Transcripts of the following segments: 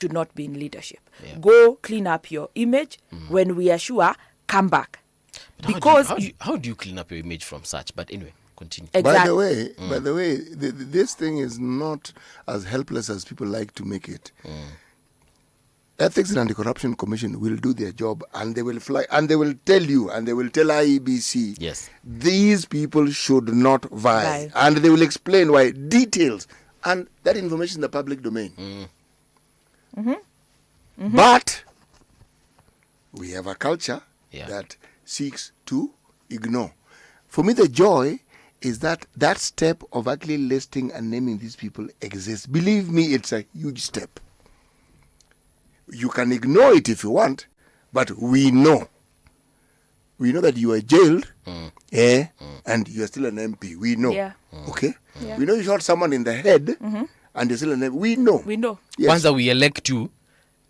should not be in leadership. Go clean up your image. When we are sure, come back. But because how do you clean up your image from such? But anyway, continue. Exactly. By the way, this thing is not as helpless as people like to make it. Ethics and Anti-Corruption Commission will do their job, and they will fly, and they will tell you, and they will tell IEBC, yes, these people should not vie. And they will explain why, details, and that information in the public domain. But we have a culture that seeks to ignore. For me, the joy is that step of actually listing and naming these people exists. Believe me, it's a huge step. You can ignore it if you want, but we know. We know that you are jailed, and you are still an MP. We know. Okay? We know you shot someone in the head, and you're still an MP. We know. We know. Yes. Once that we elect you,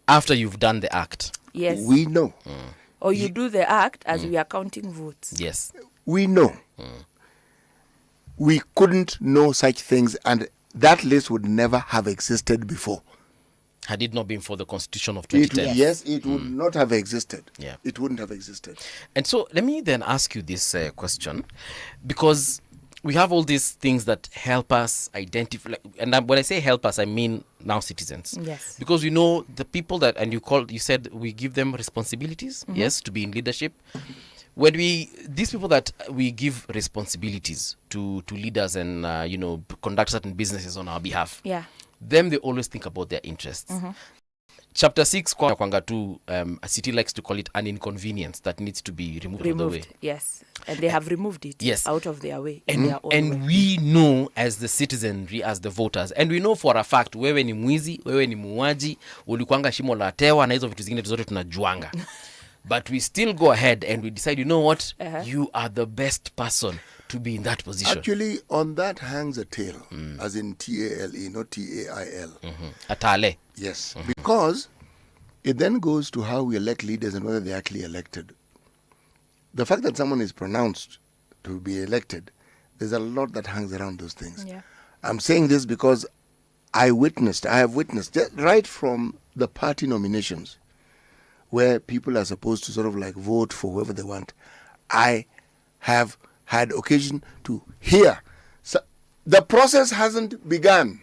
after you've done the act. Yes. We know. Or you do the act as we are counting votes. Yes. We know. We couldn't know such things, and that list would never have existed before. Had it not been for the Constitution of 2010. It would not have existed. Yeah. It wouldn't have existed. And so let me then ask you this question, because we have all these things that help us identify, and when I say help us, I mean now citizens. Yes. Because we know the people that, and you said we give them responsibilities, yes, to be in leadership. When these people that we give responsibilities to leaders and, conduct certain businesses on our behalf, them, they always think about their interests. Chapter 6, a city likes to call it an inconvenience that needs to be removed out of the way. Yes. And they have removed it out of their way. And we know as the citizenry, as the voters, and we know for a fact, wewe ni mwizi, wewe ni muaji, ulikuanga shimo la tewa, na hizo vitu zingine zote tunajuanga. But we still go ahead and we decide, you know what? You are the best person to be in that position. Actually, on that hangs a tail, as in T-A-L-E, not T-A-I-L. Atale. Yes, because it then goes to how we elect leaders and whether they're actually elected. The fact that someone is pronounced to be elected, there's a lot that hangs around those things. I'm saying this because I have witnessed, right from the party nominations, where people are supposed to sort of like vote for whoever they want. I have had occasion to hear. So the process hasn't begun.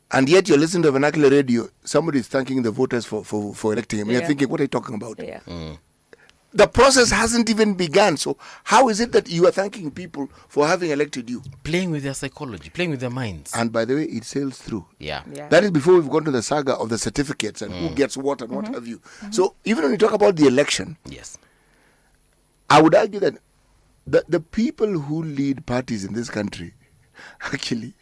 And yet you're listening to vernacular radio, somebody is thanking the voters for electing him. You're thinking, what are you talking about? The process hasn't even begun. So how is it that you are thanking people for having elected you? Playing with their psychology, playing with their minds. And by the way, it sails through. Yeah. That is before we've gone to the saga of the certificates and who gets what and what have you. So even when you talk about the election, yes, I would argue that the people who lead parties in this country, actually,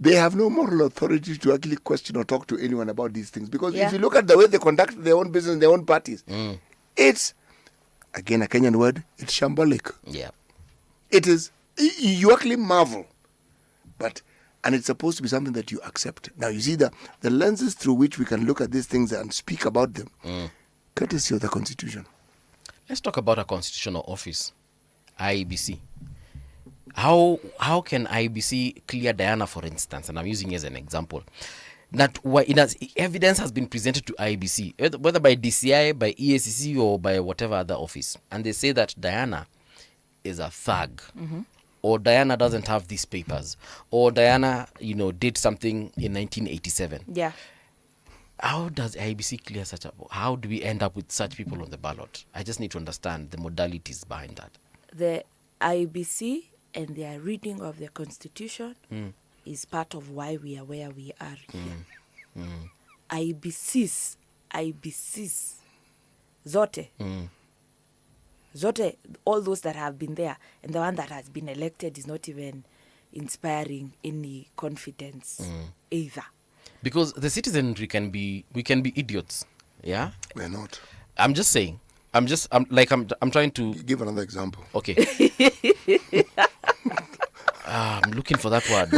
they have no moral authority to actually question or talk to anyone about these things. Because if you look at the way they conduct their own business in their own parties, it's, again, a Kenyan word, it's shambolic. Yeah. It is, you actually marvel. And it's supposed to be something that you accept. Now, you see the lenses through which we can look at these things and speak about them, courtesy of the Constitution. Let's talk about a constitutional office, IEBC. How can IEBC clear Diana, for instance, and I'm using as an example, that evidence has been presented to IEBC, whether by DCI, by EACC, or by whatever other office, and they say that Diana is a thug, or Diana doesn't have these papers, or Diana, did something in 1987. Yeah. How does IEBC clear such a... How do we end up with such people on the ballot? I just need to understand the modalities behind that. The IEBC and their reading of the Constitution is part of why we are where we are here. IEBCs, zote, all those that have been there, and the one that has been elected is not even inspiring any confidence either. Because the citizenry we can be idiots, yeah? We're not. I'm just saying. I'm trying to... Give another example. Okay. I'm looking for that word.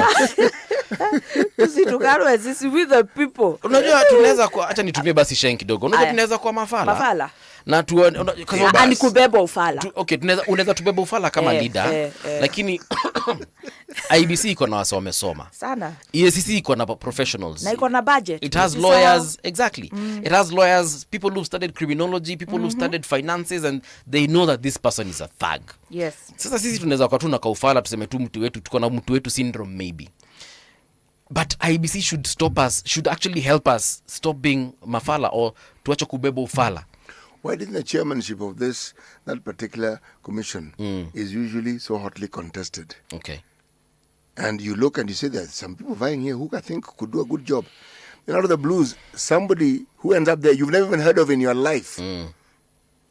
With the people. Unajua tunaweza kwa acha nitumie basi shen kidogo. Unajua tunaweza kwa mafala. na ni kubeba ufala. Okay, unaweza tubeba ufala kama leader, lakini IBC iko na wase wamesoma sana. EACC iko na professionals. Na iko na budget. It has lawyers, exactly. It has lawyers, people who studied criminology, people who studied finances, and they know that this person is a thug. Yes. Sasa sisi tunaweza kwa tu na kaufala tuseme tu mtu wetu, tuko na mtu wetu syndrome maybe. But IBC should actually help us stop being mafala or tuache kubeba ufala. Why didn't the chairmanship of that particular commission is usually so hotly contested? Okay. And you look and you say there's some people vying here who I think could do a good job. Then out of the blues, somebody who ends up there you've never even heard of in your life.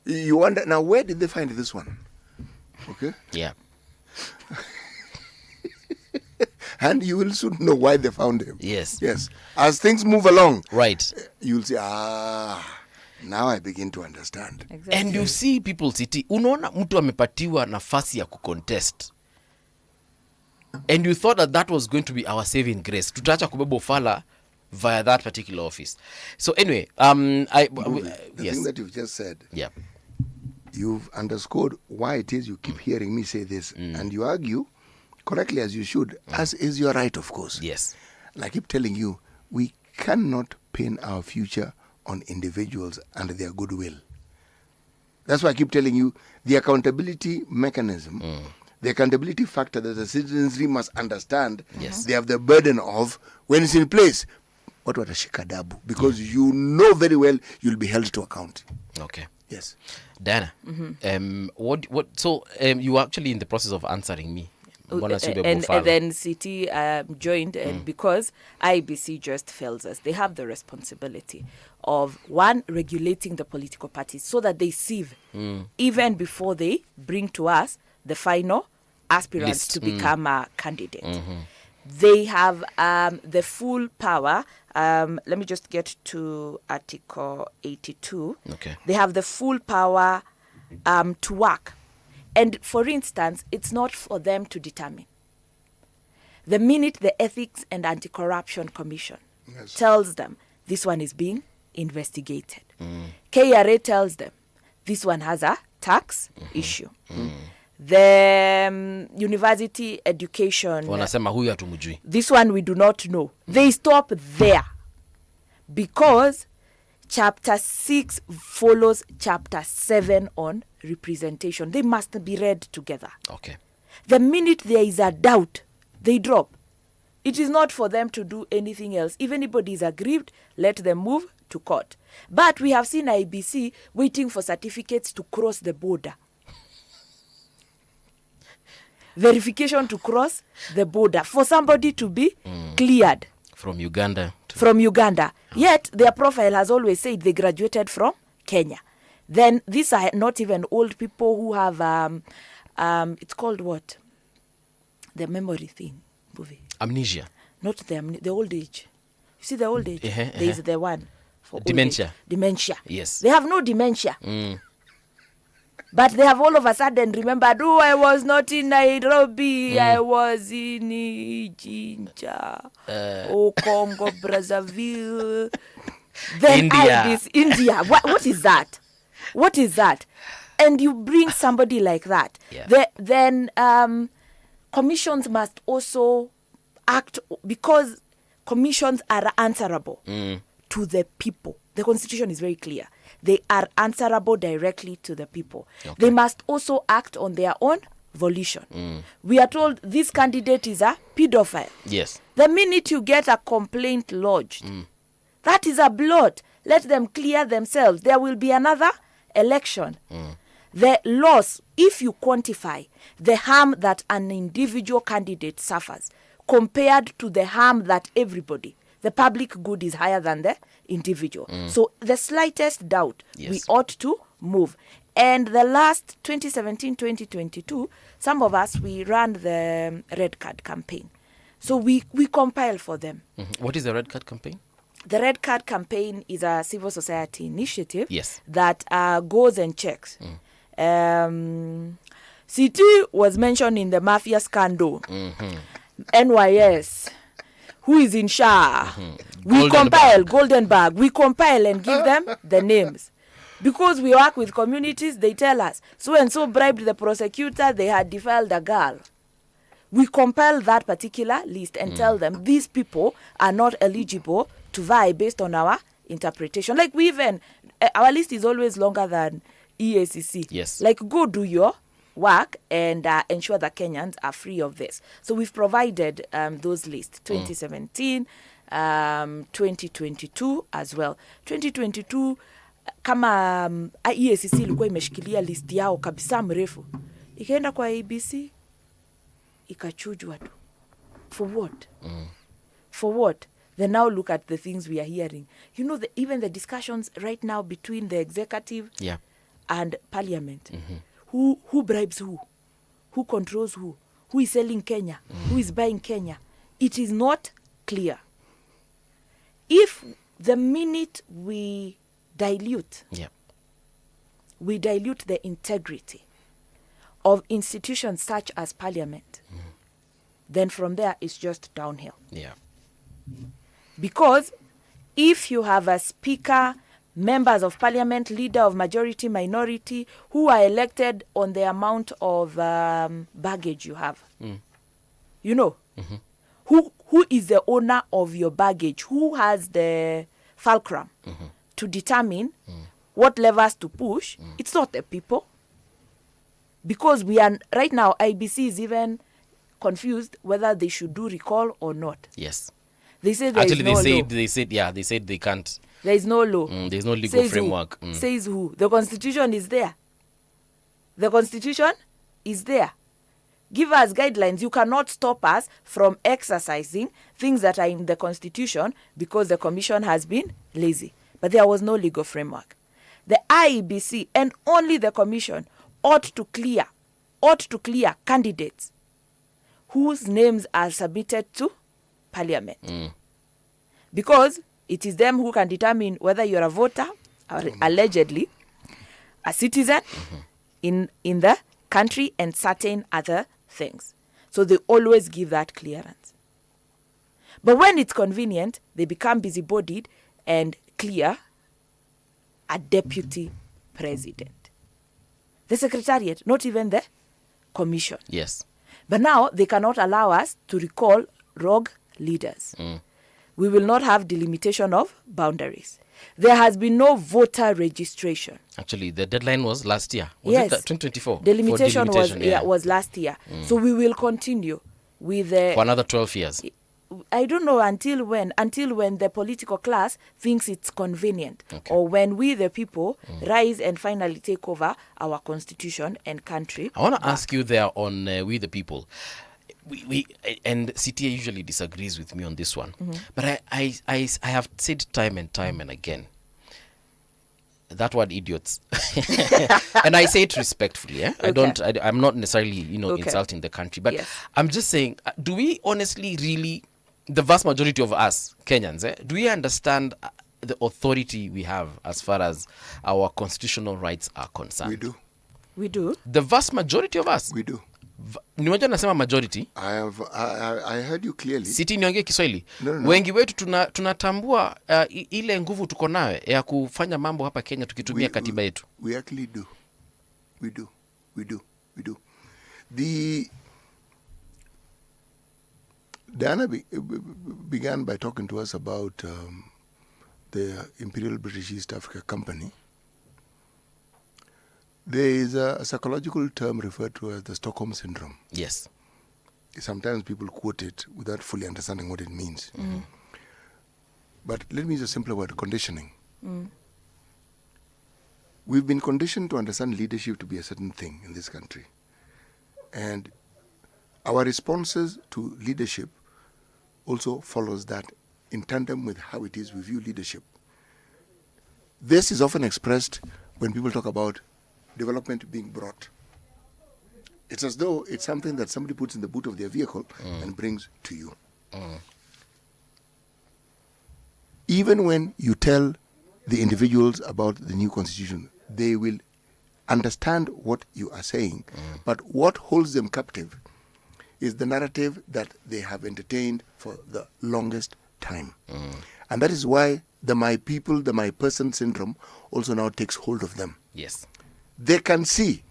You wonder, now where did they find this one? Okay? Yeah. And you will soon know why they found him. Yes. Yes. As things move along, right, you'll say, now I begin to understand. Exactly. And you see people city, unaona mtu amepatiwa nafasi ya kucontest. And you thought that was going to be our saving grace. Tutaacha kubeba ufala via that particular office. So anyway, the yes. thing that you've just said, yeah, you've underscored why it is you keep hearing me say this, and you argue correctly as you should, as is your right, of course. Yes. And I keep telling you, we cannot pin our future on individuals and their goodwill. That's why I keep telling you, the accountability mechanism, the accountability factor that the citizenry must understand, yes, they have the burden of, when it's in place, what watashikadabu, because you know very well you'll be held to account. Okay. Yes. Diana, so you were actually in the process of answering me. And then City joined, and because IBC just fails us, they have the responsibility of, one, regulating the political parties so that they sieve even before they bring to us the final aspirants to become a candidate. They have the full power. Let me just get to Article 82. Okay. They have the full power to work. And for instance, it's not for them to determine. The minute the Ethics and Anti-Corruption Commission tells them this one is being investigated, KRA tells them this one has a tax issue. The university education, wanasema huyu hatumjui, this one we do not know. They stop there because Chapter 6 follows Chapter 7 on representation. They must be read together. Okay. The minute there is a doubt, they drop. It is not for them to do anything else. If anybody is aggrieved, let them move to court. But we have seen IBC waiting for certificates to cross the border. Verification to cross the border for somebody to be cleared. From Uganda. Yet their profile has always said they graduated from Kenya. Then these are not even old people who have, it's called what? The memory thing. Mbuvi. Amnesia. Not the old age. You see the old age? There is the one for dementia. Old age. Dementia. Yes. They have no dementia. But they have all of a sudden remembered, I was not in Nairobi, I was in Jinja, Congo, Brazzaville. Then India. What is that? What is that? And you bring somebody like that. Yeah. Then commissions must also act, because commissions are answerable to the people. The Constitution is very clear. They are answerable directly to the people. Okay. They must also act on their own volition. We are told this candidate is a pedophile. Yes. The minute you get a complaint lodged, that is a blot. Let them clear themselves. There will be another election. The loss, if you quantify the harm that an individual candidate suffers compared to the harm that everybody, the public good is higher than the individual. So the slightest doubt, we ought to move. And the last 2017-2022, some of us, we ran the Red Card campaign. So we compile for them. What is the Red Card campaign? The Red Card campaign is a civil society initiative that goes and checks. City was mentioned in the mafia scandal. NYS. Who is in Shah? We compile, Goldenberg. We compile and give them the names. Because we work with communities, they tell us, so and so bribed the prosecutor, they had defiled a girl. We compile that particular list and tell them these people are not eligible to vie based on our interpretation. Like we even, our list is always longer than EACC. Yes. Like go do your work and ensure that Kenyans are free of this. So we've provided those lists, 2017, 2022 as well. 2022 kama EACC ilikuwa imeshikilia list yao kabisa mrefu. Ikaenda kwa ABC, ikachujwa tu. For what? For what? Then now look at the things we are hearing. You know, even the discussions right now between the executive and parliament. Who bribes who? Who controls who? Who is selling Kenya? Who is buying Kenya? It is not clear. If the minute we dilute the integrity of institutions such as parliament, then from there it's just downhill. Because if you have a speaker, members of parliament, leader of majority, minority, who are elected on the amount of baggage you have, you know, who is the owner of your baggage? Who has the fulcrum to determine what levers to push? It's not the people. Because we are, right now, IBC is even confused whether they should do recall or not. Yes. They say there is no law. They said they can't. There is no law. There's no legal framework. Says who? The Constitution is there. The Constitution is there. Give us guidelines. You cannot stop us from exercising things that are in the Constitution because the Commission has been lazy. But there was no legal framework. The IEBC and only the Commission ought to clear candidates whose names are submitted to Parliament. Because it is them who can determine whether you're a voter or allegedly a citizen in the country and certain other things. So they always give that clearance. But when it's convenient, they become busybodied and clear a deputy president. The secretariat, not even the commission. Yes. But now they cannot allow us to recall rogue leaders. We will not have delimitation of boundaries. There has been no voter registration. Actually, the deadline was last year. Was Yes. it 2024? Delimitation was last year. So we will continue with for another 12 years. I don't know until when the political class thinks it's convenient, or when we the people rise and finally take over our constitution and country. I want to ask you there on We the People. We and CTA usually disagrees with me on this one, but I have said time and again that word idiots, and I say it respectfully. I'm not necessarily insulting the country, but I'm just saying, do we honestly really, the vast majority of us Kenyans, do we understand the authority we have as far as our constitutional rights are concerned? We do. The vast majority of us. We do. Ni waje nasema majority? I heard you clearly. Siti niongee Kiswahili. No. Wengi wetu tunatambua ile nguvu tuko nayo ya kufanya mambo hapa Kenya tukitumia katiba yetu. We actually do. We do. Diana began by talking to us about the Imperial British East Africa Company. There is a psychological term referred to as the Stockholm Syndrome. Yes. Sometimes people quote it without fully understanding what it means. But let me use a simpler word, conditioning. We've been conditioned to understand leadership to be a certain thing in this country. And our responses to leadership also follows that in tandem with how it is we view leadership. This is often expressed when people talk about development being brought. It's as though it's something that somebody puts in the boot of their vehicle and brings to you. Even when you tell the individuals about the new constitution, they will understand what you are saying. But what holds them captive is the narrative that they have entertained for the longest time. And that is why the my people, the my person syndrome also now takes hold of them. Yes. They can see.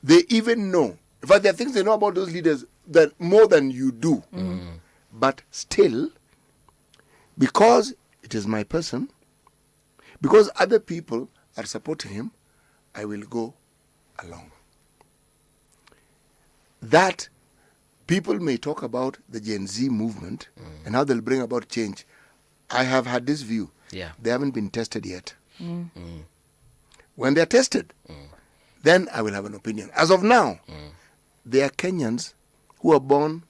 They even know. In fact, there are things they know about those leaders that more than you do. But still, because it is my person, because other people are supporting him, I will go along. That people may talk about the Gen Z movement and how they'll bring about change. I have had this view. Yeah. They haven't been tested yet. When they're tested, then I will have an opinion. As of now, they are Kenyans who are born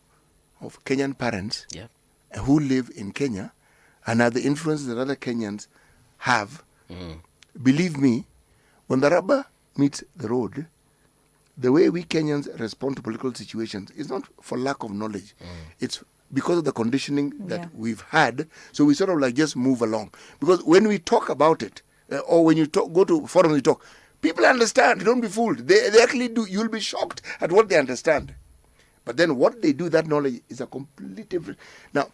of Kenyan parents, Yeah. who live in Kenya and are the influences that other Kenyans have. Believe me, when the rubber meets the road, the way we Kenyans respond to political situations is not for lack of knowledge. It's because of the conditioning that we've had. So we sort of like just move along. Because when we talk about it, or when you go to forums, you talk, people understand. Don't be fooled. They actually do. You'll be shocked at what they understand. But then what they do, that knowledge is a complete different. Now,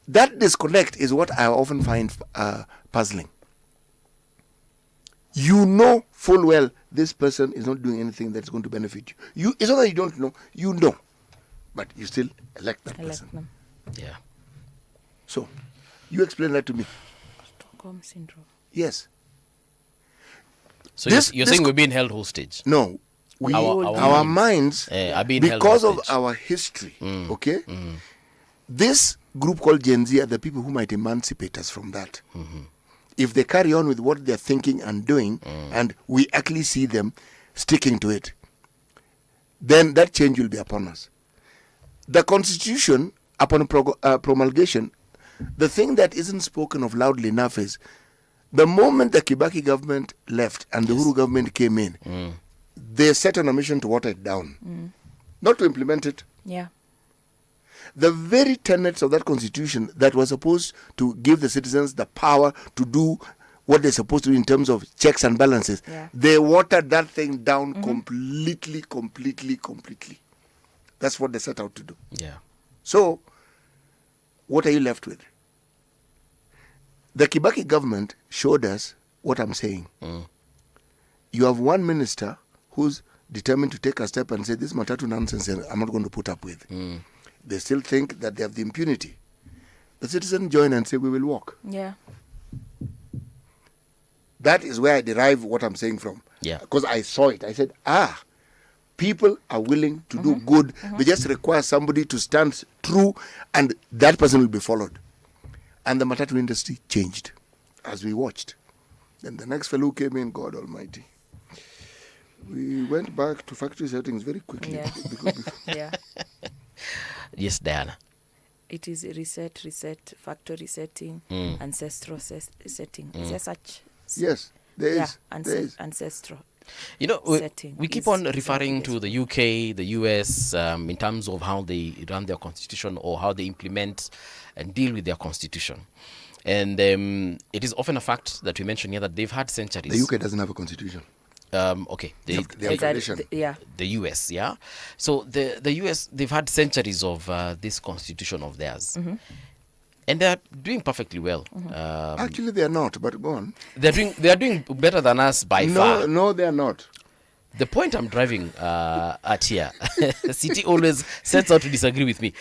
that disconnect is what I often find puzzling. You know full well this person is not doing anything that's going to benefit you. It's not that you don't know, you know. But you still elect that person. Them. Yeah. So, you explain that to me. Stockholm syndrome. Yes. So This- you're this saying co- we're being held hostage. No. Our minds, are being because held of hostage. our history, okay? This group called Gen Z are the people who might emancipate us from that. If they carry on with what they're thinking and doing, and we actually see them sticking to it, then that change will be upon us. The Constitution, upon promulgation, the thing that isn't spoken of loudly enough is the moment the Kibaki government left and the Uhuru government came in, they set on a mission to water it down, not to implement it. Yeah. The very tenets of that constitution that was supposed to give the citizens the power to do what they're supposed to do in terms of checks and balances, they watered that thing down completely. That's what they set out to do. Yeah. So, what are you left with? The Kibaki government showed us what I'm saying. You have one minister who's determined to take a step and say, this matatu nonsense I'm not going to put up with. They still think that they have the impunity. The citizen join and say, we will walk. Yeah. That is where I derive what I'm saying from. Yeah. Because I saw it. I said, people are willing to do good. They just require somebody to stand true, and that person will be followed. And the matatu industry changed as we watched. Then the next fellow came in, God Almighty. We went back to factory settings very quickly. Yeah. Yeah. Yes, Diana. It is reset, factory setting, ancestral setting. Is there such? Yes, there is. There is. Ancestral. You know, Setting we keep is on exactly referring to this. the UK, the US, in terms of how they run their constitution or how they implement and deal with their constitution. And it is often a fact that we mention here that they've had centuries. The UK doesn't have a constitution. Okay. They have tradition. The US, yeah. So the US, they've had centuries of this constitution of theirs. And they're doing perfectly well. Actually, they are not, but go on. They are doing better than us by far. No, they are not. The point I'm driving at here, City always sets out to disagree with me.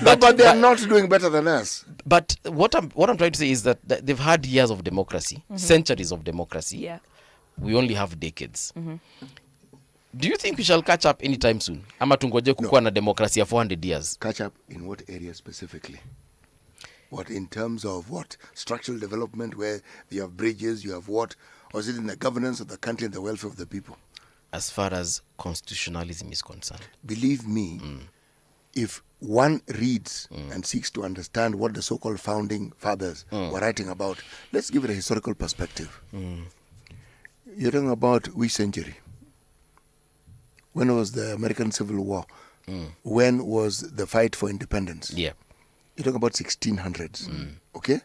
But they are not doing better than us. But what I'm trying to say is that they've had years of democracy, centuries of democracy. Yeah. We only have decades. Do you think we shall catch up anytime soon? Ama tungoje kukuwa na demokrasia 400 years? Catch up in what area specifically? What, in terms of what? Structural development where you have bridges, you have what? Or is it in the governance of the country and the welfare of the people? As far as constitutionalism is concerned. Believe me, if one reads and seeks to understand what the so-called founding fathers were writing about, let's give it a historical perspective. You're talking about which century? When was the American Civil War? When was the fight for independence? Yeah. You're talking about 1600s. Okay?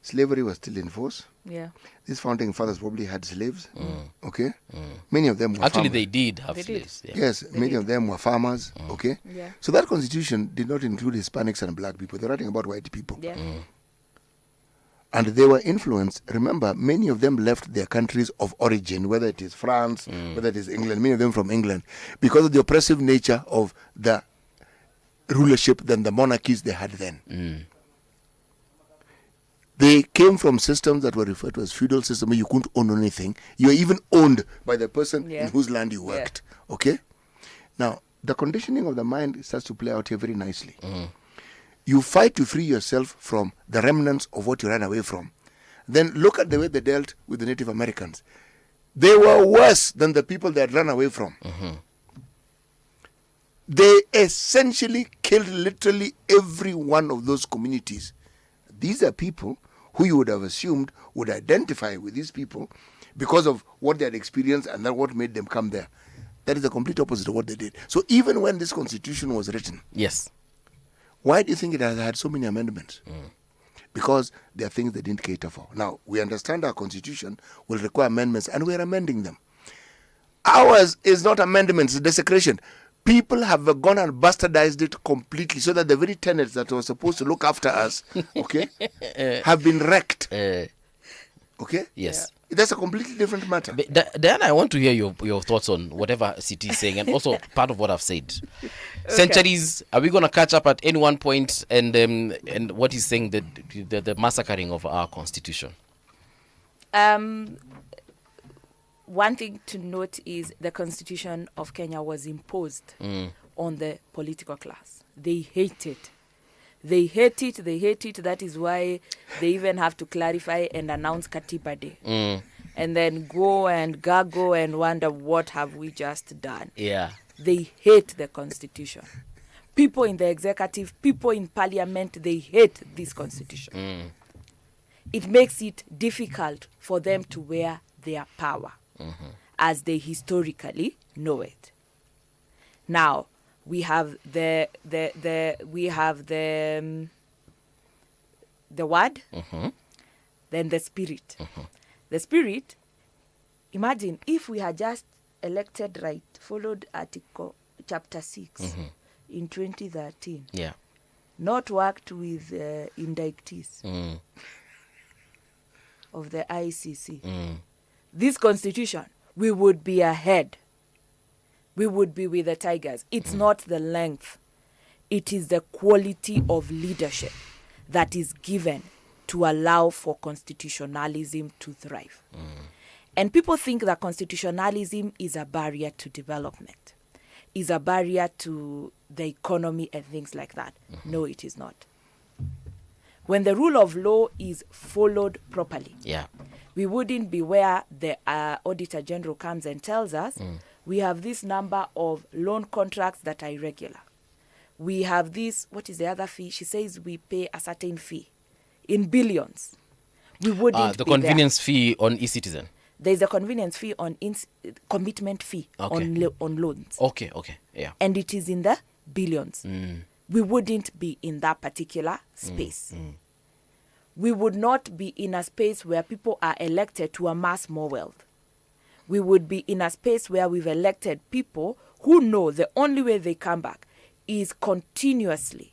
Slavery was still in force. Yeah. These founding fathers probably had slaves. Okay? Many of them were Actually, farmers. they did have They slaves. did. Yeah. Yes, many of them were farmers. Okay? Yeah. So that constitution did not include Hispanics and black people. They're writing about white people. Yeah. And they were influenced. Remember, many of them left their countries of origin, whether it is France, whether it is England, many of them from England, because of the oppressive nature of the rulership than the monarchies they had then. They came from systems that were referred to as feudal systems where you couldn't own anything. You were even owned by the person in whose land you worked. Okay? Now, the conditioning of the mind starts to play out here very nicely. You fight to free yourself from the remnants of what you ran away from. Then look at the way they dealt with the Native Americans. They were worse than the people they had run away from. They essentially killed literally every one of those communities. These are people who you would have assumed would identify with these people because of what they had experienced and then what made them come there. That is the complete opposite of what they did. So even when this constitution was written, why do you think it has had so many amendments? Because there are things they didn't cater for. Now, we understand our constitution will require amendments and we're amending them. Ours is not amendments, it's desecration. People have gone and bastardized it completely so that the very tenets that were supposed to look after us, okay, have been wrecked. Okay? Yes. That's a completely different matter. Then I want to hear your thoughts on whatever City is saying and also part of what I've said. Centuries, are we going to catch up at any one point and what he's saying, the massacring of our constitution? One thing to note is the Constitution of Kenya was imposed on the political class. They hate it. They hate it. That is why they even have to clarify and announce Katiba Day. And then go and gargle and wonder, what have we just done? Yeah. They hate the Constitution. People in the executive, people in parliament, they hate this Constitution. It makes it difficult for them to wear their power as they historically know it. Now, we have the word, then the spirit. The spirit, imagine if we had just elected right, followed article chapter 6 in 2013. Yeah. Not worked with indictees of the ICC. This constitution, we would be ahead. We would be with the tigers. It's not the length. It is the quality of leadership that is given to allow for constitutionalism to thrive. And people think that constitutionalism is a barrier to development, is a barrier to the economy and things like that. No, it is not. When the rule of law is followed properly, we wouldn't be where the Auditor General comes and tells us we have this number of loan contracts that are irregular. We have this, what is the other fee? She says we pay a certain fee in billions. We wouldn't the be convenience there. fee on e-citizen. There's a convenience fee on commitment fee on loans. Okay, yeah. And it is in the billions. We wouldn't be in that particular space. We would not be in a space where people are elected to amass more wealth. We would be in a space where we've elected people who know the only way they come back is continuously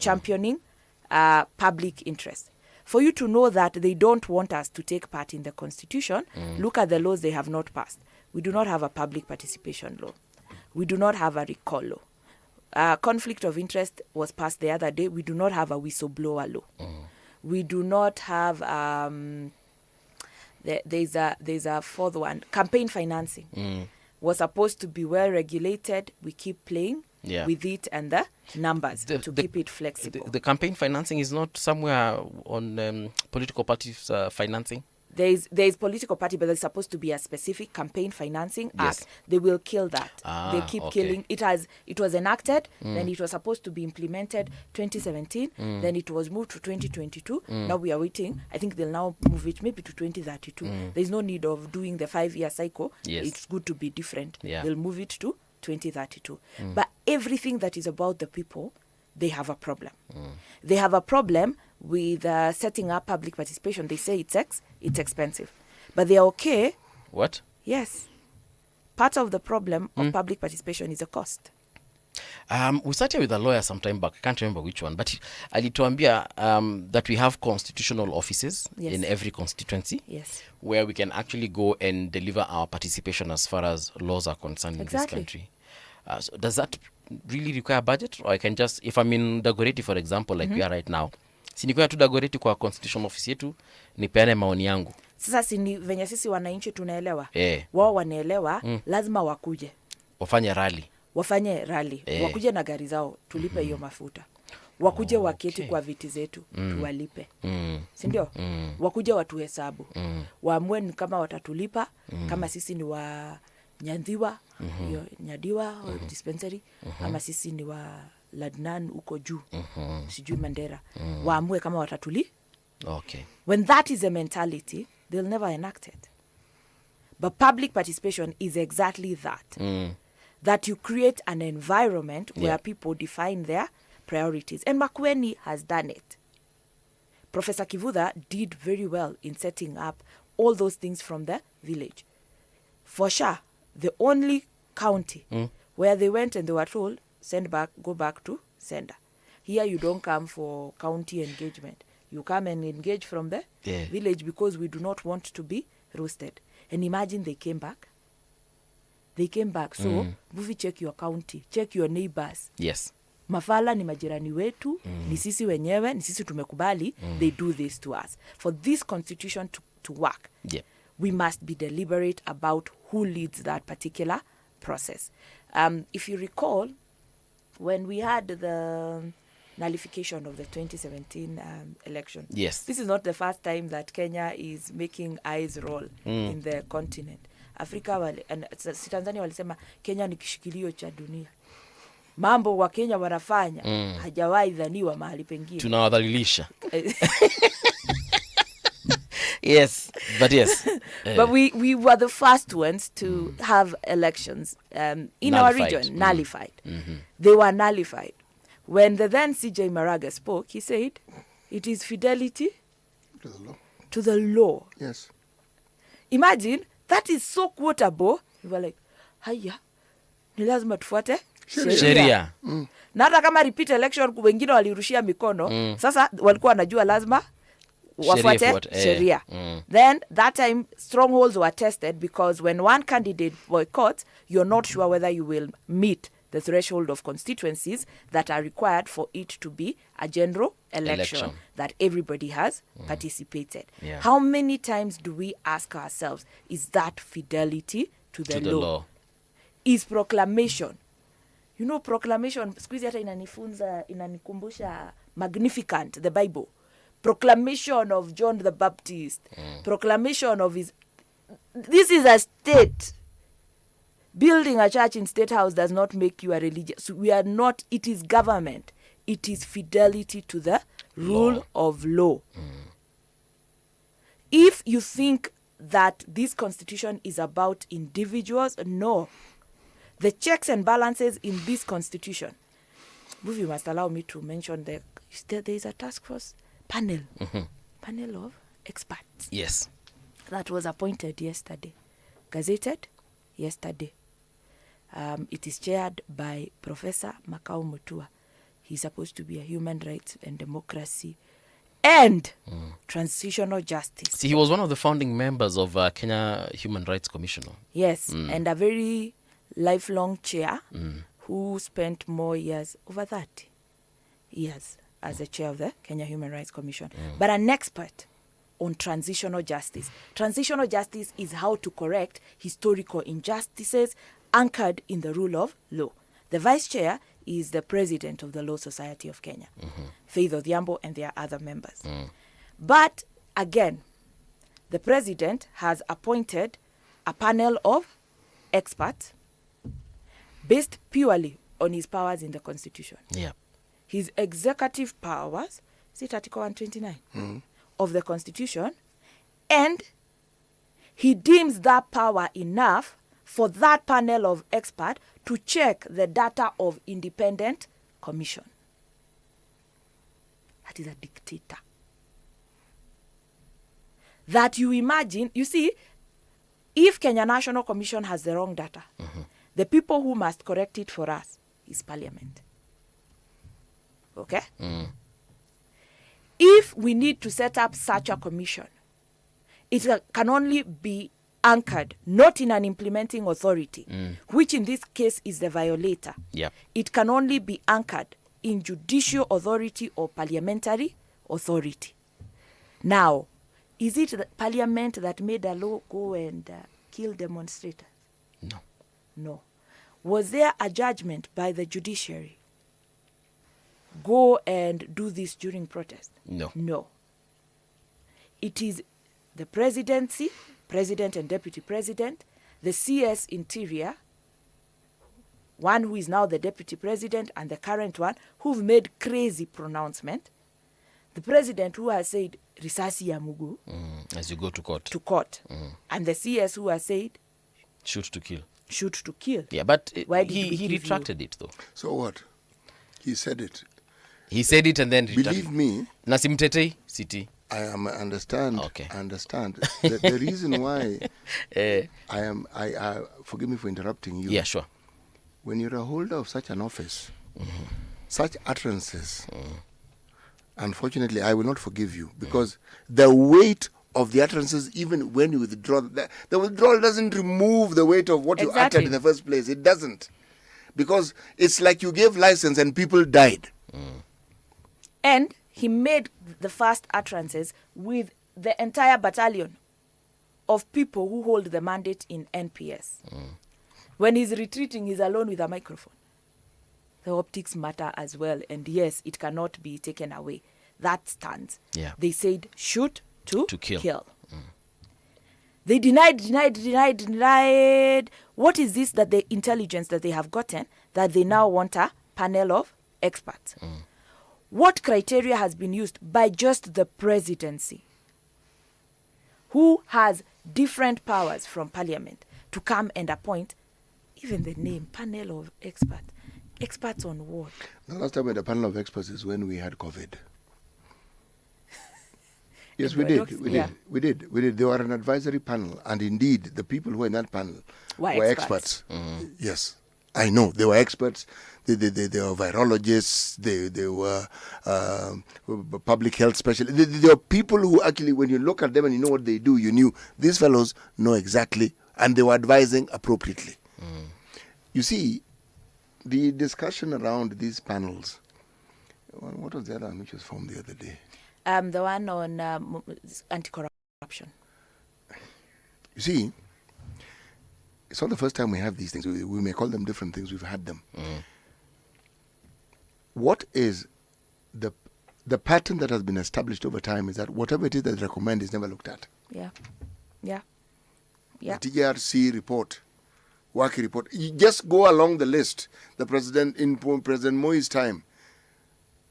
championing public interest. For you to know that they don't want us to take part in the constitution, look at the laws they have not passed. We do not have a public participation law. We do not have a recall law. Conflict of interest was passed the other day. We do not have a whistleblower law. We do not have there's a fourth one. Campaign financing was supposed to be well regulated. We keep playing with it and the numbers to keep it flexible. The campaign financing is not somewhere on political parties financing. There is political party, but there's supposed to be a specific campaign financing act. They will kill that. They keep killing. It was enacted, then it was supposed to be implemented 2017, then it was moved to 2022. Now we are waiting. I think they'll now move it maybe to 2032. There's no need of doing the 5-year cycle. It's good to be different. They'll move it to 2032. But everything that is about the people, they have a problem. They have a problem with setting up public participation. They say it's expensive. But they are okay. What? Yes. Part of the problem of public participation is the cost. We started with a lawyer some time back. I can't remember which one, but alituambia that we have constitutional offices Yes. in every constituency. Yes. Where we can actually go and deliver our participation as far as laws are concerned Exactly. in this country. So does that really require budget? Or I can just, if I'm in Dagoretti, for example, like we are right now, sinikuya tu Dagoretti kwa constitutional office yetu, nipeane maoni yangu. Sasa sini venye sisi wananchi tunaelewa. Eh. Wao wanaelewa, lazima wakuje. Wafanye rally. Wakuje na gari zao, tulipe hiyo mafuta. Wakuje waketi kwa viti zetu, tuwalipe. Sindio? Wakuje watuhesabu. Waamue ni kama watatulipa, kama sisi ni wa Nyandhiwa, Nyadiwa, dispensary, ama sisi ni wa Ladnan uko juu, sijui Mandera. Waamue kama watatuli. Okay. When that is a mentality, they'll never enact it. But public participation is exactly that. That you create an environment where people define their priorities. And Makueni has done it. Professor Kivutha did very well in setting up all those things from the village. For sure, the only county where they went and they were told, go back to sender. Here you don't come for county engagement. You come and engage from the village because we do not want to be roasted. And imagine they came back. So, Mbuvi, check your county, check your neighbors. Yes. Mafala ni majirani wetu, ni sisi wenyewe, ni sisi tumekubali, they do this to us. For this constitution to work, we must be deliberate about who leads that particular process. If you recall, when we had the nullification of the 2017 election, this is not the first time that Kenya is making eyes roll in the continent. Afrika si Tanzania walisema Kenya ni kishikilio cha dunia. Mambo wa Kenya wanafanya hajawahi dhaniwa mahali pengine. Tunawadhalilisha. Yes. But we were the first ones to have elections in our region nullified. They were nullified. When the then CJ Maraga spoke, he said, it is fidelity to the law. Yes. Imagine, that is so quotable. We were like, haya, ni lazima tufuate sheria. Na hata kama repeat election wengine walirushia mikono, sasa walikuwa wanajua lazima wafuate sheria. Then that time strongholds were tested because when one candidate boycotts, you're not sure whether you will meet the threshold of constituencies that are required for it to be a general election. That everybody has participated. How many times do we ask ourselves, is that fidelity to the law? Is proclamation. You know, proclamation, squeeze hata inanikumbusha Magnificent, the Bible. Proclamation of John the Baptist. Proclamation of his... This is a state. Building a church in State House does not make you a religious. We are not, it is government. It is fidelity to the rule of law. If you think that this constitution is about individuals, no. The checks and balances in this constitution. You must allow me to mention there is a task force panel. Panel of experts. Yes. That was appointed yesterday. Gazetted yesterday. It is chaired by Professor Makau Mutua. He's supposed to be a human rights and democracy and transitional justice. See, he was one of the founding members of Kenya Human Rights Commission. Yes, and a very lifelong chair who spent more years, over 30 years, as a chair of the Kenya Human Rights Commission. But an expert on transitional justice. Transitional justice is how to correct historical injustices anchored in the rule of law. The vice chair is the president of the Law Society of Kenya, Faith Odhiambo, and there are other members. But again, the president has appointed a panel of experts based purely on his powers in the Constitution. His executive powers, is it Article 129 of the Constitution, and he deems that power enough for that panel of experts to check the data of independent commission. That is a dictator. That you imagine, you see, if Kenya National Commission has the wrong data, the people who must correct it for us is Parliament. Okay? If we need to set up such a commission, it can only be anchored not in an implementing authority, which in this case is the violator. Yep. It can only be anchored in judicial authority or parliamentary authority. Now, is it the Parliament that made a law go and kill demonstrators? No. No. Was there a judgment by the judiciary? Go and do this during protest? No. No. It is the presidency, president and deputy president, the CS Interior, one who is now the deputy president and the current one, who've made crazy pronouncement. The president who has said, risasi ya Mugu. As you go to court. To court. And the CS who has said, Shoot to kill. shoot to kill. Yeah, but Why did we he give retracted it though. So what? He said it. He said it and then retracted. Believe me, Nasimtetei City. I understand. Okay. I understand. The reason why Uh, I forgive me for interrupting you. yeah, sure. When you're a holder of such an office, such utterances, unfortunately, I will not forgive you because the weight of the utterances, even when you withdraw, the withdrawal doesn't remove the weight of what you Exactly. uttered in the first place. It doesn't. Because it's like you gave license and people died. And he made the first utterances with the entire battalion of people who hold the mandate in NPS. When he's retreating, he's alone with a microphone. The optics matter as well. And yes, it cannot be taken away. That stands. Yeah. They said shoot to kill. They denied. What is this that the intelligence that they have gotten that they now want a panel of experts? What criteria has been used by just the presidency, who has different powers from Parliament, to come and appoint even the name panel of experts? Experts on what? The last time we had a panel of experts is when we had COVID. Yes, we Paradox, did. yeah. We did. They were an advisory panel, and indeed, the people who were in that panel Were were experts. experts. Yes, I know they were experts. They were virologists. They were public health specialists. They were people who actually, when you look at them and you know what they do, you knew these fellows know exactly, and they were advising appropriately. You see, the discussion around these panels. What was the other one which was formed the other day? The one on anti-corruption. You see, it's not the first time we have these things. We may call them different things. We've had them. What is the pattern that has been established over time is that whatever it is that they recommend is never looked at. Yeah. The TRC report, Waki report. You just go along the list. The president in President Moi's time,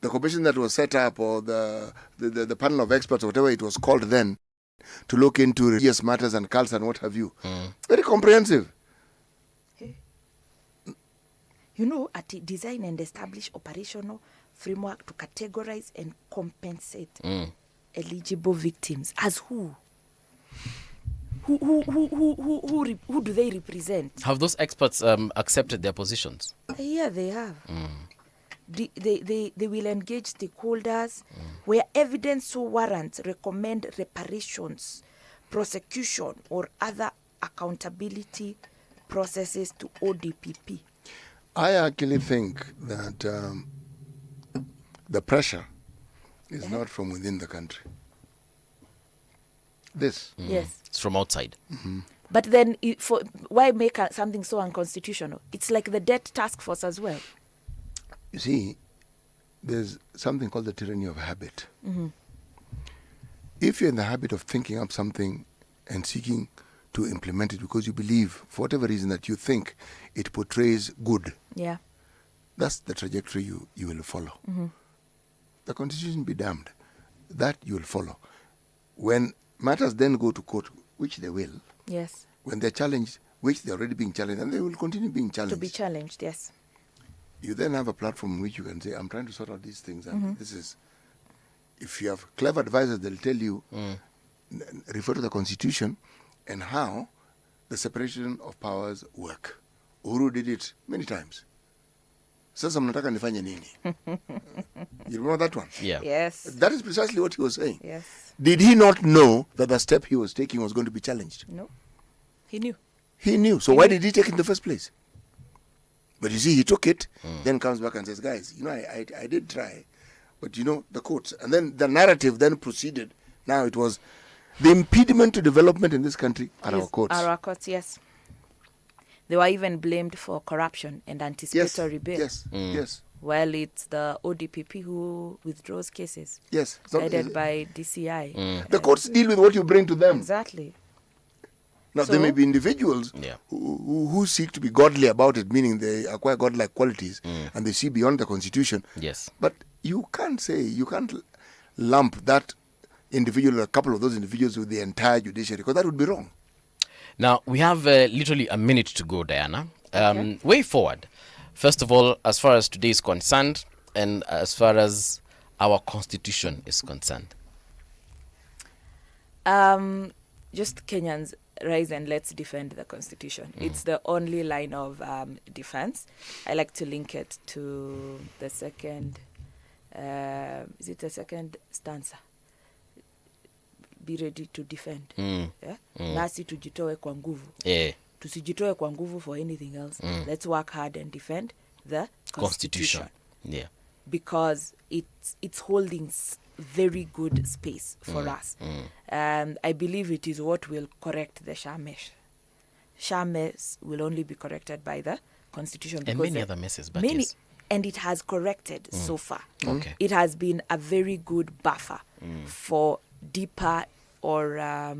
the commission that was set up, or the panel of experts, or whatever it was called then, to look into religious matters and cults and what have you. Very comprehensive. You know, design and establish operational framework to categorize and compensate eligible victims. As who? Who do they represent? Have those experts accepted their positions? Yeah, they have. They will engage stakeholders where evidence so warrants, recommend reparations, prosecution, or other accountability processes to ODPP. I actually think that the pressure is not from within the country. This. Yes. It's from outside. But then, why make something so unconstitutional? It's like the debt task force as well. You see, there's something called the tyranny of habit. If you're in the habit of thinking up something and seeking to implement it because you believe, for whatever reason, that you think it portrays good, Yeah. that's the trajectory you will follow. The Constitution be damned. That you will follow. When matters then go to court, which they will, Yes. when they're challenged, which they're already being challenged, and they will continue being challenged. To be challenged, yes. You then have a platform in which you can say, I'm trying to sort out these things, and this is, if you have clever advisors, they'll tell you, refer to the Constitution and how the separation of powers work. Uhuru did it many times. Sasa mnataka nifanye nini? You remember that one? Yeah. Yes. That is precisely what he was saying. Yes. Did he not know that the step he was taking was going to be challenged? No. He knew. He knew. So why did he take it in the first place? But you see, he took it, then comes back and says, guys, I did try. But the courts. And then the narrative then proceeded. Now it was the impediment to development in this country are our courts. Are our courts, yes. They were even blamed for corruption and anticipatory bail. Yes. Well, it's the ODPP who withdraws cases. Yes. Guided by DCI. The courts deal with what you bring to them. Exactly. Now, there may be individuals who seek to be godly about it, meaning they acquire godlike qualities and they see beyond the constitution. Yes. But you can't lump that individual, a couple of those individuals, with the entire judiciary, because that would be wrong. Now, we have literally a minute to go, Diana. Okay. Way forward. First of all, as far as today is concerned, and as far as our constitution is concerned. Just Kenyans, rise and let's defend the constitution. It's the only line of defense. I like to link it to the second, is it the second stanza? Be ready to defend. Nasi tujitoe kwa nguvu. Tusijitoe kwa nguvu for anything else. Let's work hard and defend the constitution. Yeah. Because it's holding very good space for us. I believe it is what will correct the Shamesh. Shamesh will only be corrected by the constitution. And many other messes, but yes. And it has corrected so far. Okay. It has been a very good buffer for deeper or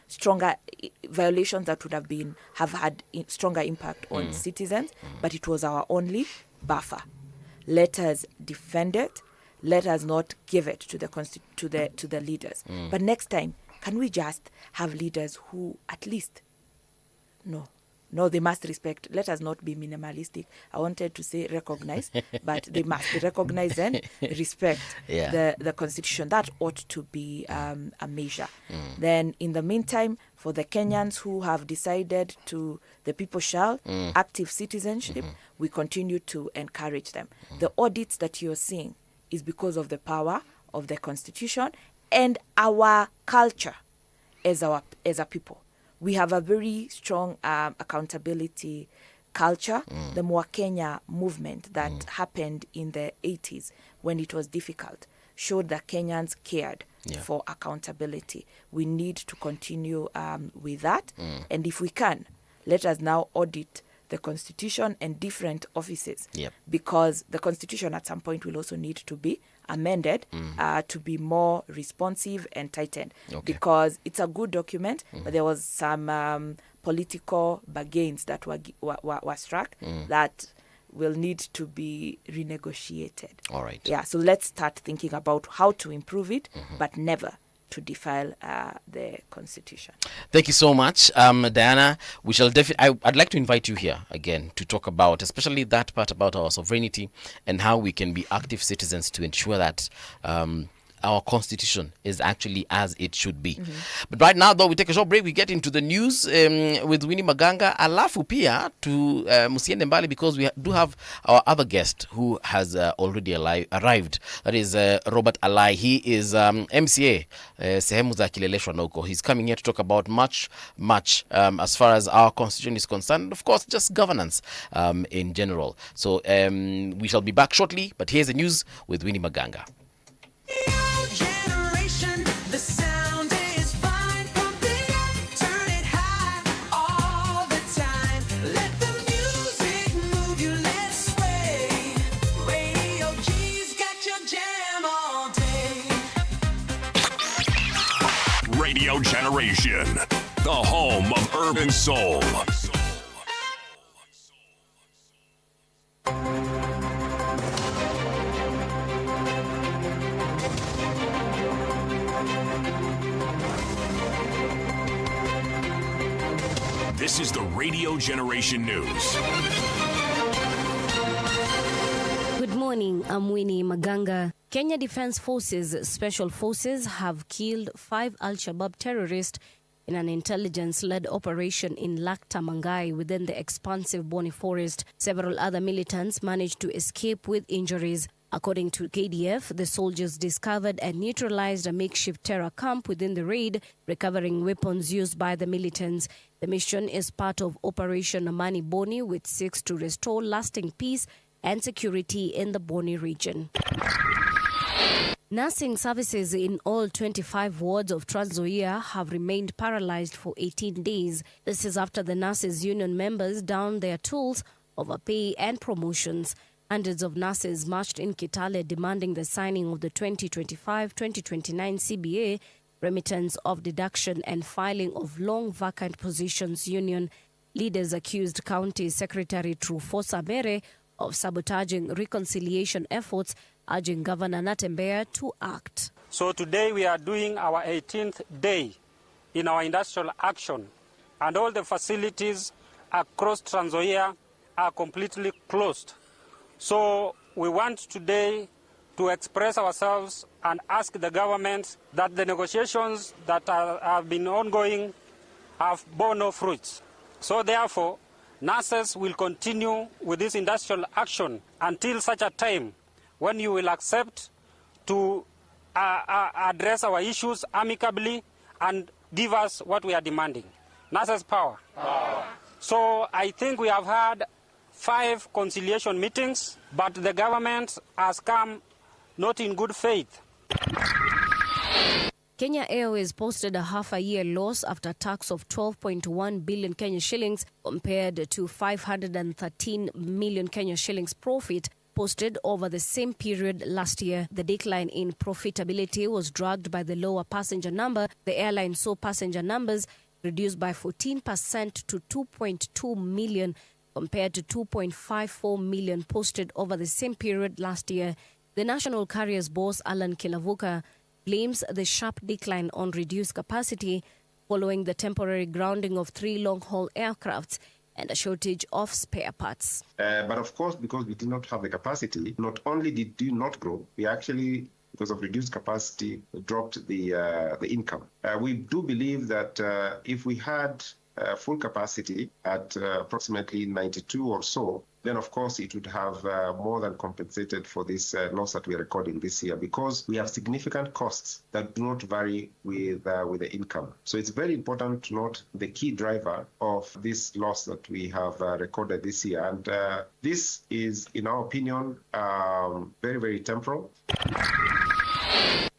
stronger violations that would have had stronger impact on citizens, but it was our only buffer. Let us defend it. Let us not give it to the leaders. But next time, can we just have leaders who at least no, they must respect. Let us not be minimalistic. I wanted to say recognize, but they must recognize and respect the constitution. That ought to be a measure. Then in the meantime, for the Kenyans who have decided to, the people shall, active citizenship, we continue to encourage them. The audits that you're seeing is because of the power of the constitution and our culture as a people. We have a very strong accountability culture. The Mwa Kenya movement that happened in the 80s when it was difficult showed that Kenyans cared for accountability. We need to continue with that. And if we can, let us now audit the constitution and different offices, because the constitution at some point will also need to be amended to be more responsive and tightened, because it's a good document, but there was some political bargains that were struck that will need to be renegotiated. All right. Yeah, so let's start thinking about how to improve it, but never to defile the constitution. Thank you so much, Diana. We shall I'd like to invite you here again to talk about, especially that part about our sovereignty and how we can be active citizens to ensure that our constitution is actually as it should be. But right now, though, we take a short break. We get into the news with Winnie Maganga. Alafu pia to musiende mbali, because we do have our other guest who has already arrived. That is Robert Alai. He is MCA sehemu za Kileleshwa na huko. He's coming here to talk about much as far as our constitution is concerned. Of course, just governance in general. So we shall be back shortly. But here's the news with Winnie Maganga. Radio Generation, the home of urban soul. This is the Radio Generation News. Good morning, I'm Winnie Maganga. Kenya Defense Forces Special Forces have killed 5 Al-Shabaab terrorists In an intelligence-led operation in Laktamangai within the expansive Boni Forest, several other militants managed to escape with injuries. According to KDF, the soldiers discovered and neutralized a makeshift terror camp within the raid, recovering weapons used by the militants. The mission is part of Operation Amani Boni, which seeks to restore lasting peace and security in the Boni region. Nursing services in all 25 wards of Trans Nzoia have remained paralyzed for 18 days. This is after the nurses' union members downed their tools over pay and promotions. Hundreds of nurses marched in Kitale demanding the signing of the 2025-2029 CBA, remittance of deduction and filing of long vacant positions union. Leaders accused County Secretary Trufosa Mere of sabotaging reconciliation efforts, urging Governor Natembeya to act. So today we are doing our 18th day in our industrial action, and all the facilities across Trans Nzoia are completely closed. So we want today to express ourselves and ask the government that the negotiations that have been ongoing have borne no fruits. So therefore, nurses will continue with this industrial action until such a time when you will accept to address our issues amicably and give us what we are demanding. Nurses power. So I think we have had 5 conciliation meetings, but the government has come not in good faith. Kenya Airways posted a half-a-year loss after tax of 12.1 billion Kenya shillings compared to 513 million Kenya shillings profit posted over the same period last year. The decline in profitability was dragged by the lower passenger number. The airline saw passenger numbers reduced by 14% to 2.2 million compared to 2.54 million posted over the same period last year. The national carrier's boss, Alan Kilavuka, blames the sharp decline on reduced capacity following the temporary grounding of 3 long-haul aircrafts and a shortage of spare parts. But of course, because we did not have the capacity, not only did we not grow, we actually, because of reduced capacity, dropped the income. We do believe that if we had full capacity at approximately 92 or so, then of course it would have more than compensated for this loss that we are recording this year, because we have significant costs that do not vary with the income. So it's very important to note the key driver of this loss that we have recorded this year. And this is, in our opinion, very, very temporal.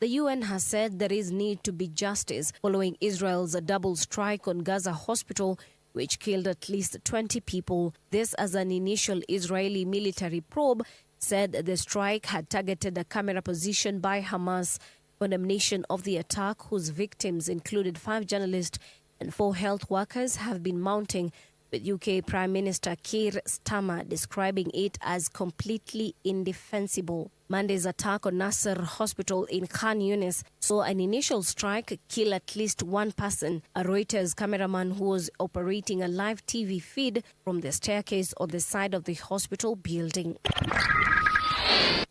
The UN has said there is need to be justice following Israel's double strike on Gaza hospital, which killed at least 20 people. This, as an initial Israeli military probe said the strike had targeted a camera position by Hamas. Condemnation of the attack, whose victims included 5 journalists and 4 health workers, have been mounting, with UK Prime Minister Keir Starmer describing it as completely indefensible. Monday's attack on Nasser Hospital in Khan Yunis saw an initial strike kill at least 1 person, a Reuters cameraman who was operating a live TV feed from the staircase on the side of the hospital building.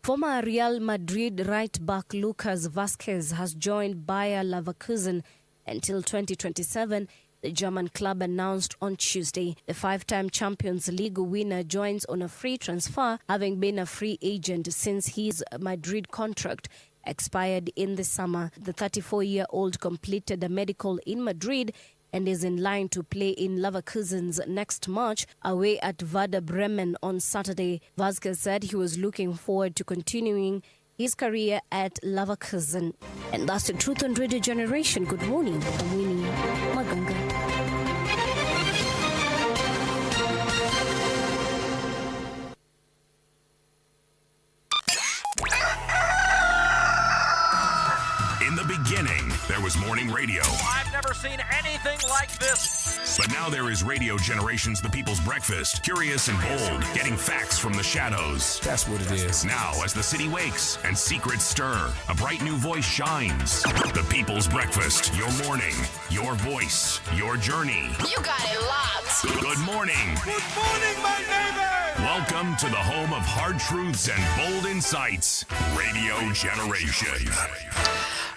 Former Real Madrid right-back Lucas Vazquez has joined Bayer Leverkusen until 2027, the German club announced on Tuesday. The 5-time Champions League winner joins on a free transfer, having been a free agent since his Madrid contract expired in the summer. The 34-year-old completed a medical in Madrid and is in line to play in Leverkusen's next match away at Werder Bremen on Saturday. Vazquez said he was looking forward to continuing his career at Leverkusen. And that's the Truth on Radio Generation. Good morning. I'm Winnie Maganga. In the beginning, there was morning radio. I've never seen anything like this. But now there is Radio Generation's The People's Breakfast. Curious and bold, getting facts from the shadows. That's what it is. Now, as the city wakes and secrets stir, a bright new voice shines. The People's Breakfast. Your morning, your voice, your journey. You got it locked. Good morning. Good morning, my neighbor. Welcome to the home of hard truths and bold insights. Radio Generation.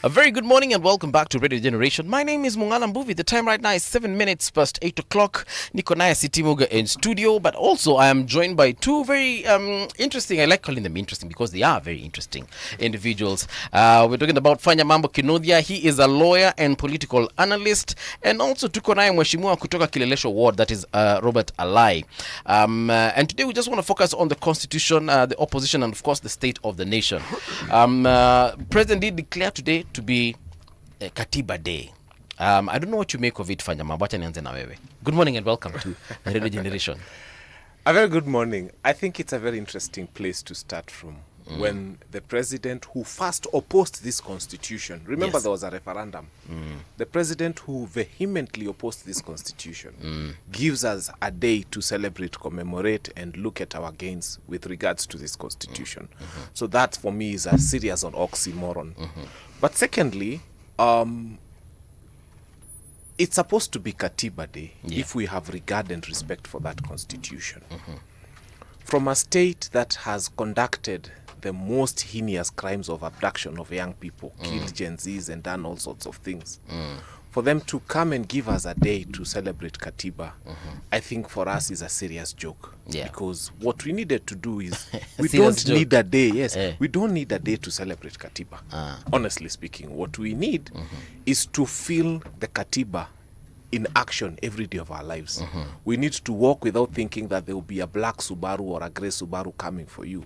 A very good morning and welcome back to Radio Generation. My name is Mung'ala Mbuvi. The time right now is 7 minutes past 8 o'clock. Niko naye City Muga in studio, but also I am joined by two very interesting, I like calling them interesting because they are very interesting individuals. We're talking about Fanya, Mambo, Kinuthia. He is a lawyer and political analyst. And also tuko naye mheshimiwa kutoka Kileleshwa ward, that is Robert Alai. And today we just want to focus on the constitution, the opposition, and of course the state of the nation. President did declare today to be Katiba Day. I don't know what you make of it, Fanya. Mabacha nianze na wewe. Good morning and welcome to Radio Generation. A very good morning. I think it's a very interesting place to start from. When the president who first opposed this constitution, remember there was a referendum, the president who vehemently opposed this constitution gives us a day to celebrate, commemorate, and look at our gains with regards to this constitution. So that for me is a serious oxymoron. But secondly, it's supposed to be Katiba Day if we have regard and respect for that constitution. From a state that has conducted the most heinous crimes of abduction of young people, killed Gen Zs and done all sorts of things. For them to come and give us a day to celebrate Katiba, I think for us is a serious joke. Because what we needed to do is, we don't need a day, we don't need a day to celebrate Katiba. Honestly speaking, what we need is to feel the Katiba in action every day of our lives. We need to walk without thinking that there will be a black Subaru or a grey Subaru coming for you.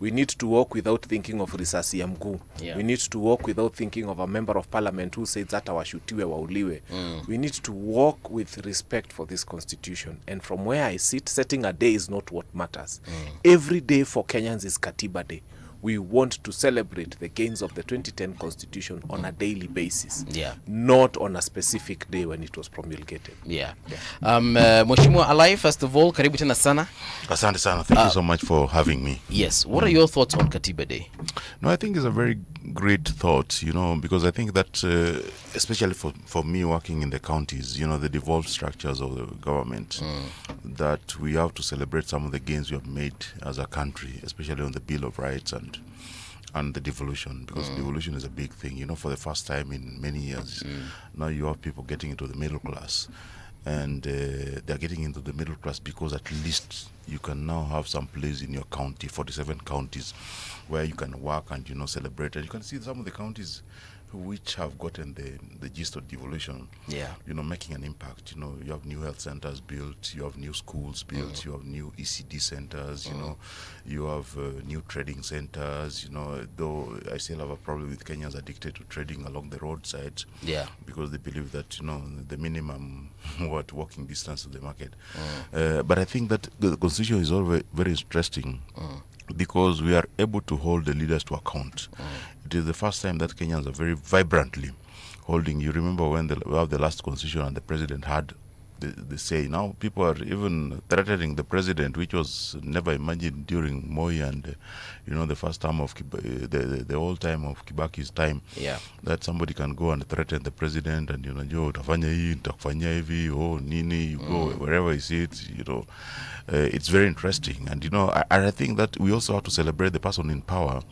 We need to walk without thinking of risasi ya mguu. We need to walk without thinking of a member of parliament who says that washutiwe wauliwe. We need to walk with respect for this constitution. And from where I sit, setting a day is not what matters. Every day for Kenyans is Katiba Day. We want to celebrate the gains of the 2010 constitution on a daily basis, not on a specific day when it was promulgated. Mheshimiwa Alai, first of all, karibu tena sana. Asante sana. Thank you so much for having me. Yes. What are your thoughts on Katiba Day? No, I think it's a very great thought, because I think that, especially for me working in the counties, the devolved structures of the government, that we have to celebrate some of the gains we have made as a country, especially on the Bill of Rights and the devolution, because devolution is a big thing. For the first time in many years, now you have people getting into the middle class, and they're getting into the middle class because at least you can now have some place in your county, 47 counties, where you can work and celebrate. And you can see some of the counties which have gotten the gist of devolution, making an impact. You have new health centers built, you have new schools built, you have new ECD centers, you have new trading centers, though I still have a problem with Kenyans addicted to trading along the roadside, because they believe that, the minimum walking distance to the market. But I think that the constitution is always very interesting, because we are able to hold the leaders to account. It is the first time that Kenyans are very vibrantly holding. You remember when we have the last constitution and the president had the say. Now people are even threatening the president, which was never imagined during Moi and the first time of the old time of Kibaki's time. That somebody can go and threaten the president and utafanya hii, nitakufanyia hivi, nini, you go wherever he sits. It's very interesting, and I think that we also have to celebrate the person in power,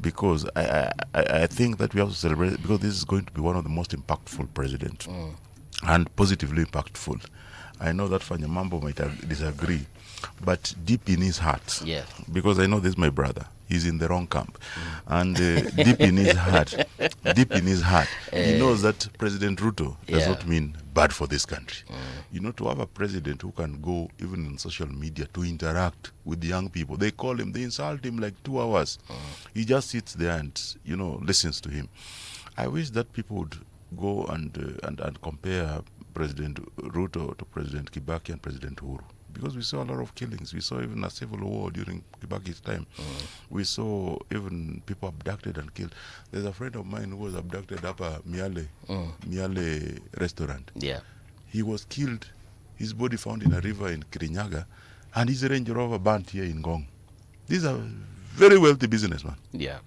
because I think that we have to celebrate, because this is going to be one of the most impactful presidents, and positively impactful. I know that Fanya Mambo might disagree, but deep in his heart, because I know this is my brother, he's in the wrong camp, and deep in his heart, he knows that President Ruto does not mean bad for this country. To have a president who can go even in social media to interact with the young people, they call him, they insult him like 2 hours. He just sits there and listens to him. I wish that people would go and compare President Ruto to President Kibaki and President Uhuru, because we saw a lot of killings. We saw even a civil war during Kibaki's time. We saw even people abducted and killed. There's a friend of mine who was abducted up a Miale restaurant. He was killed, his body found in a river in Kirinyaga, and his Range Rover burnt here in Ngong. These are very wealthy businessmen. There's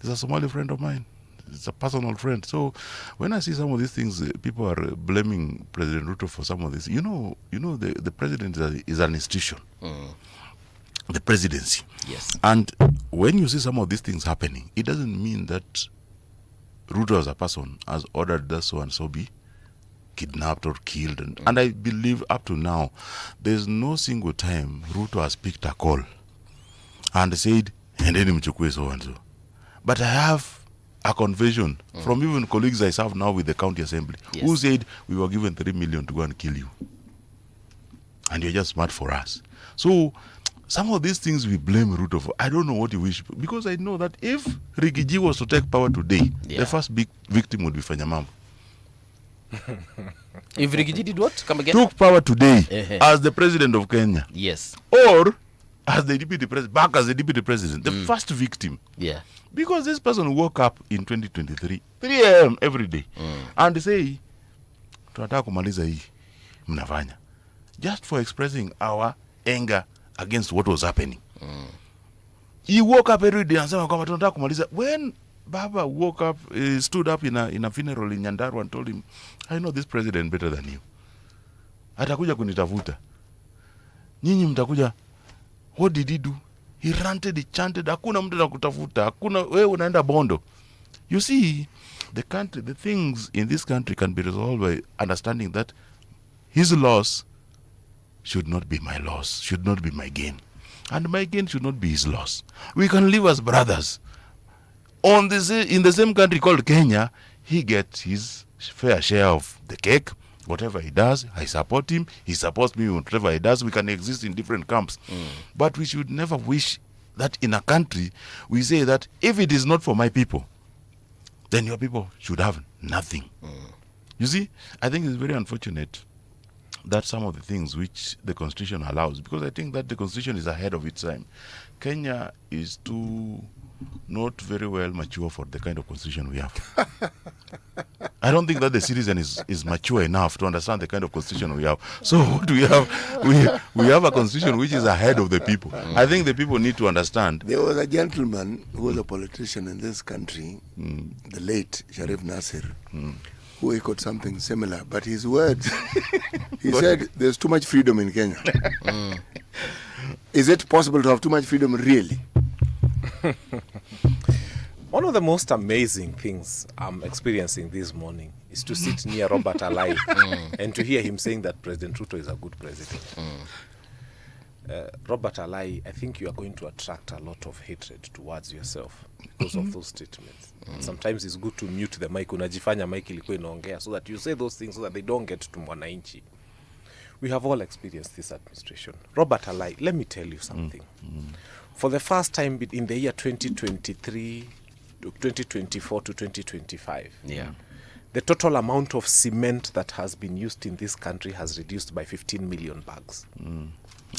a Somali friend of mine. It's a personal friend. So when I see some of these things, people are blaming President Ruto for some of this. The president is an institution. The presidency. And when you see some of these things happening, it doesn't mean that Ruto as a person has ordered that so and so be kidnapped or killed. And I believe up to now, there's no single time Ruto has picked a call and said, endeni mchukue so and so. But I have a confession from even colleagues I serve now with the county assembly who said, we were given 3 million to go and kill you. And you're just smart for us. So some of these things we blame Ruto for. I don't know what you wish, because I know that if Rigiji was to take power today, the first big victim would be Fanya Mambo. If Rigiji did what? Come again? Took power today as the president of Kenya. Yes. Or as the deputy president, back as the deputy president, the first victim. Yeah. Because this person woke up in 2023, 3 a.m. every day, and say, tunataka kumaliza hii, mnafanya. Just for expressing our anger against what was happening. He woke up every day and said, tunataka kumaliza. When Baba woke up, stood up in a funeral in Nyandarua and told him, I know this president better than you. Atakuja kunitafuta. Nyinyi mtakuja. What did he do? He ranted, he chanted, hakuna mtu anakutafuta, hakuna wewe unaenda Bondo. You see, the things in this country can be resolved by understanding that his loss should not be my loss, should not be my gain. And my gain should not be his loss. We can live as brothers. In the same country called Kenya, he gets his fair share of the cake. Whatever he does, I support him. He supports me. Whatever he does, we can exist in different camps. But we should never wish that in a country we say that if it is not for my people, then your people should have nothing. You see, I think it's very unfortunate that some of the things which the Constitution allows, because I think that the Constitution is ahead of its time. Kenya is too not very well mature for the kind of constitution we have. I don't think that the citizen is mature enough to understand the kind of constitution we have. So what we have, we have a constitution which is ahead of the people. I think the people need to understand. There was a gentleman who was a politician in this country, the late Sharif Nasir, who echoed something similar, but his words, he said, there's too much freedom in Kenya. Is it possible to have too much freedom really? One of the most amazing things I'm experiencing this morning is to sit near Robert Alai and to hear him saying that President Ruto is a good president. Robert Alai, I think you are going to attract a lot of hatred towards yourself because of those statements. Sometimes it's good to mute the mic, unajifanya mic ilikuwa inaongea, so that you say those things so that they don't get to mwananchi. We have all experienced this administration. Robert Alai, let me tell you something. For the first time in the year 2023, 2024 to 2025, the total amount of cement that has been used in this country has reduced by 15 million bags.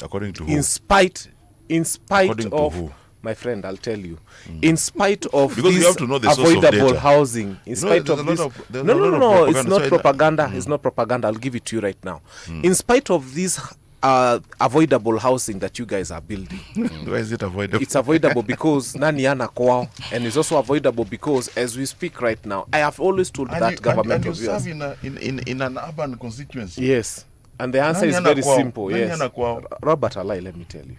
According to who? In spite According of, to who? my friend, I'll tell you, in spite of because this you have to know the source of avoidable data. housing, in spite of this, no, it's not propaganda. It's not propaganda. I'll give it to you right now. In spite of this avoidable housing that you guys are building, why is it avoidable? It's avoidable because nani ana kwao, and it's also avoidable because as we speak right now, I have always told that government of yours. And you serve in an urban constituency. Yes. And the answer is very simple. Yes. Robert Alai, let me tell you.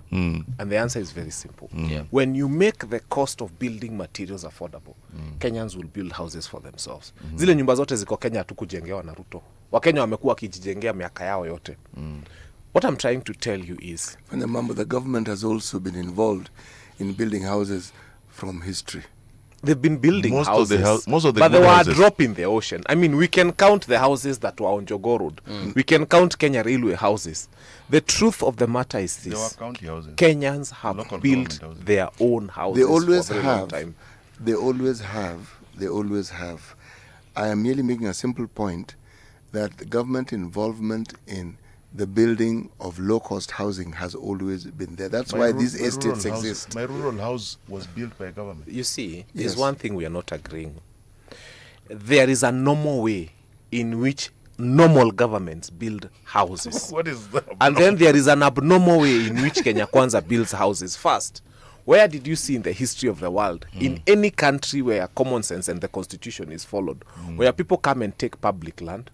And the answer is very simple. When you make the cost of building materials affordable, Kenyans will build houses for themselves. Zile nyumba zote ziko Kenya hatukujengewa na Ruto. Wakenya wamekuwa wakijijengea miaka yao yote. What I'm trying to tell you is, Fanya Mambo, the government has also been involved in building houses from history. They've been building houses, most of the but they were houses. a drop in the ocean. I mean, we can count the houses that were on Jogo Road. We can count Kenya Railway houses. The truth of the matter is this. They were county houses. Kenyans have built their own houses. They always for a very long time. They always have. They always have. I am merely making a simple point that the government involvement in the building of low-cost housing has always been there. That's why these estates exist. My rural house was built by government. You see, there's one thing we are not agreeing. There is a normal way in which normal governments build houses. What is that? And then there is an abnormal way in which Kenya Kwanza builds houses. First, where did you see in the history of the world, in any country where common sense and the constitution is followed, where people come and take public land,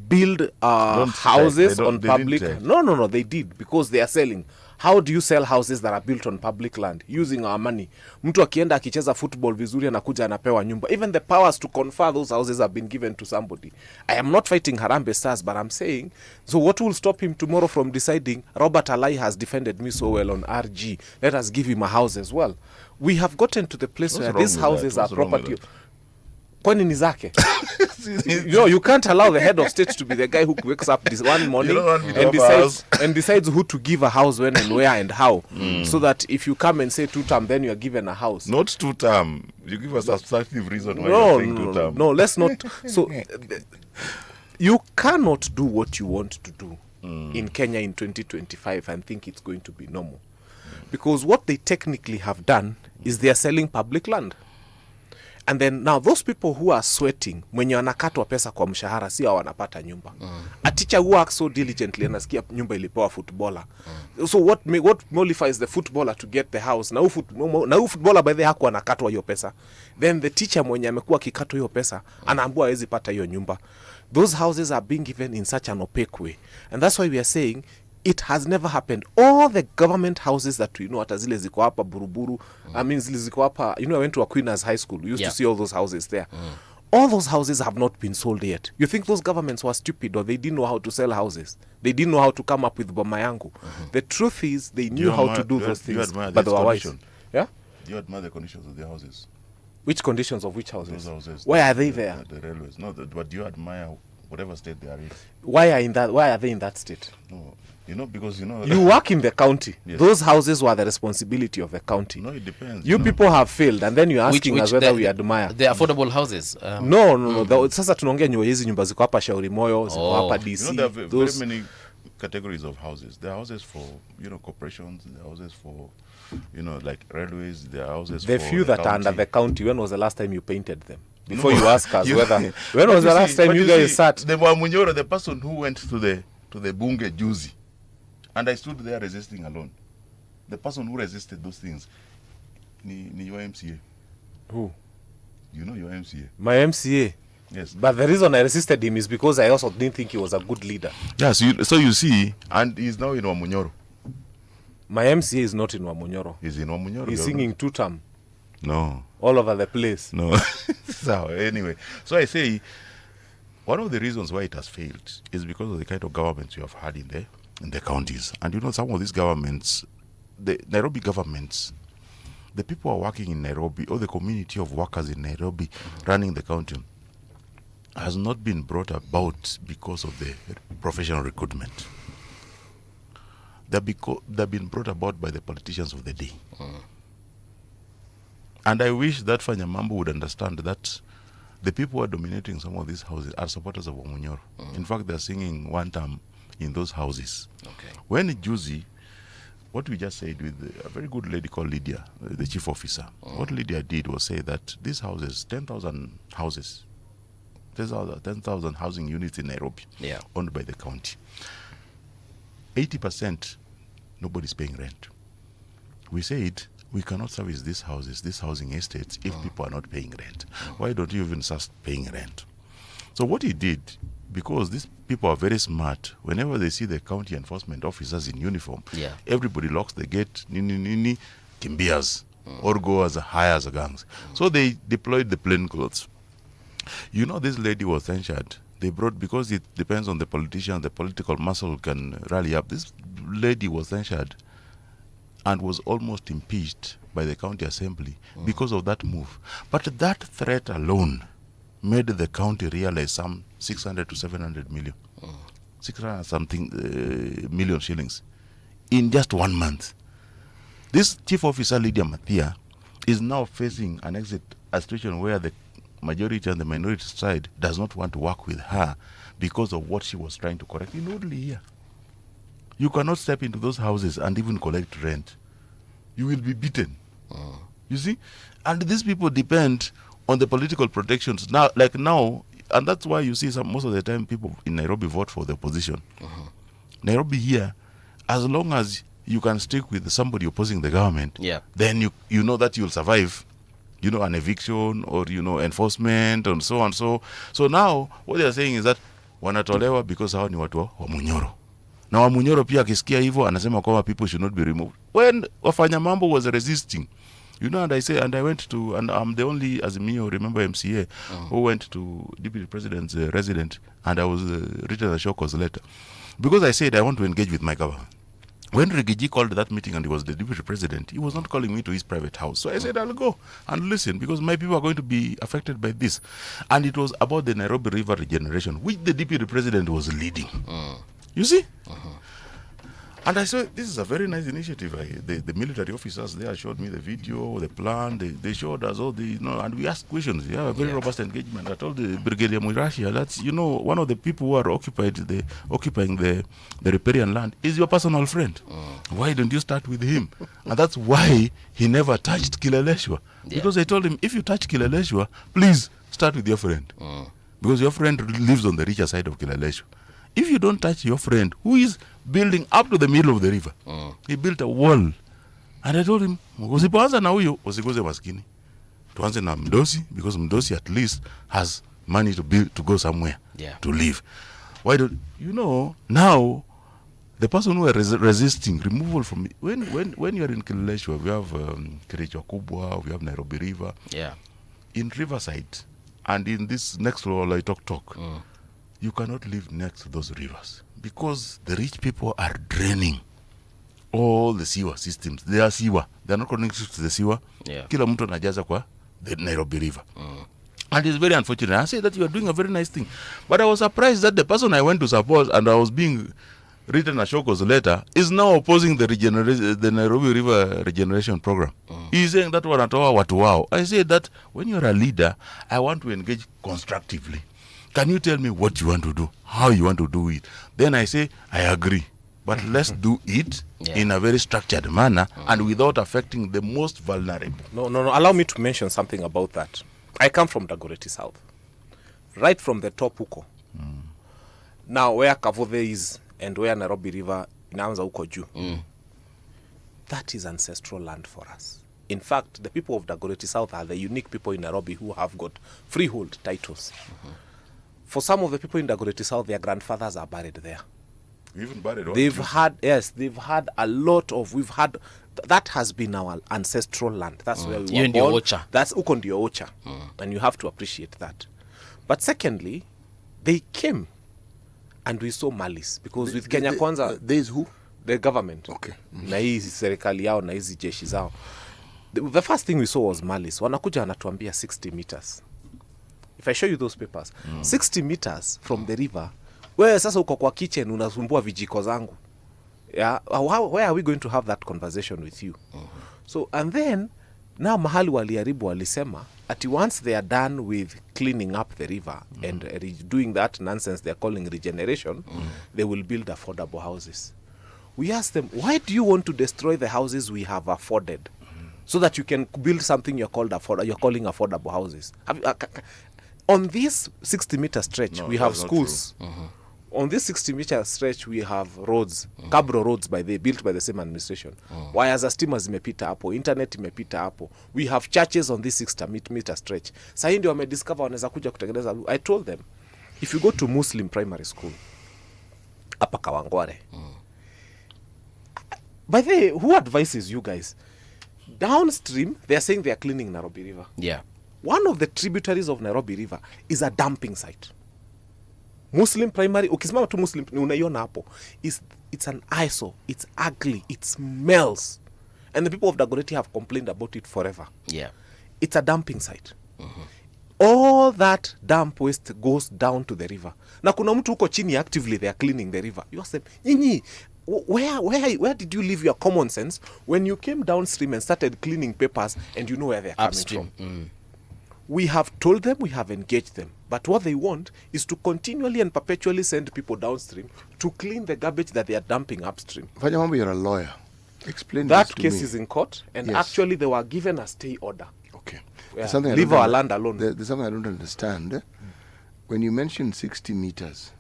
build houses on public? No, they did, because they are selling How do you sell houses that are built on public land using our money? Mtu akienda akicheza football vizuri anakuja anapewa nyumba. Even the powers to confer those houses have been given to somebody. I am not fighting Harambee Stars, but I'm saying, so what will stop him tomorrow from deciding, Robert Alai has defended me so well on RG, let us give him a house as well? We have gotten to the place where these houses are property. Kwani ni zake? You can't allow the head of state to be the guy who wakes up this one morning and decides who to give a house when and where and how. So that if you come and say 2-term, then you are given a house. Not 2-term. You give a substantive reason why you're saying 2-term. No, let's not. So you cannot do what you want to do in Kenya in 2025 and think it's going to be normal. Because what they technically have done is they are selling public land. And then now those people who are sweating mwenye wanakatwa pesa kwa mshahara si wanapata nyumba. A teacher who works so diligently anasikia nyumba ilipewa footballer. So what mollifies the footballer to get the house? Na footballer by the haku anakatwa hiyo pesa. Then the teacher mwenye amekuwa kikatwa hiyo pesa anaambiwa hawezi pata hiyo nyumba. Those houses are being given in such an opaque way. And that's why we are saying it has never happened. All the government houses that we know, hata zile ziko hapa Buruburu, I mean zile ziko hapa, I went to Aquinas High School. We used to see all those houses there. All those houses have not been sold yet. You think those governments were stupid or they didn't know how to sell houses? They didn't know how to come up with Boma Yangu. The truth is they knew how to do those things, but they were wise. Yeah? Do you admire the conditions of their houses? Which conditions of which houses? Those houses. Why are they there? The railways. No, but do you admire whatever state they are in? Why are they in that state? No. Because you work in the county. Yes. Those houses were the responsibility of the county. No, it depends. You people have failed, and then you're asking us whether we admire. The affordable houses. No. Sasa tunaongea hizi nyumba ziko hapa Shauri Moyo, ziko hapa DC. There are very many categories of houses. There are houses for corporations. There are houses for like railways. There are houses the for few the that are under the county. When was the last time you painted them? Before you ask us whether. When was the last time you guys sat? The Munyoro, the person who went to the Bunge Juzi. And I stood there resisting alone. The person who resisted those things, ni your MCA. Who? You know your MCA. My MCA? Yes. But the reason I resisted him is because I also didn't think he was a good leader. Yes, so you see, and he's now in Wamunyoro. My MCA is not in Wamunyoro. He's in Wamunyoro. He's singing two-term. No. All over the place. No. So anyway, so I say, one of the reasons why it has failed is because of the kind of governments you have had in the counties. And some of these governments, the Nairobi governments, the people who are working in Nairobi, or the community of workers in Nairobi running the county, has not been brought about because of the professional recruitment. They've been brought about by the politicians of the day. And I wish that Fanya Mambo would understand that the people who are dominating some of these houses are supporters of Wamunyoro. In fact, they're singing one term in those houses. Okay. When Juzi, what we just said with a very good lady called Lydia, the chief officer, what Lydia did was say that these houses, 10,000 houses, 10,000 housing units in Nairobi, owned by the county, 80% nobody's paying rent. We said we cannot service these houses, these housing estates, if people are not paying rent. Why don't you even start paying rent? So what he did, because these people are very smart, whenever they see the county enforcement officers in uniform, everybody locks the gate, kimbias, or go as high as gangs. So they deployed the plain clothes. This lady was censured. They brought, because it depends on the politician, the political muscle can rally up. This lady was censured and was almost impeached by the county assembly because of that move. But that threat alone made the county realize some 600 to 700 million, 600 something million shillings in just 1 month. This chief officer, Lydia Mathia, is now facing a situation where the majority and the minority side does not want to work with her because of what she was trying to correct in only here. You cannot step into those houses and even collect rent. You will be beaten. You see? And these people depend on the political protections now, and that's why you see most of the time people in Nairobi vote for the opposition. Nairobi here, as long as you can stick with somebody opposing the government, then you know that you'll survive, an eviction or enforcement and so on. So now what they are saying is that wanatolewa because hao ni watu wa Munyoro. Na Wamunyoro pia akisikia hivyo anasema kwamba people should not be removed. When Wafanya Mambo was resisting, you know, and I went to, and I'm the only Azimio, remember MCA, who went to Deputy President's resident, and I was written a show cause letter. Because I said I want to engage with my government. When Rigiji called that meeting and he was the Deputy President, he was not calling me to his private house. So I said, I'll go and listen because my people are going to be affected by this. And it was about the Nairobi River regeneration, which the Deputy President was leading. You see? And I said, this is a very nice initiative. The military officers there showed me the video, the plan. They showed us all the, you know, and we asked questions. We have a very robust engagement. I told the Brigadier Mwirashia, that's, you know, one of the people who are occupying the riparian land is your personal friend. Why don't you start with him? And that's why he never touched Kileleshwa. Because I told him, if you touch Kileleshwa, please start with your friend. Because your friend lives on the richer side of Kileleshwa. If you don't touch your friend who is building up to the middle of the river, he built a wall. And I told him, usipoanza na huyo, usiguze maskini. Tuanze na Mdosi, because Mdosi at least has money to go somewhere, to live. Why don't, you know, now, the person who are resisting removal from, when you are in Kileleshwa, we have Kericho Kubwa, we have Nairobi River. In Riverside, and in this next law, I talk, you cannot live next to those rivers because the rich people are draining all the sewer systems. They are sewer. They are not connected to the sewer. Kila mtu anajaza kwa the Nairobi River. And it's very unfortunate. I say that you are doing a very nice thing. But I was surprised that the person I went to support and I was being written a Shoko's letter is now opposing the Nairobi River regeneration program. He's saying that wanatoa watu wao. I say that when you're a leader, I want to engage constructively. Can you tell me what you want to do? How you want to do it? Then I say, I agree. But let's do it in a very structured manner and without affecting the most vulnerable. No. Allow me to mention something about that. I come from Dagoretti South. Right from the top huko. Now where Kavove is and where Nairobi River inaanza huko juu. That is ancestral land for us. In fact, the people of Dagoretti South are the unique people in Nairobi who have got freehold titles. For some of the people in Dagoretti South, their grandfathers are buried there. Even buried. They've had a lot of, that has been our ancestral land. That's where we were born. That's Ukondio Ocha. And you have to appreciate that. But secondly, they came and we saw malice. Because with Kenya Kwanza... There is who? The government. Okay. Na hizi serikali yao, na hizi jeshi zao. The first thing we saw was malice. Wanakuja wanatuambia 60 meters. If I show you those papers, 60 meters from the river, where sasa uko kwa kitchen unasumbua vijiko zangu. Where are we going to have that conversation with you? So, and then, now mahali waliharibu walisema, at once they are done with cleaning up the river and doing that nonsense they're calling regeneration, they will build affordable houses. We asked them, why do you want to destroy the houses we have afforded? So that you can build something you're calling affordable houses. On this 60-meter stretch, we have schools. On this 60-meter stretch, we have roads, cabro roads built by the same administration. Wires za stima zimepita hapo, internet imepita hapo. We have churches on this 60-meter stretch. Sasa hii ndio wamediscover wanaweza kuja kutengeneza. I told them, if you go to Muslim primary school, hapa Kawangware. By the way, who advises you guys? Downstream, they are saying they are cleaning Nairobi River. One of the tributaries of Nairobi River is a dumping site. Muslim primary, ukisimama tu Muslim, unaiona hapo. It's an eyesore, it's ugly, it smells. And the people of Dagoretti have complained about it forever. It's a dumping site. All that dump waste goes down to the river. Na kuna mtu huko chini actively they are cleaning the river. You ask them, nyinyi, where did you leave your common sense when you came downstream and started cleaning papers and you know where they are coming from? We have told them, we have engaged them. But what they want is to continually and perpetually send people downstream to clean the garbage that they are dumping upstream. Fanya Mambo, you're a lawyer. Explain that this to case me. Is in court, and actually they were given a stay order. Okay. Leave our land alone. There's something I don't understand. When you mention 60 meters,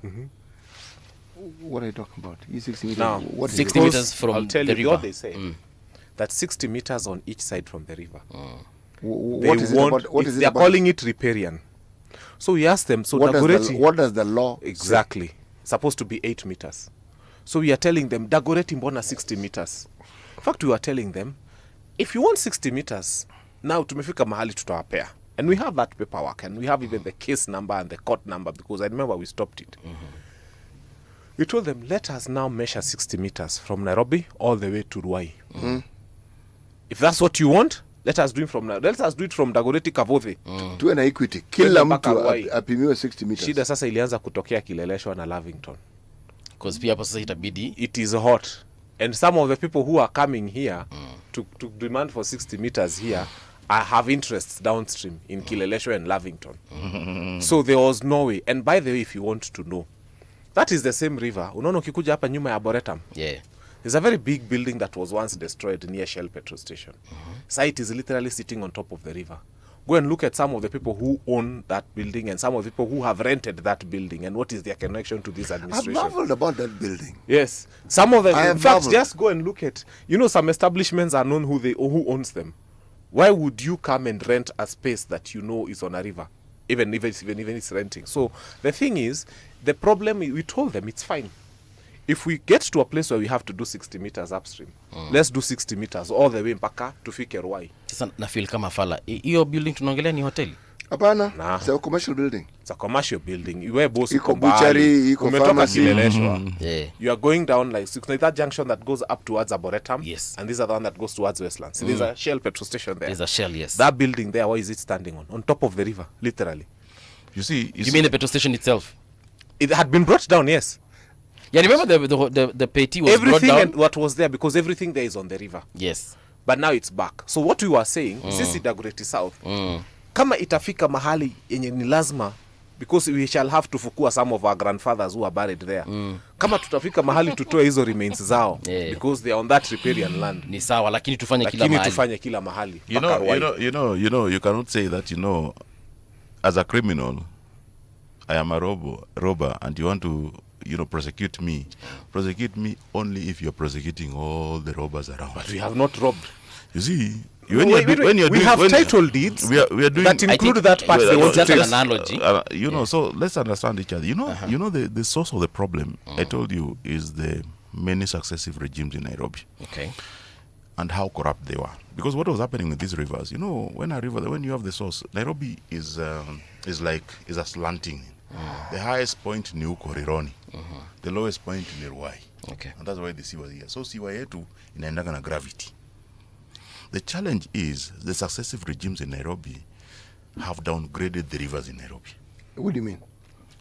what are you talking about? 60 meters? Now, what 60 meters from I'll tell the you river. what they say. That 60 meters on each side from the river. What is it about? What is it they are about? calling it riparian. So we asked them, so what Dagoretti... What does the law Exactly. Say? Supposed to be 8 meters. So we are telling them, Dagoretti mbona 60 meters. In fact, we are telling them, if you want 60 meters, now tumefika mahali tutawapea. And we have that paperwork, and we have even the case number and the court number, because I remember we stopped it. We told them, let us now measure 60 meters from Nairobi all the way to Ruai. If that's what you want, let us do it from Dagoretti Kavothi. Tuwe na equity. Kila mtu apimiwe 60 meters. Shida sasa ilianza kutokea Kileleshwa na Lavington. Because pia hapo sasa itabidi it is hot. And some of the people who are coming here to demand for 60 meters here have interests downstream in Kileleshwa and Lavington. So there was no way. And by the way, if you want to know, that is the same river. Unaona ukikuja hapa nyuma ya Arboretum. Yeah. There's a very big building that was once destroyed near Shell petrol station. Site is literally sitting on top of the river. Go and look at some of the people who own that building and some of the people who have rented that building and what is their connection to this administration. I've marveled about that building. Yes. Some of them, in fact, marveled. just go and look at, some establishments are known who owns them. Why would you come and rent a space that you know is on a river, even if it's renting? So the thing is, the problem, we told them it's fine. If we get to a place where we have to do 60 meters upstream, let's do 60 meters all the way mpaka tufike Ruai. Sasa na feel kama fala. Hiyo building tunaongelea ni hoteli? Hapana, it's a commercial building. It's a commercial building. Iwe boss iko butchery, iko pharmacy. Yeah. You are going down like that junction that goes up towards Arboretum. Yes. And this is the one that goes towards Westlands. So there's a Shell petrol station there. There's a Shell, yes. That building there, what is it standing on? On top of the river, literally. You see, you mean the petrol station itself? It had been brought down, yes. Yeah, remember the petty was everything brought down? And what was there, because everything there is on the river. Yes. But now it's back. So what we were saying, sisi Dagoretti South, kama itafika mahali yenye ni lazima, because we shall have to fukua some of our grandfathers who are buried there. Kama tutafika mahali tutoe hizo remains zao, because they are on that riparian land. Ni sawa, lakini tufanye kila mahali. You cannot say that, as a criminal, I am a robber, and you want to, prosecute me only if you're prosecuting all the robbers around. But we have not robbed. You see, we have title deeds we are doing that include that part. Just an analogy. So let's understand each other. The source of the problem, I told you, is the many successive regimes in Nairobi. Okay. And how corrupt they were. Because what was happening with these rivers, when you have the source, Nairobi is a slanting. The highest point ni huko Rironi. The lowest point ni Ruai. Okay. And that's why the sea was here. So siwa yetu inaendanga na gravity. The challenge is the successive regimes in Nairobi have downgraded the rivers in Nairobi. What do you mean?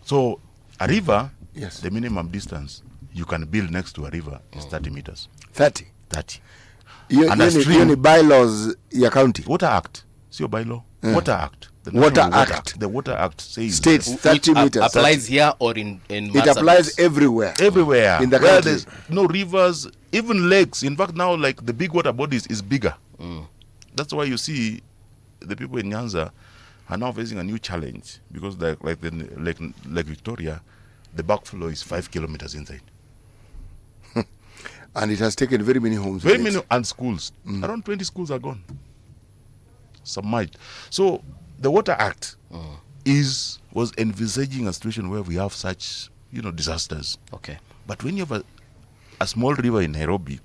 So a river, yes, the minimum distance you can build next to a river is 30 meters. 30. And a stream, ni bylaws ya county. Water Act. Sio bylaw. Water Act. The Water Act says states 30 meters. Applies here or in it applies everywhere. Everywhere. In the where country. There's no rivers, even lakes. In fact, now like the big water bodies is bigger. That's why you see the people in Nyanza are now facing a new challenge, because like Victoria, the backflow is 5 kilometers inside. And it has taken very many homes. Very many, and schools. Around 20 schools are gone. Submerged. So the Water Act was envisaging a situation where we have such, disasters. Okay. But when you have a small river in Nairobi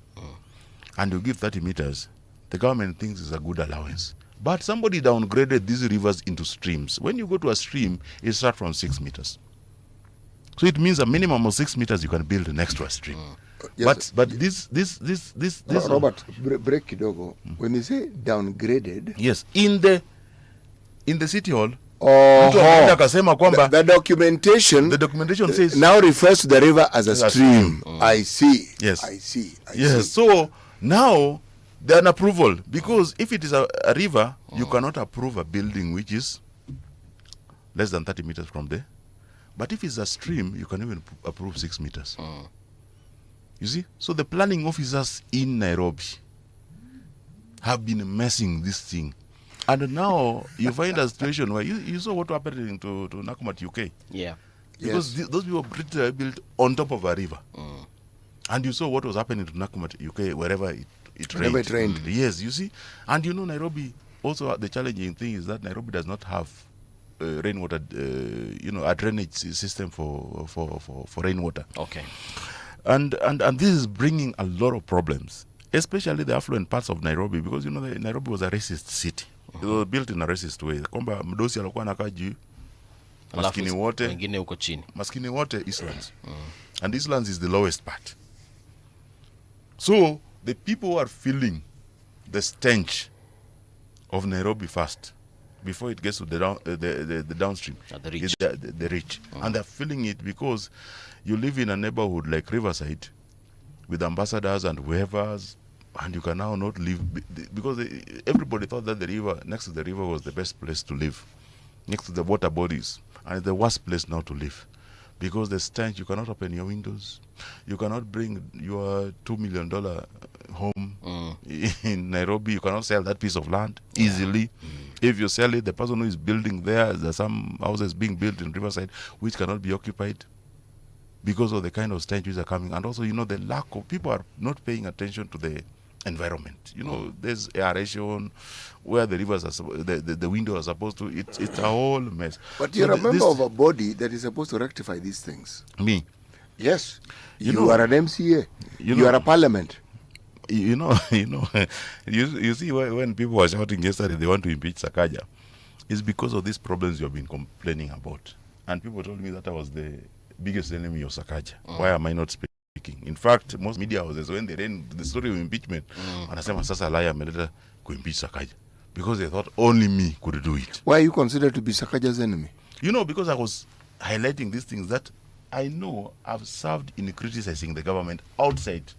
and you give 30 meters, the government thinks it's a good allowance. But somebody downgraded these rivers into streams. When you go to a stream, it starts from 6 meters. So it means a minimum of 6 meters you can build next to a stream. Yes, but this Robert, break kidogo. When you say downgraded, yes, in the city hall, the documentation says now refers to the river as a stream. I see. Yes, I see. So now they're an approval, because if it is a river, you cannot approve a building which is less than 30 meters from there. But if it's a stream, you can even approve 6 meters. You see? So the planning officers in Nairobi have been messing this thing. And now you find a situation where you saw what happened to Nakumatt, UK. Yeah. Because those people were built on top of a river. And you saw what was happening to Nakumatt, UK, wherever it rained. Yes, you see? And Nairobi, also the challenging thing is that Nairobi does not have rainwater, a drainage system for rainwater. Okay. And this is bringing a lot of problems, especially the affluent parts of Nairobi, because Nairobi was a racist city. It was built in a racist way. Kwamba mdosi alikuwa anakaa juu, maskini wote wengine huko chini. Maskini wote Eastlands. And Eastlands is the lowest part. So the people who are feeling the stench of Nairobi first, before it gets to the downstream, the rich. The rich. And they're feeling it because you live in a neighborhood like Riverside with ambassadors and waivers, and you can now not live because everybody thought that the river, next to the river, was the best place to live, next to the water bodies, and it's the worst place now to live because the stench. You cannot open your windows, you cannot bring your $2 million home in Nairobi. You cannot sell that piece of land easily. If you sell it, the person who is building there's some houses being built in Riverside which cannot be occupied because of the kind of stench which are coming. And also, the lack of people are not paying attention to the environment. There's aeration where the rivers are the windows are supposed to. It's a whole mess. But you're a member of a body that is supposed to rectify these things. Me? Yes. You are an MCA. You are a parliament. You see when people were shouting yesterday they want to impeach Sakaja, it's because of these problems you have been complaining about. And people told me that I was the biggest enemy of Sakaja. Why am I not speaking? In fact, most media houses, when they ran the story of impeachment, wanasema sasa Alai ameleta kuimpeach Sakaja because they thought only me could do it. Why are you considered to be Sakaja's enemy? Because I was highlighting these things that I know I've served in criticizing the government outside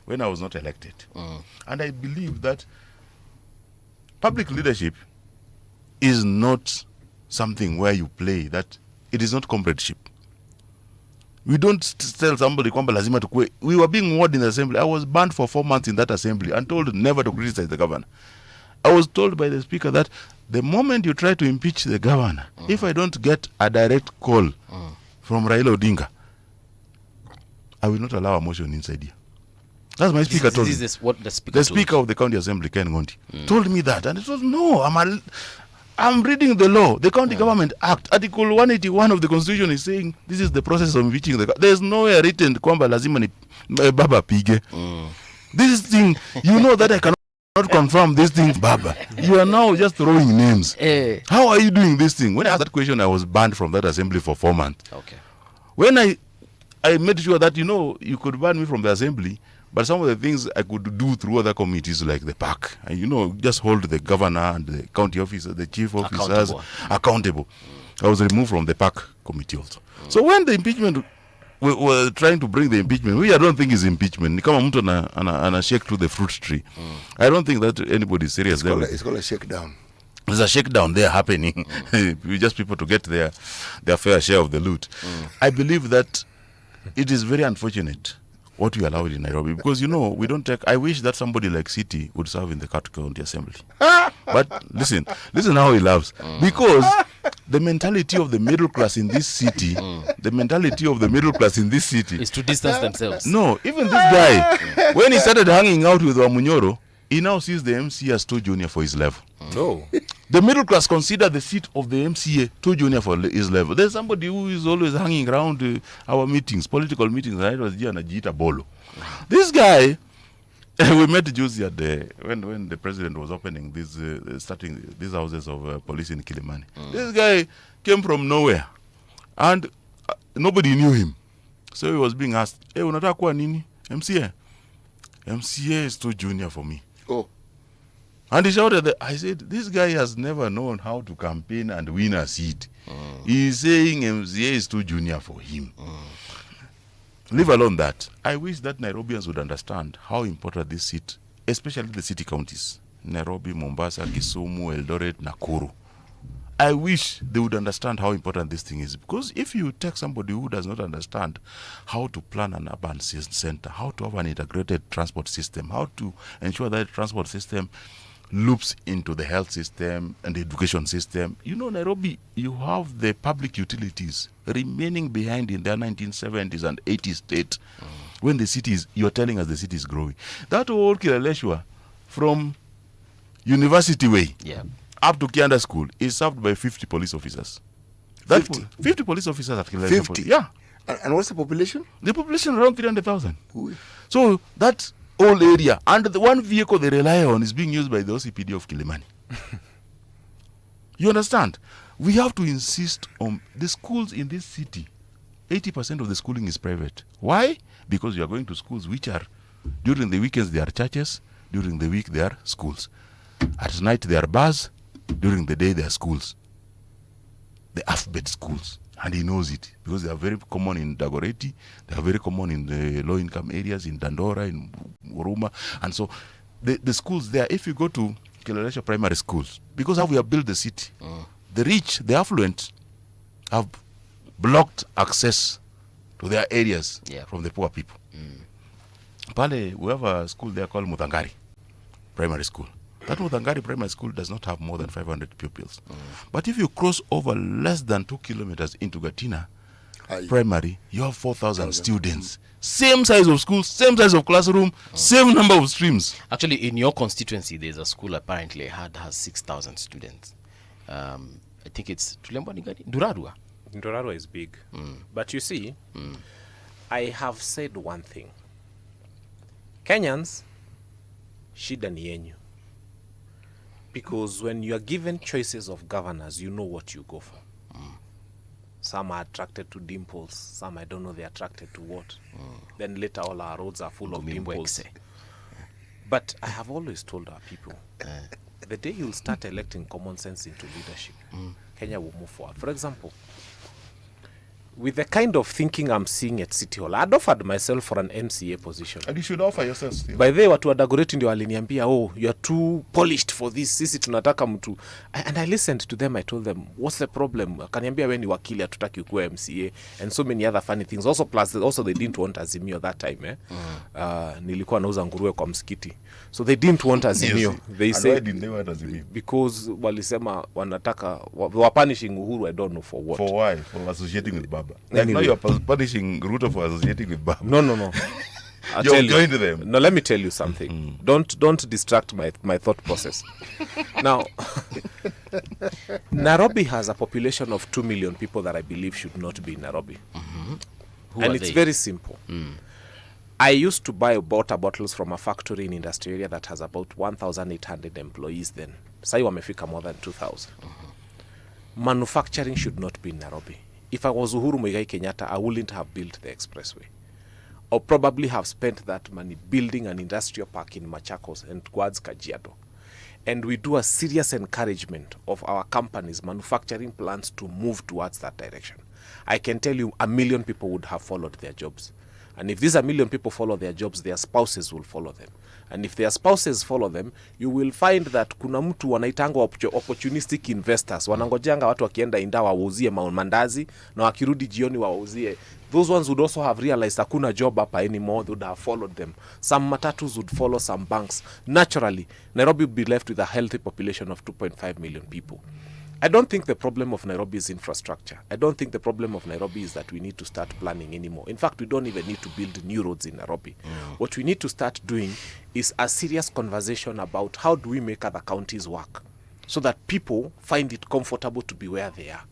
when I was not elected. And I believe that public leadership is not something where you play, that it is not comradeship. We don't tell somebody kwamba lazima tukue. We were being warned in the assembly. I was banned for 4 months in that assembly and told never to criticize the governor. I was told by the speaker that the moment you try to impeach the governor, if I don't get a direct call from Raila Odinga, I will not allow a motion inside here. That's my speaker told me. This is what the speaker The speaker of the county assembly, Ken Ngondi, told me that. And it was, no, I'm reading the law. The County Government Act, Article 181 of the Constitution is saying this is the process of impeaching the. There's nowhere written kwamba lazima ni baba pige. This thing, that I cannot confirm this thing, baba. You are now just throwing names. How are you doing this thing? When I asked that question, I was banned from that assembly for 4 months. Okay. When I made sure that, you could ban me from the assembly, but some of the things I could do through other committees like the park, and just hold the governor and the county officer, the chief officers accountable. I was removed from the park committee also. So when the impeachment, we were trying to bring the impeachment, I don't think it's impeachment. Ni kama mtu ana shake to the fruit tree. I don't think that anybody is serious there. It's called a shakedown. There's a shakedown there happening. We just people to get their fair share of the loot. I believe that it is very unfortunate what we allowed in Nairobi, because we don't take. I wish that somebody like City would serve in the County Assembly. But listen how he loves, because the mentality of the middle class in this city, is to distance themselves. No, even this guy, when he started hanging out with Wamunyoro, he now sees the MCA as too junior for his level. No. The middle class consider the seat of the MCA too junior for his level. There's somebody who is always hanging around our meetings, political meetings, and I was Anajiita Bolo. This guy, we met Juicy at when the president was opening starting these houses of police in Kilimani. This guy came from nowhere, and nobody knew him. So he was being asked, "Hey, unataka kuwa nini? MCA? MCA is too junior for me." Oh. And he shouted, I said, this guy has never known how to campaign and win a seat. He's saying MCA is too junior for him. Leave alone that. I wish that Nairobians would understand how important this seat, especially the city counties, Nairobi, Mombasa, Kisumu, Eldoret, Nakuru. I wish they would understand how important this thing is, because if you take somebody who does not understand how to plan an urban center, how to have an integrated transport system, how to ensure that the transport system loops into the health system and the education system. Nairobi, you have the public utilities remaining behind in their 1970s and 80s state when the city is, you're telling us the city is growing. That old Kileleshwa from University Way up to Kianda School is served by 50 police officers. 50? 50 police officers at Kileleshwa. 50? Yeah. And what's the population? The population around 300,000. So that whole area, and the one vehicle they rely on is being used by the OCPD of Kilimani. You understand? We have to insist on the schools in this city. 80% of the schooling is private. Why? Because you are going to schools which are, during the weekends they are churches, during the week they are schools. At night they are bars, during the day they are schools. The alphabet schools. And he knows it because they are very common in Dagoretti, they are very common in the low-income areas, in Dandora, in Uruma. And so the schools there, if you go to Kileleshwa primary schools, because how we have built the city, the rich, the affluent, have blocked access to their areas from the poor people. Pale, we have a school there called Muthangari Primary School. That Muthangari Primary School does not have more than 500 pupils. But if you cross over less than 2 kilometers into Gatina Primary, you have 4,000 students. Same size of school, same size of classroom, same number of streams. Actually, in your constituency, there's a school apparently has 6,000 students. I think it's Durarua. Durarua is big. But you see, I have said one thing. Kenyans, shida ni yenyu. Because when you are given choices of governors, you know what you go for. Some are attracted to dimples. Some, I don't know, they're attracted to what. Then later all our roads are full of dimples. But I have always told our people, the day you'll start electing common sense into leadership, Kenya will move forward. For example, with the kind of thinking I'm seeing at City Hall, I'd offered myself for an MCA position. And you should offer yourself still. By the way, watu wa Dagoretti ndio waliniambia, oh, you're too polished for this. Sisi tunataka mtu. And I listened to them. I told them, what's the problem? Akaniambia we ni wakili, hatutaki ukuwe MCA. And so many other funny things. Also, plus, they didn't want Azimio that time. Nilikuwa nauza nguruwe kwa msikiti. So they didn't want Azimio. Yes. They and said, why didn't they want Azimio? Because walisema wanataka, were punishing Uhuru, I don't know for what. For why? For associating with Baba. Anyway. Now you're punishing Ruto for associating with Baba. No. You joined them. No, let me tell you something. Don't distract my thought process. Now, Nairobi has a population of 2 million people that I believe should not be in Nairobi. And it's very simple. I used to buy water bottles from a factory in industry area that has about 1,800 employees then. Sai wamefika more than 2,000. Manufacturing should not be in Nairobi. If I was Uhuru Muigai Kenyatta, I wouldn't have built the expressway. Or probably have spent that money building an industrial park in Machakos and towards Kajiado. And we do a serious encouragement of our companies, manufacturing plants to move towards that direction. I can tell you 1 million people would have followed their jobs. And if these 1 million people follow their jobs, their spouses will follow them. And if their spouses follow them, you will find that kuna mtu wanaitanga opportunistic investors. Wanangojanga watu wakienda inda wauzie mandazi na wakirudi jioni wauzie. Those ones would also have realized hakuna job hapa anymore. They would have followed them. Some matatus would follow some banks. Naturally, Nairobi would be left with a healthy population of 2.5 million people. I don't think the problem of Nairobi is infrastructure. I don't think the problem of Nairobi is that we need to start planning anymore. In fact, we don't even need to build new roads in Nairobi. What we need to start doing is a serious conversation about how do we make other counties work so that people find it comfortable to be where they are.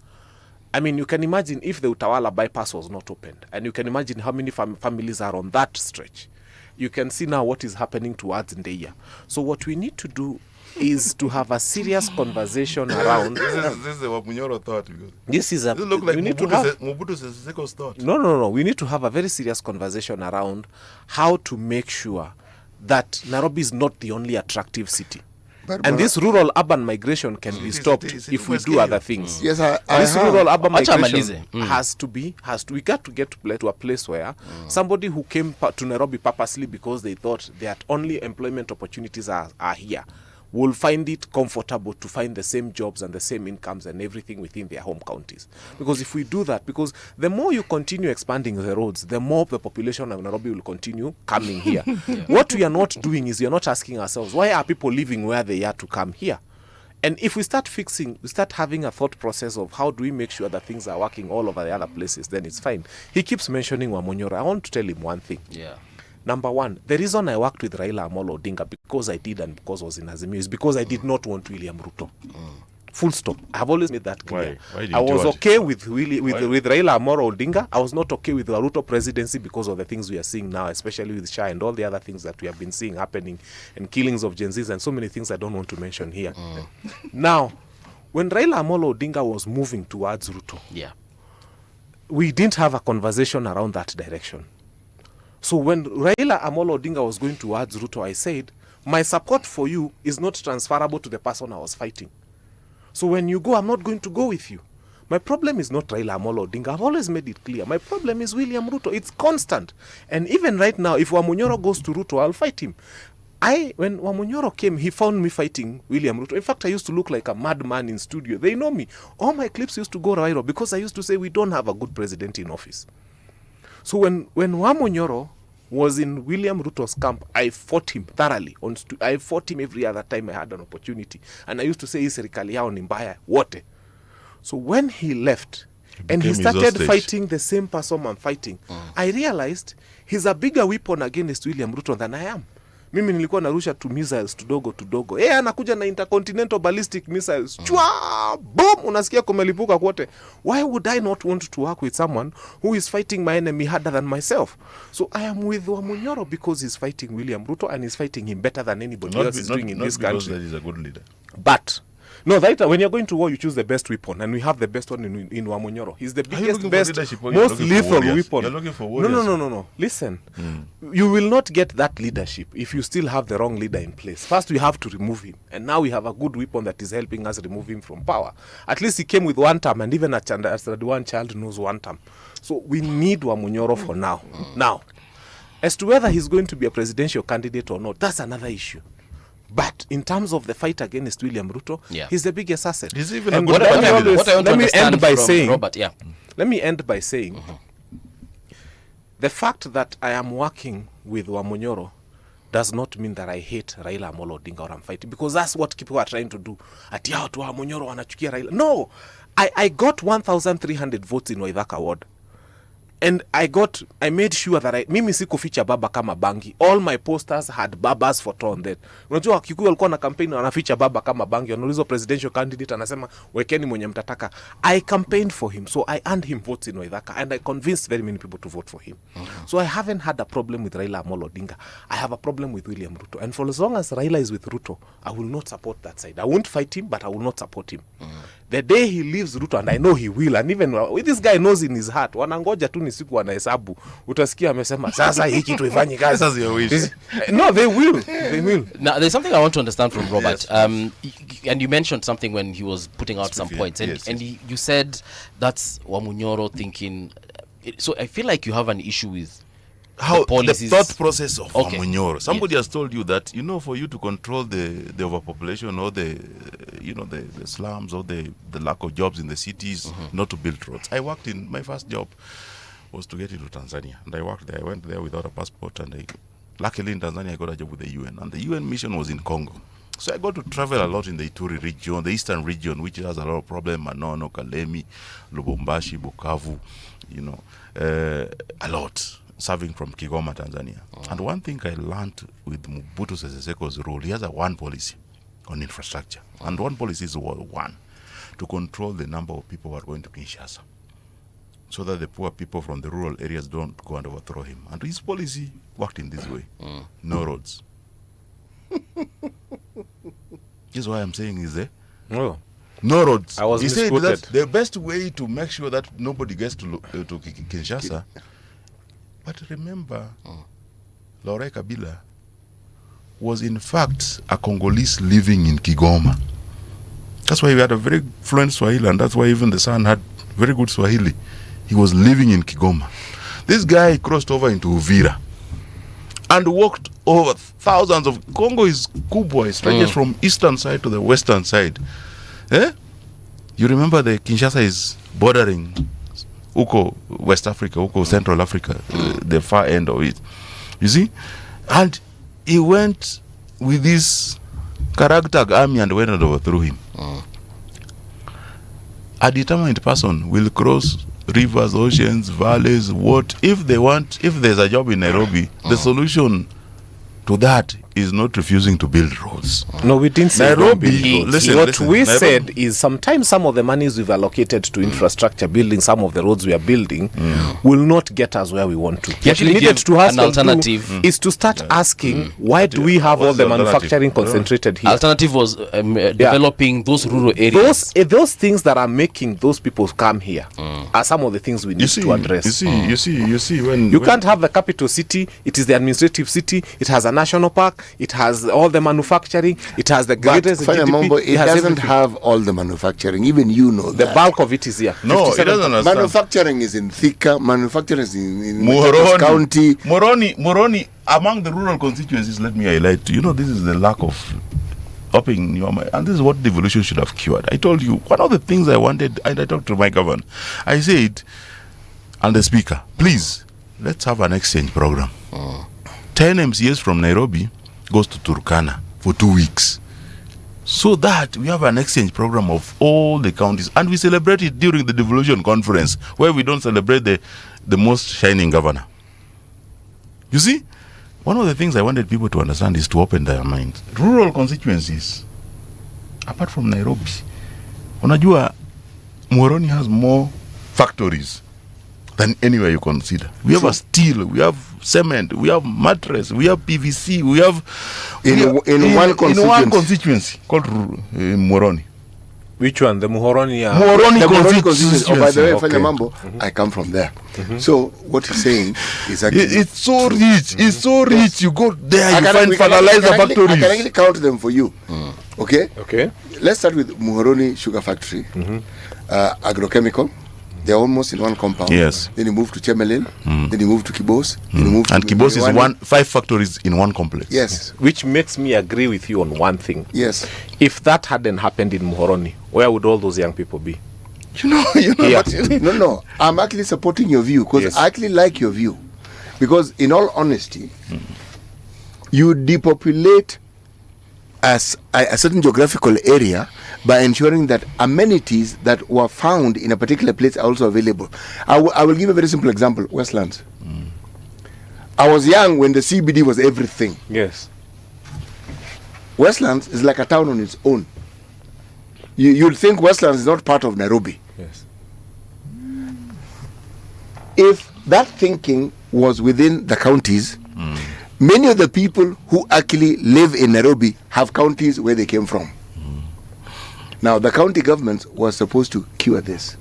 I mean, you can imagine if the Utawala bypass was not opened, and you can imagine how many families are on that stretch. You can see now what is happening towards Ndeia. So what we need to do is to have a serious conversation around. This is what Munyoro thought. This is a. This look like Mobutu Seseko's thought. No. We need to have a very serious conversation around how to make sure that Nairobi is not the only attractive city. And this rural-urban migration can be stopped if we do other things. Yes, this rural-urban migration we got to get to a place where somebody who came to Nairobi purposely because they thought that only employment opportunities are here will find it comfortable to find the same jobs and the same incomes and everything within their home counties. Because if we do that, because the more you continue expanding the roads, the more the population of Nairobi will continue coming here. What we are not doing is we are not asking ourselves, why are people living where they are to come here? And if we start having a thought process of how do we make sure that things are working all over the other places, then it's fine. He keeps mentioning Wamonyora. I want to tell him one thing. Number one, the reason I worked with Raila Amolo Odinga because I did and because I was in Azimio is because I did not want William Ruto. Full stop. I've always made that clear. Why didn't I was you okay with Raila Amolo Odinga. I was not okay with the Ruto presidency because of the things we are seeing now, especially with Shah and all the other things that we have been seeing happening, and killings of Gen Zs and so many things I don't want to mention here. Now, when Raila Amolo Odinga was moving towards Ruto, we didn't have a conversation around that direction. So when Raila Amolo Odinga was going towards Ruto, I said, my support for you is not transferable to the person I was fighting. So when you go, I'm not going to go with you. My problem is not Raila Amolo Odinga. I've always made it clear. My problem is William Ruto. It's constant. And even right now, if Wamunyoro goes to Ruto, I'll fight him. When Wamunyoro came, he found me fighting William Ruto. In fact, I used to look like a madman in studio. They know me. All my clips used to go viral because I used to say we don't have a good president in office. So when Wamunyoro was in William Ruto's camp, I fought him thoroughly. I fought him every other time I had an opportunity. And I used to say, serikali yao ni mbaya wote. So when he left, and he started fighting the same person I'm fighting, I realized he's a bigger weapon against William Ruto than I am. Mimi nilikuwa narusha 2 missiles tudogo. Anakuja na intercontinental ballistic missiles. Chwa! Boom! Unasikia kumelipuka kwote. Why would I not want to work with someone who is fighting my enemy harder than myself? So I am with Wamunyoro because he's fighting William Ruto and he's fighting him better than anybody else is doing in this country. Not because that he's a good leader. But no, that when you're going to war, you choose the best weapon, and we have the best one in Wamunyoro. He's the biggest, best, most lethal weapon. You're looking for warriors. No. Listen, you will not get that leadership if you still have the wrong leader in place. First, we have to remove him, and now we have a good weapon that is helping us remove him from power. At least he came with 1 term, and even one child knows 1 term. So we need Wamunyoro for now. Now, as to whether he's going to be a presidential candidate or not, that's another issue. But in terms of the fight against William Ruto, he's the biggest asset. He's even and a good let me end by saying, Robert, let me end by saying, the fact that I am working with Wamunyoro does not mean that I hate Raila Amolo Odinga or I'm fighting, because that's what people are trying to do. Ati hao tu Wamunyoro wanachukia Raila. No, I got 1,300 votes in Waithaka ward. And I made sure that mimi sikuficha baba kama bangi. All my posters had babas photo on that. Unajua Kikuyu walikuwa na campaign wanaficha baba kama bangi. Wanauliza presidential candidate anasema wekeni mwenye mtataka. I campaigned for him, so I earned him votes in Waithaka, and I convinced very many people to vote for him. So I haven't had a problem with Raila Amolo Odinga. I have a problem with William Ruto. And for as long as Raila is with Ruto, I will not support that side. I won't fight him, but I will not support him. The day he leaves Ruto, and I know he will, and even this guy knows in his heart, wanangoja tu ni siku wanahesabu, utasikia amesema sasa hiki tuifanye kazi. No, they will. Now, there's something I want to understand from Robert. And you mentioned something when he was putting out some points, and you said that's Wamunyoro thinking. So I feel like you have an issue with how the thought process of Wamunyoro. Somebody has told you that, for you to control the overpopulation or the slums or the lack of jobs in the cities, not to build roads. I worked in, my first job was to get into Tanzania, and I worked there. I went there without a passport, and luckily in Tanzania I got a job with the UN, and the UN mission was in Congo. So I got to travel a lot in the Ituri region, the eastern region, which has a lot of problems, Manono, Kalemi, Lubumbashi, Bukavu, a lot, serving from Kigoma, Tanzania. And one thing I learned with Mobutu Sese Seko's role, he has one policy on infrastructure. And one policy is one, to control the number of people who are going to Kinshasa, so that the poor people from the rural areas don't go and overthrow him. And his policy worked in this way. No roads. This is why I'm saying is no roads. He said that the best way to make sure that nobody gets to Kinshasa. But remember, Laurent Kabila was in fact a Congolese living in Kigoma. That's why he had a very fluent Swahili, and that's why even the son had very good Swahili. He was living in Kigoma. This guy crossed over into Uvira and walked over thousands of... Congo is kubwa. It stretches from eastern side to the western side. You remember the Kinshasa is bordering Uko, West Africa, Uko, Central Africa, the far end of it. You see? And he went with this character army and went and overthrew him. A determined person will cross rivers, oceans, valleys, what if they want, if there's a job in Nairobi, the solution to that is not refusing to build roads. No, we didn't say Nairobi. What we said is sometimes some of the monies we've allocated to infrastructure building, some of the roads we are building, will not get us where we want to. What we needed to have an alternative is to start asking, why do we have all the manufacturing concentrated here? Alternative was developing those rural areas. Those things that are making those people come here are some of the things we need to address. You see, when you can't have the capital city, it is the administrative city, it has a national park, it has all the manufacturing, it has the greatest GDP. Mambo, it doesn't everything. have all the manufacturing. Even you know the that. bulk of it is here. No, it doesn't understand. Manufacturing is in Thika, manufacturing is in Moroni County. Moroni, among the rural constituencies, let me highlight, this is the lack of opening your mind. And this is what devolution should have cured. I told you, one of the things I wanted, and I talked to my governor, I said, and the speaker, please, let's have an exchange program. 10 MCAs from Nairobi goes to Turkana for 2 weeks. So that we have an exchange program of all the counties. And we celebrate it during the devolution conference, where we don't celebrate the most shining governor. You see, one of the things I wanted people to understand is to open their minds. Rural constituencies, apart from Nairobi, unajua, Moroni has more factories than anywhere you consider. We have a steel, we have cement, we have mattress, we have PVC, we have in one constituency called Moroni. Which one? The Muhoroni? Moroni constituency. Oh, by the way, Fanya Mambo, I come from there. So what he's saying is actually it's so rich. It's so rich. You go there, you find fertilizer factories. I can actually count them for you. Okay. Let's start with Muhoroni Sugar Factory, agrochemical. They're almost in one compound. Yes. Then you move to Chemelil. Then you move to Kibos. Then you move to Kibos is 5 factories in one complex. Yes. Which makes me agree with you on one thing. Yes. If that hadn't happened in Muhoroni, where would all those young people be? No. I'm actually supporting your view because I actually like your view. Because in all honesty, you depopulate as a certain geographical area by ensuring that amenities that were found in a particular place are also available. I will give a very simple example. Westlands. I was young when the CBD was everything. Yes. Westlands is like a town on its own. You'd think Westlands is not part of Nairobi. Yes. If that thinking was within the counties, many of the people who actually live in Nairobi have counties where they came from. Now, the county governments were supposed to cure this.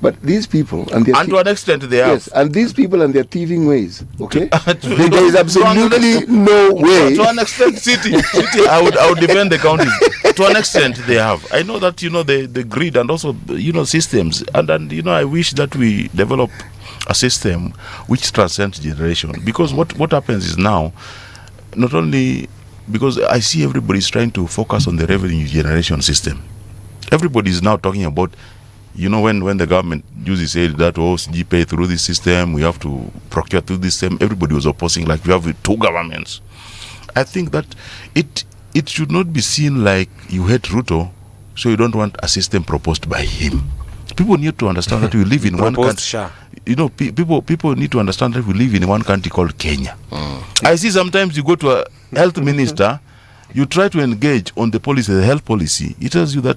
But these people... And to an extent they have. Yes, and these people and their thieving ways, okay? There is absolutely no way... To an extent, city, I would defend the counties. To an extent they have. I know that, the grid and also, systems. And I wish that we develop a system which transcends generation. Because what happens is now, not only... Because I see everybody's trying to focus on the revenue generation system. Everybody is now talking about, when the government uses that pay through this system, we have to procure through this system. Everybody was opposing, like we have 2 governments. I think that it should not be seen like you hate Ruto, so you don't want a system proposed by him. People need to understand that we live in one country. People need to understand that we live in one country called Kenya. I see sometimes you go to a health minister, you try to engage on the policy, the health policy. He tells you that,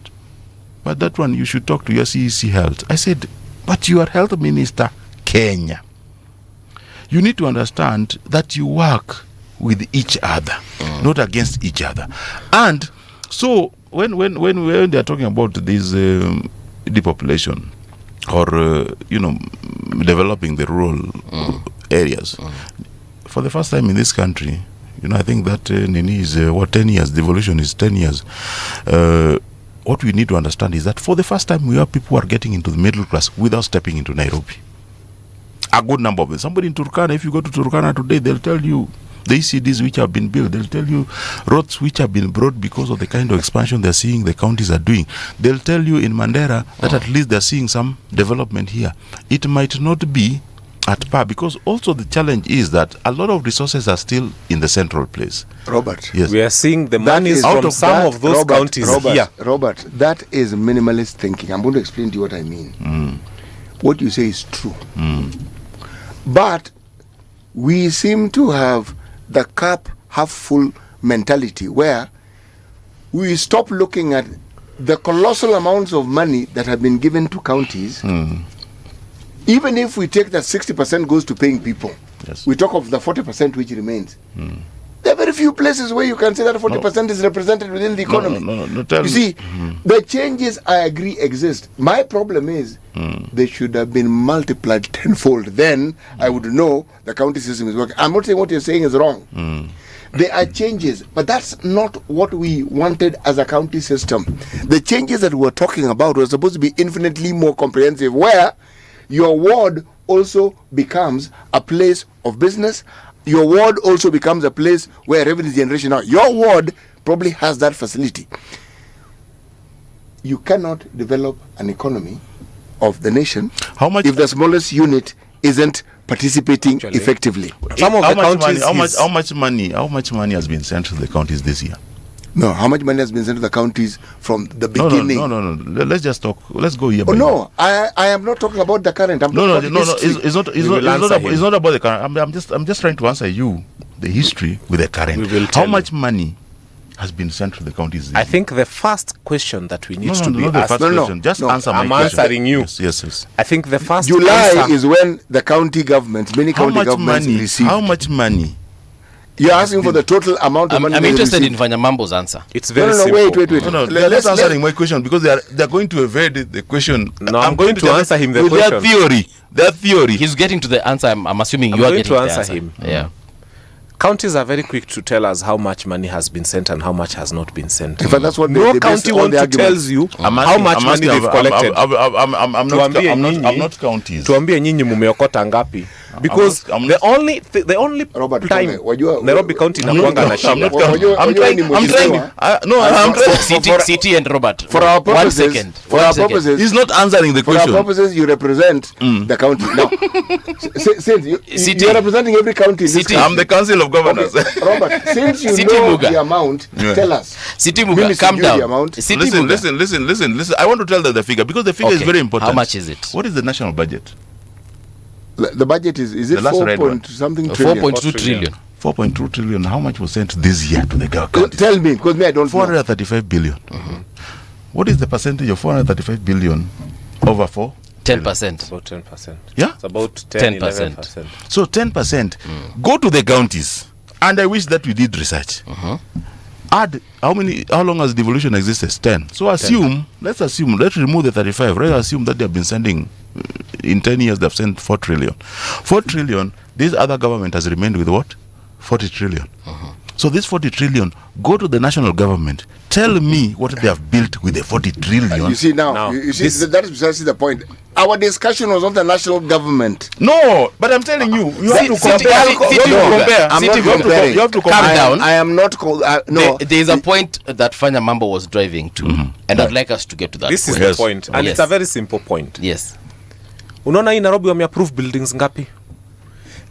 but that one you should talk to your CEC Health. I said, but you are health minister, Kenya. You need to understand that you work with each other, not against each other. And so when they are talking about this depopulation or developing the rural areas, for the first time in this country, I think that Nini is 10 years. Devolution is 10 years. What we need to understand is that for the first time, we have people who are getting into the middle class without stepping into Nairobi. A good number of them. Somebody in Turkana, if you go to Turkana today, they'll tell you the ECDs which have been built. They'll tell you roads which have been brought because of the kind of expansion they're seeing the counties are doing. They'll tell you in Mandera that at least they're seeing some development here. It might not be at par, because also the challenge is that a lot of resources are still in the central place. Robert, yes, we are seeing the money out of some of those counties here. Robert, that is minimalist thinking. I'm going to explain to you what I mean. What you say is true, but we seem to have the cap half-full mentality where we stop looking at the colossal amounts of money that have been given to counties. Even if we take that 60% goes to paying people, we talk of the 40% which remains. There are very few places where you can say that 40% is represented within the economy. You see, the changes, I agree, exist. My problem is they should have been multiplied tenfold. Then I would know the county system is working. I'm not saying what you're saying is wrong. There are changes, but that's not what we wanted as a county system. The changes that we're talking about were supposed to be infinitely more comprehensive, where your ward also becomes a place of business. Your ward also becomes a place where revenue generation. Now, your ward probably has that facility. You cannot develop an economy of the nation if the smallest unit isn't participating effectively. Some of the counties, how much money has been sent to the counties this year? No, how much money has been sent to the counties from the beginning? No. Let's just talk. Let's go here. I am not talking about the current. I'm talking about It's not about the current. I'm just trying to answer you the history with the current. How much money has been sent to the counties? I think the first question that we need to be asked. Just answer my question. I'm answering you. Yes. I think the first July is when the county governments, many county governments received. How much money? You're asking for the total amount of money. I'm interested in Fanya Mambo's answer. It's very simple. Wait. Let's answer my question, because they're going to evade the question. No, I'm going to answer him the with question. Their theory. He's getting to the answer. I'm assuming you are getting to answer him. Yeah. Counties are very quick to tell us how much money has been sent and how much has not been sent. In fact, that's what no county wants to tell you how much money they've collected. I'm not counties. Tuambie nyinyi mumeokota ngapi? Because the only time Nairobi County inakuanga na shida. I'm trying. City and Robert. For our purposes, he's not answering the question. For our purposes, you represent the county. Now, since you're representing every county in this country. I'm the Council of Governors. Okay. Robert, since you know Muga. the amount, tell us. City Muga, calm down. Listen. I want to tell the figure, because the figure is very important. How much is it? What is the national budget? The budget is it 4.2 trillion. 4.2 trillion. How much was sent this year to the government? Tell me, because I don't know. 435 billion. What is the percentage of 435 billion over 4? 10%. About 10%. Yeah? It's about 10%. 10%. So 10%. Go to the counties. And I wish that we did research. Add how long has devolution existed? 10. So let's remove the 35. Let's assume that they have been sending, in 10 years, they've sent 4 trillion. 4 trillion, this other government has remained with what? 40 trillion. So this 40 trillion, go to the national government. Tell me what they have built with the 40 trillion. You see now, that is precisely the point. Our discussion was on the national government. No, but I'm telling you, you have to compare. You have to calm down. I am not called. No, there is a point that Fanya Mambo was driving to, and I'd like us to get to that. This is the point, and it's a very simple point. Yes. Unaona hii Nairobi wameapprove buildings ngapi?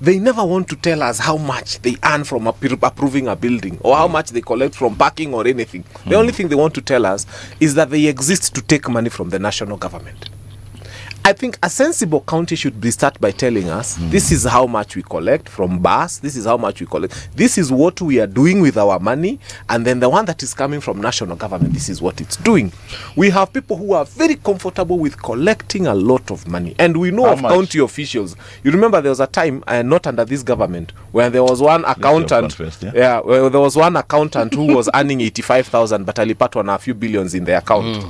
They never want to tell us how much they earn from approving a building, or how much they collect from parking or anything. The only thing they want to tell us is that they exist to take money from the national government. I think a sensible county should start by telling us, this is how much we collect from bus, this is how much we collect, this is what we are doing with our money, and then the one that is coming from national government, this is what it's doing. We have people who are very comfortable with collecting a lot of money, and we know of county officials. You remember there was a time, not under this government, where there was one accountant, where there was one accountant who was earning 85,000, but alipatwa na a few billions in the account.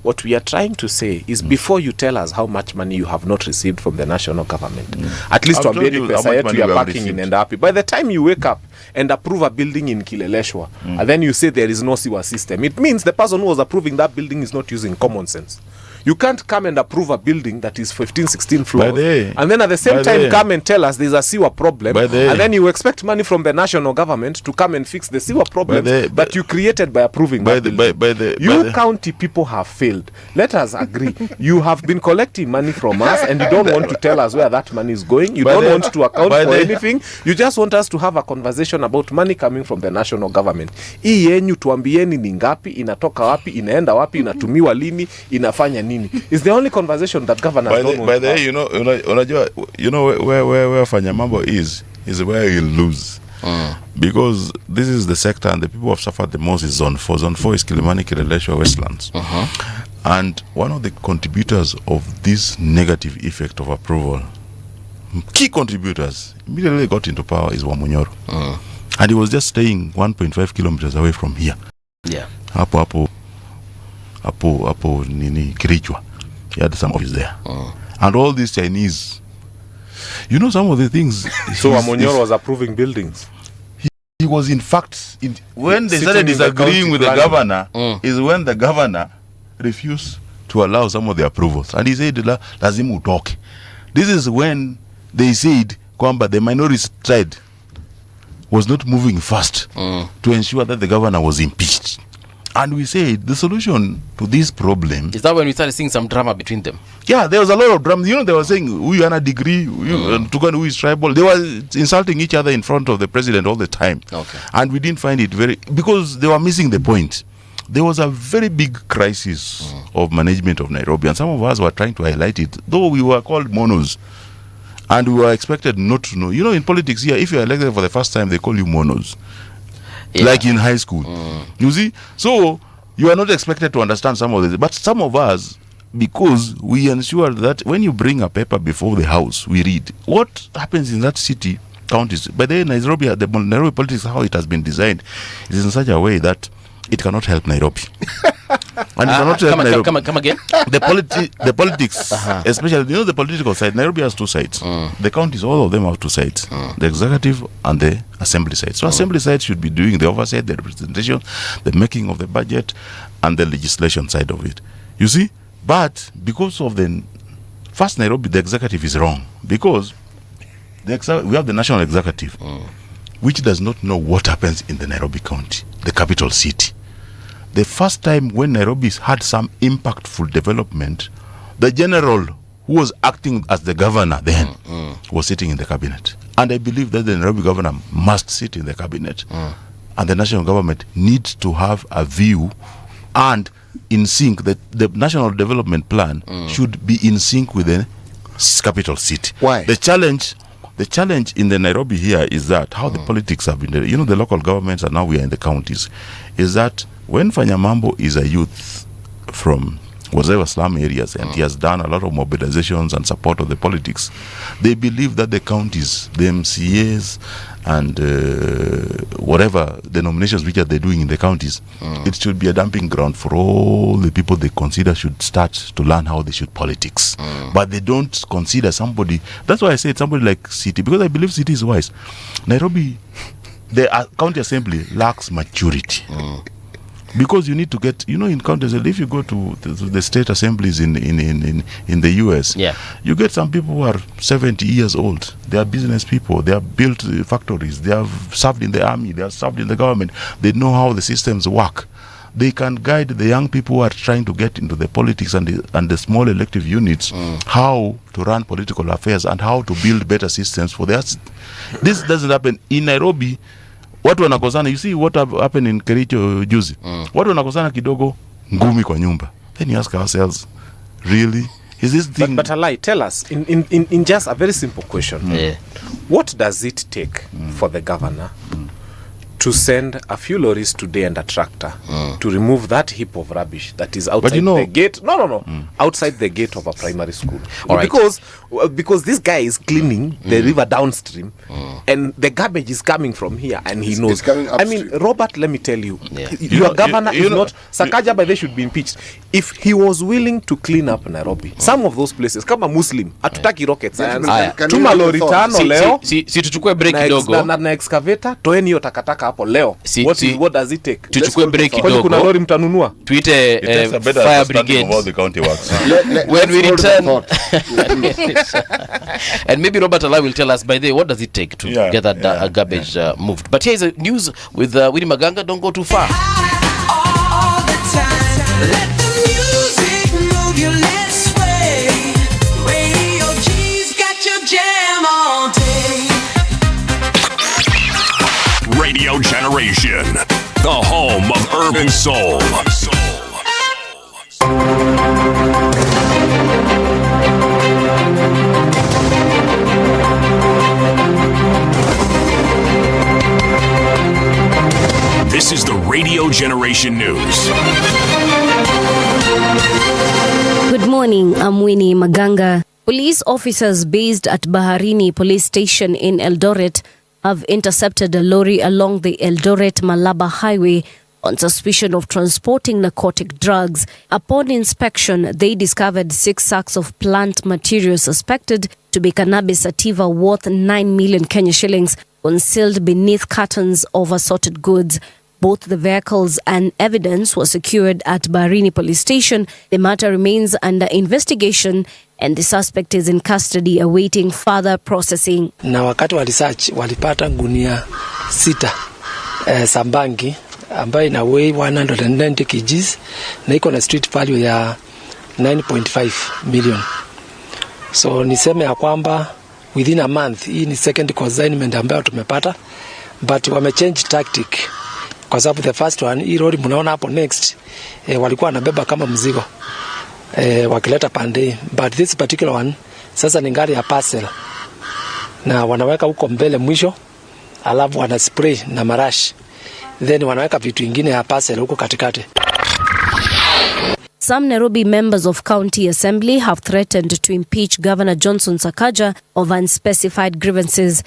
What we are trying to say is, before you tell us how much money you have not received from the national government, at least tuambieni pesa yetu ya parking inaenda wapi. By the time you wake up and approve a building in Kileleshwa, and then you say there is no sewer system, it means the person who was approving that building is not using common sense. You can't come and approve a building that is 15, 16 floors, and then at the same time come and tell us there's a sewer problem, and then you expect money from the national government to come and fix the sewer problem that you created by approving that building. You county people have failed. Let us agree. You have been collecting money from us, and you don't want to tell us where that money is going. You don't want to account for anything. You just want us to have a conversation about money coming from the national government. Hii yenyu tuambieni ni ngapi, inatoka wapi, inaenda wapi, inatumiwa lini, inafanya nini. It's the only conversation that governors don't want. By the way, you know where Fanya Mambo is where he'll lose. because this is the sector and the people who have suffered the most is Zone 4. Zone 4 is Kilimani, Kileleshwa, Westlands. And one of the contributors of this negative effect of approval, key contributors, immediately got into power is Wamunyoro. And he was just staying 1.5 kilometers away from here. Yeah. Apo nini Kirichwa. He had some office there. And all these Chinese, you know, some of the things. So Wamunyoro was approving buildings. He was in fact, when they Sitting started in the disagreeing with the county governor, is when the governor refused to allow some of the approvals. And he said, Lazimu talk. This is when they said, Kwamba, the minority side was not moving fast to ensure that the governor was impeached. And we said the solution to this problem... Is that when we started seeing some drama between them? Yeah, there was a lot of drama. You know, they were saying, we are a degree, Tukanu who is tribal. They were insulting each other in front of the president all the time. Okay. And we didn't find it very... Because they were missing the point. There was a very big crisis of management of Nairobi. And some of us were trying to highlight it. Though we were called monos. And we were expected not to know. You know, in politics here, if you are elected for the first time, they call you monos. Yeah. Like in high school. You see? So, you are not expected to understand some of this. But some of us, because we ensure that when you bring a paper before the house, we read what happens in that city, counties. By the way, the Nairobi politics, how it has been designed, it is in such a way that it cannot help Nairobi. And it cannot help Nairobi. Come again? The politics, especially, you know, the political side, Nairobi has two sides. The counties, all of them have two sides. The executive and the assembly side. So assembly side should be doing the oversight, the representation, the making of the budget, and the legislation side of it. You see? But because of the first Nairobi, the executive is wrong. Because we have the national executive, which does not know what happens in the Nairobi county, the capital city. The first time when Nairobi had some impactful development, the general who was acting as the governor then was sitting in the cabinet. And I believe that the Nairobi governor must sit in the cabinet. And the national government needs to have a view and in sync, that the national development plan should be in sync with the capital city. Why? The challenge in the Nairobi here is that how the politics have been, you know, the local governments and now we are in the counties, is that when Fanya Mambo is a youth from whatever slum areas and he has done a lot of mobilizations and support of the politics, they believe that the counties, the MCAs and whatever the nominations which are they doing in the counties, it should be a dumping ground for all the people they consider should start to learn how they should politics. But they don't consider somebody, that's why I said somebody like City, because I believe City is wise. Nairobi, the county assembly lacks maturity. Because you need to get, you know, in counties, if you go to the state assemblies in the US, you get some people who are 70 years old. They are business people. They have built factories. They have served in the army. They have served in the government. They know how the systems work. They can guide the young people who are trying to get into the politics and the small elective units how to run political affairs and how to build better systems for that. This doesn't happen in Nairobi. Watu wanakosana, you see what happened in Kericho juzi. Watu wanakosana kidogo, ngumi kwa nyumba. Then you ask ourselves, really? Is this thing... But Alai, tell us, in just a very simple question, what does it take for the governor to send a few lorries today and a tractor to remove that heap of rubbish that is outside the gate? Outside the gate of a primary school. All right. Because this guy is cleaning the river downstream, and the garbage is coming from here, and he knows. I mean, Robert, let me tell you, your governor is not. Sakaja by they should be impeached. If he was willing to clean up Nairobi, some of those places, kama Muslim, hatutaki rocket science. Tuma lori tano leo. Si tuchukue break kidogo. Na excavator, toeni hiyo takataka hapo leo. What does it take? Tuchukue break kidogo. Kuna lori mtanunua. Tuite fire brigade. When we return. And maybe Robert Alai will tell us, by the way, what does it take to get that garbage moved. But here's a news with Winnie Maganga. Don't go too far. All the time. Let the music move you, let's sway. Radio G's got your jam all day. Radio Generation, the home of urban soul. Radio Generation News. Good morning, I'm Winnie Maganga. Police officers based at Baharini Police Station in Eldoret have intercepted a lorry along the Eldoret-Malaba Highway on suspicion of transporting narcotic drugs. Upon inspection, they discovered 6 sacks of plant material suspected to be cannabis sativa worth 9 million Kenya shillings concealed beneath cartons of assorted goods. Both the vehicles and evidence were secured at Baharini Police Station. The matter remains under investigation and the suspect is in custody awaiting further processing. Na wakati wa research walipata gunia 6 sambangi ambayo ina weigh 190 kgs na iko na street value ya 9.5 million. So niseme ya kwamba within a month, hii ni second consignment ambayo tumepata, but wamechange tactic. Kwa sababu the first one, hii lori mnaona hapo next, walikuwa wanabeba kama mzigo, wakileta pande. But this particular one, sasa ni gari ya parcel. Na wanaweka huko mbele mwisho, alafu wana spray na marash. Then wanaweka vitu ingine ya parcel huko katikati. Some Nairobi members of County Assembly have threatened to impeach Governor Johnson Sakaja of unspecified grievances.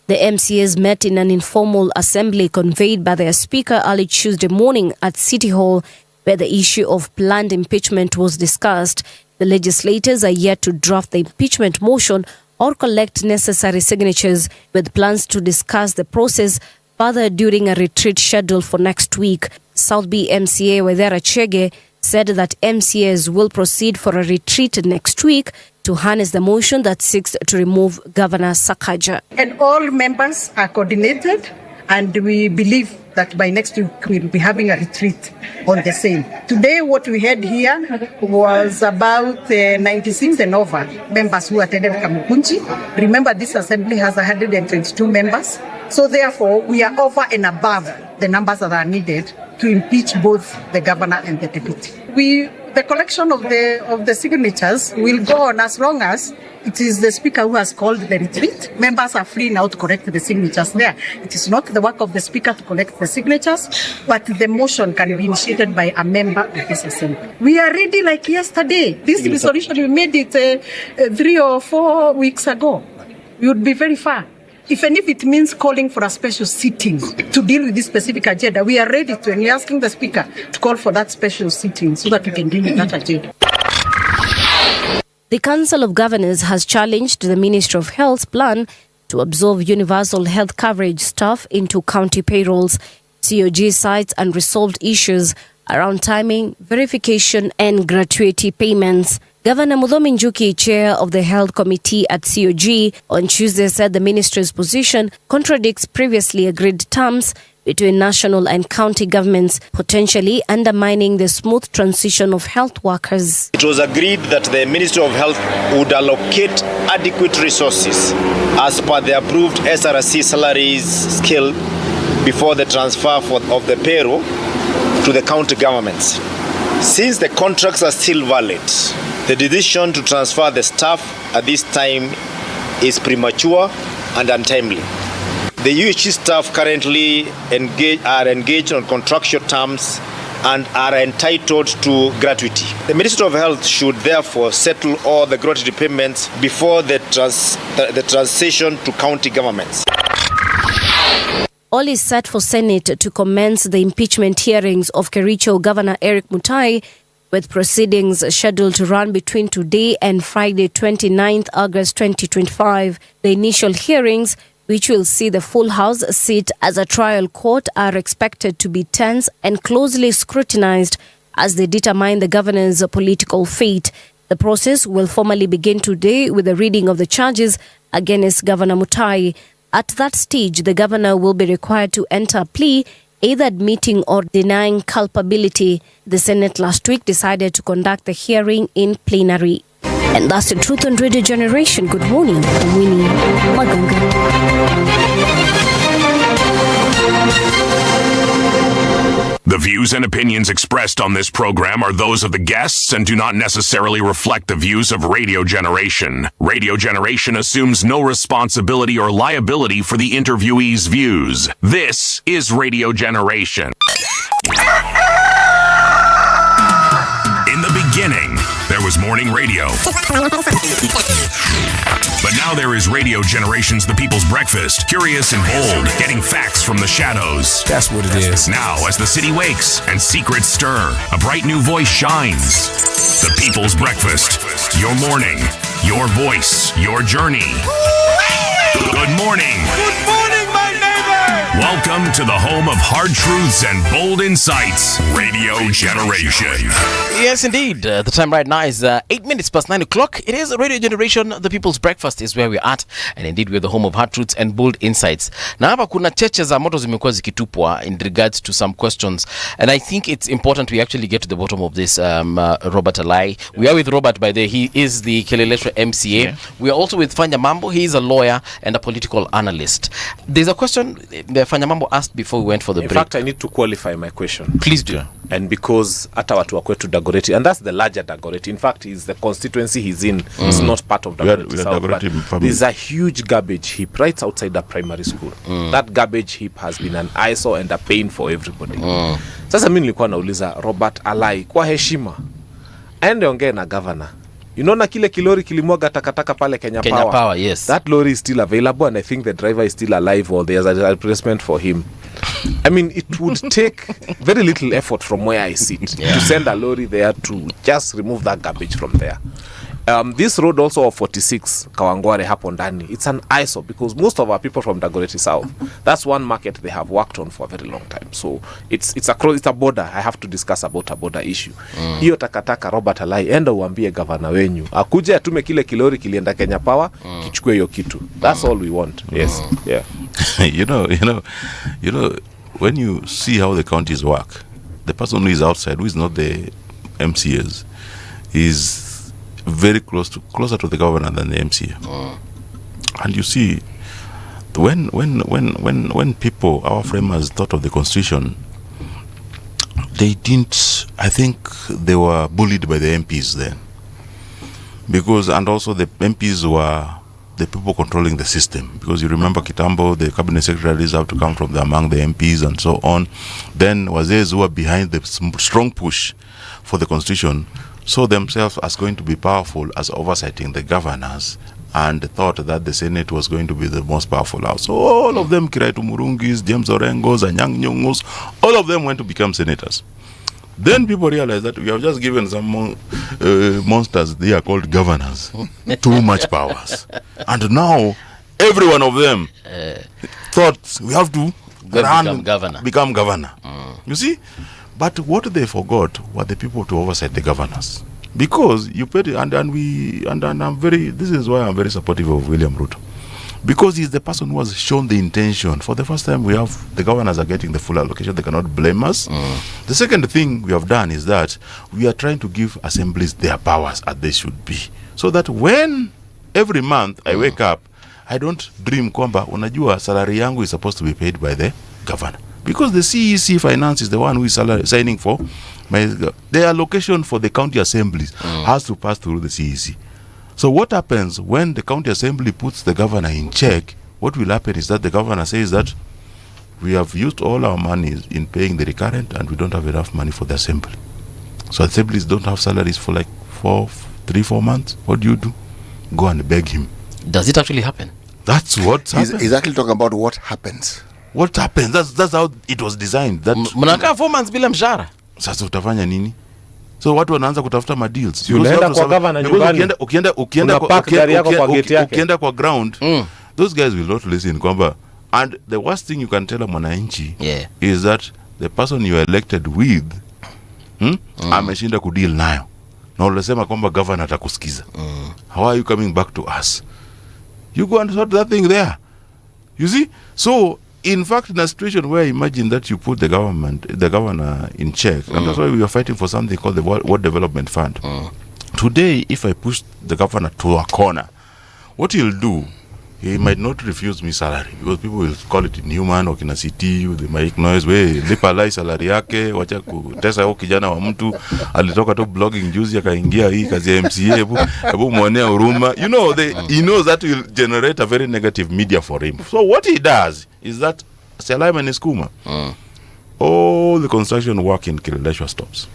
The MCAs met in an informal assembly convened by their speaker early Tuesday morning at City Hall, where the issue of planned impeachment was discussed. The legislators are yet to draft the impeachment motion or collect necessary signatures, with plans to discuss the process further during a retreat scheduled for next week. South B MCA Wedera Chege said that MCAs will proceed for a retreat next week to harness the motion that seeks to remove Governor Sakaja. And all members are coordinated, and we believe that by next week we'll be having a retreat on the same. Today what we had here was about 96 and over members who attended Kamukunji. Remember, this assembly has 122 members. So therefore, we are over and above the numbers that are needed to impeach both the governor and the deputy. The collection of the signatures will go on as long as it is the speaker who has called the retreat. Members are free now to collect the signatures there. It is not the work of the speaker to collect the signatures, but the motion can be initiated by a member of this assembly. We are ready like yesterday. This resolution, we made it 3 or 4 weeks ago. We would be very far. Even if it means calling for a special sitting to deal with this specific agenda, we are ready to, and we are asking the speaker to call for that special sitting so that we can deal with that agenda. The Council of Governors has challenged the Ministry of Health's plan to absorb universal health coverage staff into county payrolls. COG cites unresolved issues around timing, verification and gratuity payments. Governor Muthomi Njuki, chair of the Health Committee at COG, on Tuesday said the ministry's position contradicts previously agreed terms between national and county governments, potentially undermining the smooth transition of health workers. It was agreed that the Ministry of Health would allocate adequate resources as per the approved SRC salaries scale before the transfer of the payroll to the county governments. Since the contracts are still valid, the decision to transfer the staff at this time is premature and untimely. The UHC staff currently are engaged on contractual terms and are entitled to gratuity. The Ministry of Health should therefore settle all the gratuity payments before the transition to county governments. All is set for Senate to commence the impeachment hearings of Kericho Governor Eric Mutai, with proceedings scheduled to run between today and Friday, 29th August 2025. The initial hearings, which will see the full House sit as a trial court, are expected to be tense and closely scrutinized as they determine the governor's political fate. The process will formally begin today with the reading of the charges against Governor Mutai. At that stage, the governor will be required to enter a plea, either admitting or denying culpability. The Senate last week decided to conduct the hearing in plenary. And that's the Truth on Radio Generation. Good morning. I'm Winnie Maganga. The views and opinions expressed on this program are those of the guests and do not necessarily reflect the views of Radio Generation. Radio Generation assumes no responsibility or liability for the interviewee's views. This is Radio Generation. In the beginning, there was morning radio. But now there is Radio Generation's The People's Breakfast. Curious and bold, getting facts from the shadows. That's what it is. Now, as the city wakes and secrets stir, a bright new voice shines. The People's Breakfast. Your morning, your voice, your journey. Good morning. Good morning, my neighbor. Welcome to the home of hard truths and bold insights. Radio Generation. Yes, indeed. The time right now is 8 minutes past 9 o'clock. It is Radio Generation. The People's Breakfast is where we're at. And indeed, we're the home of hard truths and bold insights. Na hapa kuna cheche za moto zimekuwa zikitupwa in regards to some questions. And I think it's important we actually get to the bottom of this, Robert Alai. We are with Robert, by the way. He is the Kileleshwa MCA. Yeah. We are also with Fanya Mambo. He is a lawyer and a political analyst. There's a question the Fanya Mambo asked before we went for the break. In fact, I need to qualify my question. Please do. And because hata watu wa kwetu Dagoretti, and that's the larger Dagoretti. In fact, is the constituency he's in. It's not part of Dagoretti South. But there's a huge garbage heap right outside the primary school. That garbage heap has been an eyesore and a pain for everybody. Sasa mimi nilikuwa nauliza Robert Alai kwa heshima, aende ongee na governor. You know, na kile kilori kilimwaga takataka pale Kenya Power. Yes. That lorry is still available, and I think the driver is still alive, or there's a replacement for him. I mean, it would take very little effort from where I sit to send a lorry there to just remove that garbage from there. This road also of 46 Kawangware hapo ndani, it's an eyesore because most of our people from Dagoretti South, that's one market they have worked on for a very long time. So it's a border. I have to discuss about a border issue. Hiyo takataka Robert Alai, enda uambie governor wenyu akuje atume kile kilori kilienda Kenya Power kichukue hiyo kitu. That's all we want. Yes. Yeah. you know when you see how the counties work, the person who is outside, who is not the MCAs, is very closer to the governor than the MCA. And you see, when people, our framers, thought of the constitution, they didn't. I think they were bullied by the MPs then, because, and also the MPs were the people controlling the system, because you remember Kitambo, the cabinet secretaries have to come from among the MPs and so on. Then Wazes who were behind the strong push for the constitution saw themselves as going to be powerful as oversighting the governors, and thought that the Senate was going to be the most powerful house. So all of them, Kiraitu Murungis, James Orengos, and Anyang' Nyong'os, all of them went to become senators. Then people realized that we have just given some monsters, they are called governors, too much powers. And now, every one of them thought we have to become governor. You see? But what they forgot were the people to oversight the governors. Because you paid, and I'm very, this is why I'm very supportive of William Ruto. Because he's the person who has shown the intention. For the first time, we have the governors are getting the full allocation. They cannot blame us. The second thing we have done is that we are trying to give assemblies their powers as they should be. So that when every month I wake up, I don't dream kwamba unajua salary yangu is supposed to be paid by the governor. Because the CEC finance is the one who is signing for the allocation for the county assemblies has to pass through the CEC. So what happens when the county assembly puts the governor in check? What will happen is that the governor says that we have used all our money in paying the recurrent and we don't have enough money for the assembly. So assemblies don't have salaries for like 3-4 months. What do? Go and beg him. Does it actually happen? That's what happens. He's actually talking about what happens. What happens? That's how it was designed. That mnakaa 4 months bila mshahara. Sasa utafanya nini? So watu wanaanza kutafuta madeals. Unaenda kwa governor nyumbani. Ukienda kwa ground, those guys will not listen kwamba, and the worst thing you can tell a mwananchi is that the person you are elected with ameshinda kudeal nayo. Na unasema kwamba governor atakusikiza. How are you coming back to us? You go and sort that thing there. You see? So in fact, in a situation where imagine that you put the governor in check, and that's why we are fighting for something called the World Development Fund. Today, if I push the governor to a corner, what he'll do, he might not refuse me salary, because people will call it inhuman, or kina city, they might noise, lipa Alai salary yake, wacha kutesa huyo kijana wa mtu, alitoka tu blogging juzi akaingia hii kazi ya MCA, hebu muonea huruma. You know, he knows that will generate a very negative media for him. So what he does is that Alai Maniskuma, all the construction work in Kileleshwa stops.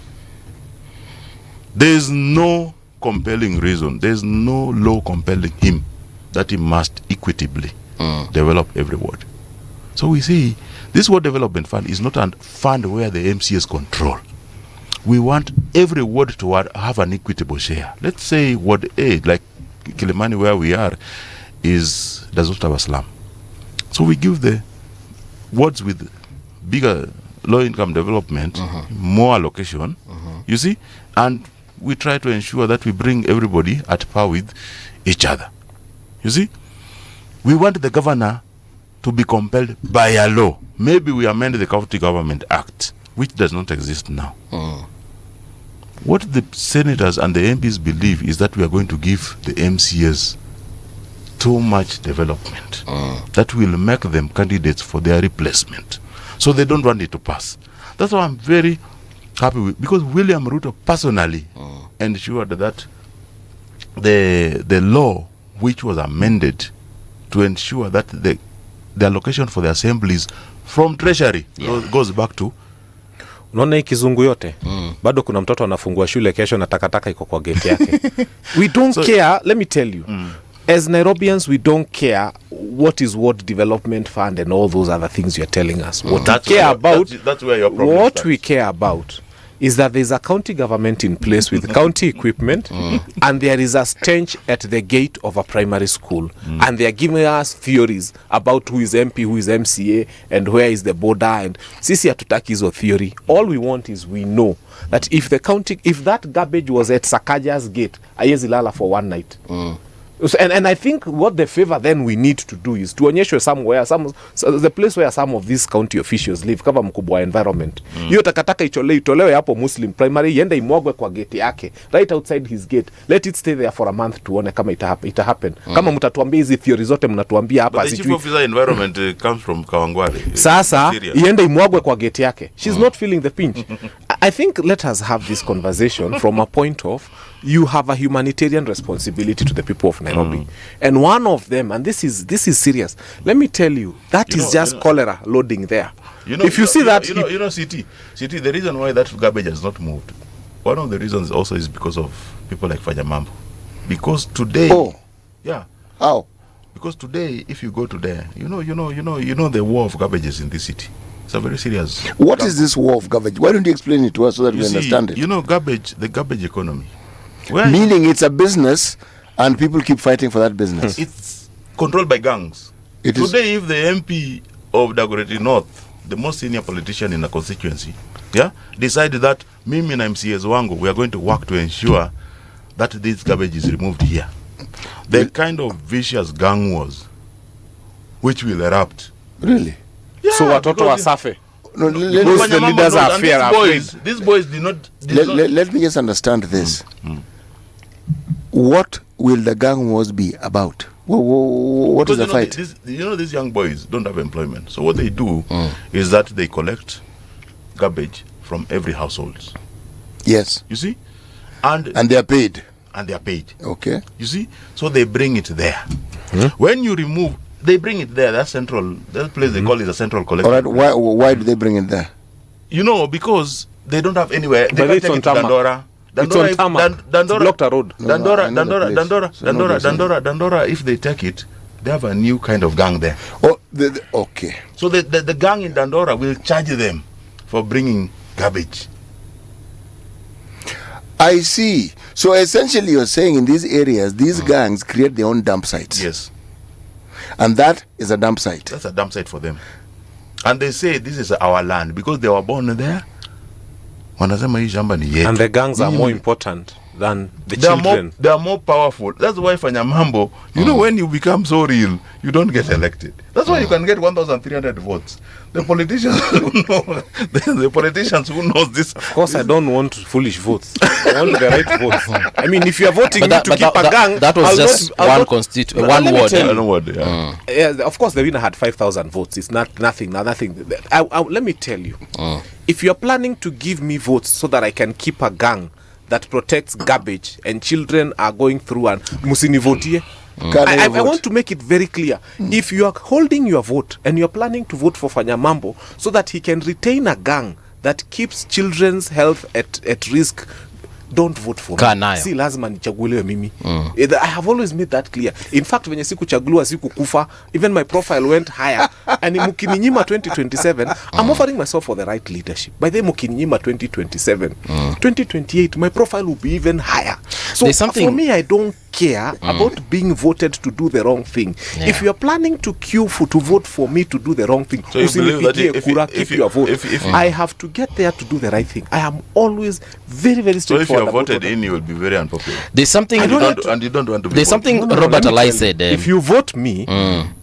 There is no compelling reason, there is no law compelling him that he must equitably develop every ward. So we see this Ward Development Fund is not a fund where the MCAs control. We want every ward to have an equitable share. Let's say Ward A, like Kilimani where we are, does not have a slum. So we give the wards with bigger low-income development more allocation, you see, and we try to ensure that we bring everybody at par with each other. You see, we want the governor to be compelled by a law. Maybe we amend the County Government Act, which does not exist now. What the senators and the MPs believe is that we are going to give the MCAs too much development that will make them candidates for their replacement. So they don't want it to pass. That's why I'm very happy with, because William Ruto personally ensured that the law which was amended to ensure that the allocation for the assemblies from treasury goes back to. Unaona hii kizungu yote bado kuna mtoto anafungua shule kesho na takataka iko kwa gate yake. We don't care, let me tell you. As Nairobians, we don't care what is Ward Development Fund and all those other things you're telling us. What we care about, that's where your problem what starts. We care about is that there's a county government in place with county equipment and there is a stench at the gate of a primary school and they are giving us theories about who is MP, who is MCA and where is the border, and sisi hatutaki hizo theory. All we want is we know that if that garbage was at Sakaja's gate, haiwezi lala for one night. And I think what the favor then we need to do is tuonyeshwe somewhere, the place where some of these county officials live, kama mkubwa environment. Hiyo takataka itolewe hapo Muslim primary, iende imwagwe kwa gate yake, right outside his gate. Let it stay there for a month tuone kama ita happen. Kama mtatuambia hizi theory zote mnatuambia hapa. But the chief officer environment comes from Kawangware. Sasa iende imwagwe kwa gate yake. She's not feeling the pinch. I think let us have this conversation from a point of you have a humanitarian responsibility to the people of Nairobi. And one of them, and this is serious, let me tell you, that is just cholera loading there. If you see that... CT, the reason why that garbage has not moved, one of the reasons also is because of people like Fanya Mambo. Because today... Yeah. How? Because today, if you go to there, you know the war of garbages in this city. It's a very serious... What is this war of garbage? Why don't you explain it to us so that we understand it? You know, the garbage economy. Meaning it's a business and people keep fighting for that business. It's controlled by gangs. Today, if the MP of Dagoretti North, the most senior politician in the constituency, decided that Mimi na MCAs wangu, we are going to work to ensure that this garbage is removed here. The kind of vicious gang wars which will erupt. Really? Yeah, so watoto wasafe. No, because the leaders are fair. These boys did not... Let me just understand this. What will the gang wars be about? What is the fight? These young boys don't have employment. So what they do is that they collect garbage from every household. Yes. You see? And they are paid. And they are paid. Okay. You see? So they bring it there. When you remove... They bring it there. That place they call it a central collection. All right. Why do they bring it there? Because they don't have anywhere. They but it's on Dandora. Dandora blocked a road. Dandora, if they take it, they have a new kind of gang there. Okay. So the gang in Dandora will charge them for bringing garbage. I see. So essentially you're saying in these areas, these gangs create their own dump sites. Yes. And that is a dump site. That's a dump site for them. And they say this is our land because they were born there. And the gangs are more important than the children. They are more powerful. That's why Fanya Mambo, when you become so real, you don't get elected. That's why you can get 1,300 votes. The politicians who know this. Of course, I don't want foolish votes. I want the right votes. I mean, if you are voting to keep a gang, that was one word. Yeah, of course, the winner had 5,000 votes. It's nothing. Let me tell you, if you are planning to give me votes so that I can keep a gang that protects garbage and children are going through and musini votie, I want to make it very clear. If you are holding your vote and you are planning to vote for Fanya Mambo so that he can retain a gang that keeps children's health at risk, don't vote for me. Si lazima nichaguliwe mimi. I have always made that clear. In fact, when sikuchaguliwa sikukufa, even my profile went higher. And mukininyima 2027, I'm offering myself for the right leadership. By the mukininyima 2027, 2028, my profile will be even higher. So for me, I don't care about being voted to do the wrong thing. If you are planning to queue to vote for me to do the wrong thing, so you believe that if your vote, I have to get there to do the right thing. I am always very, very straightforward. So if you are voted in, you will be very unpopular. There's something and you don't want to be there's something Robert Alai said. If you vote me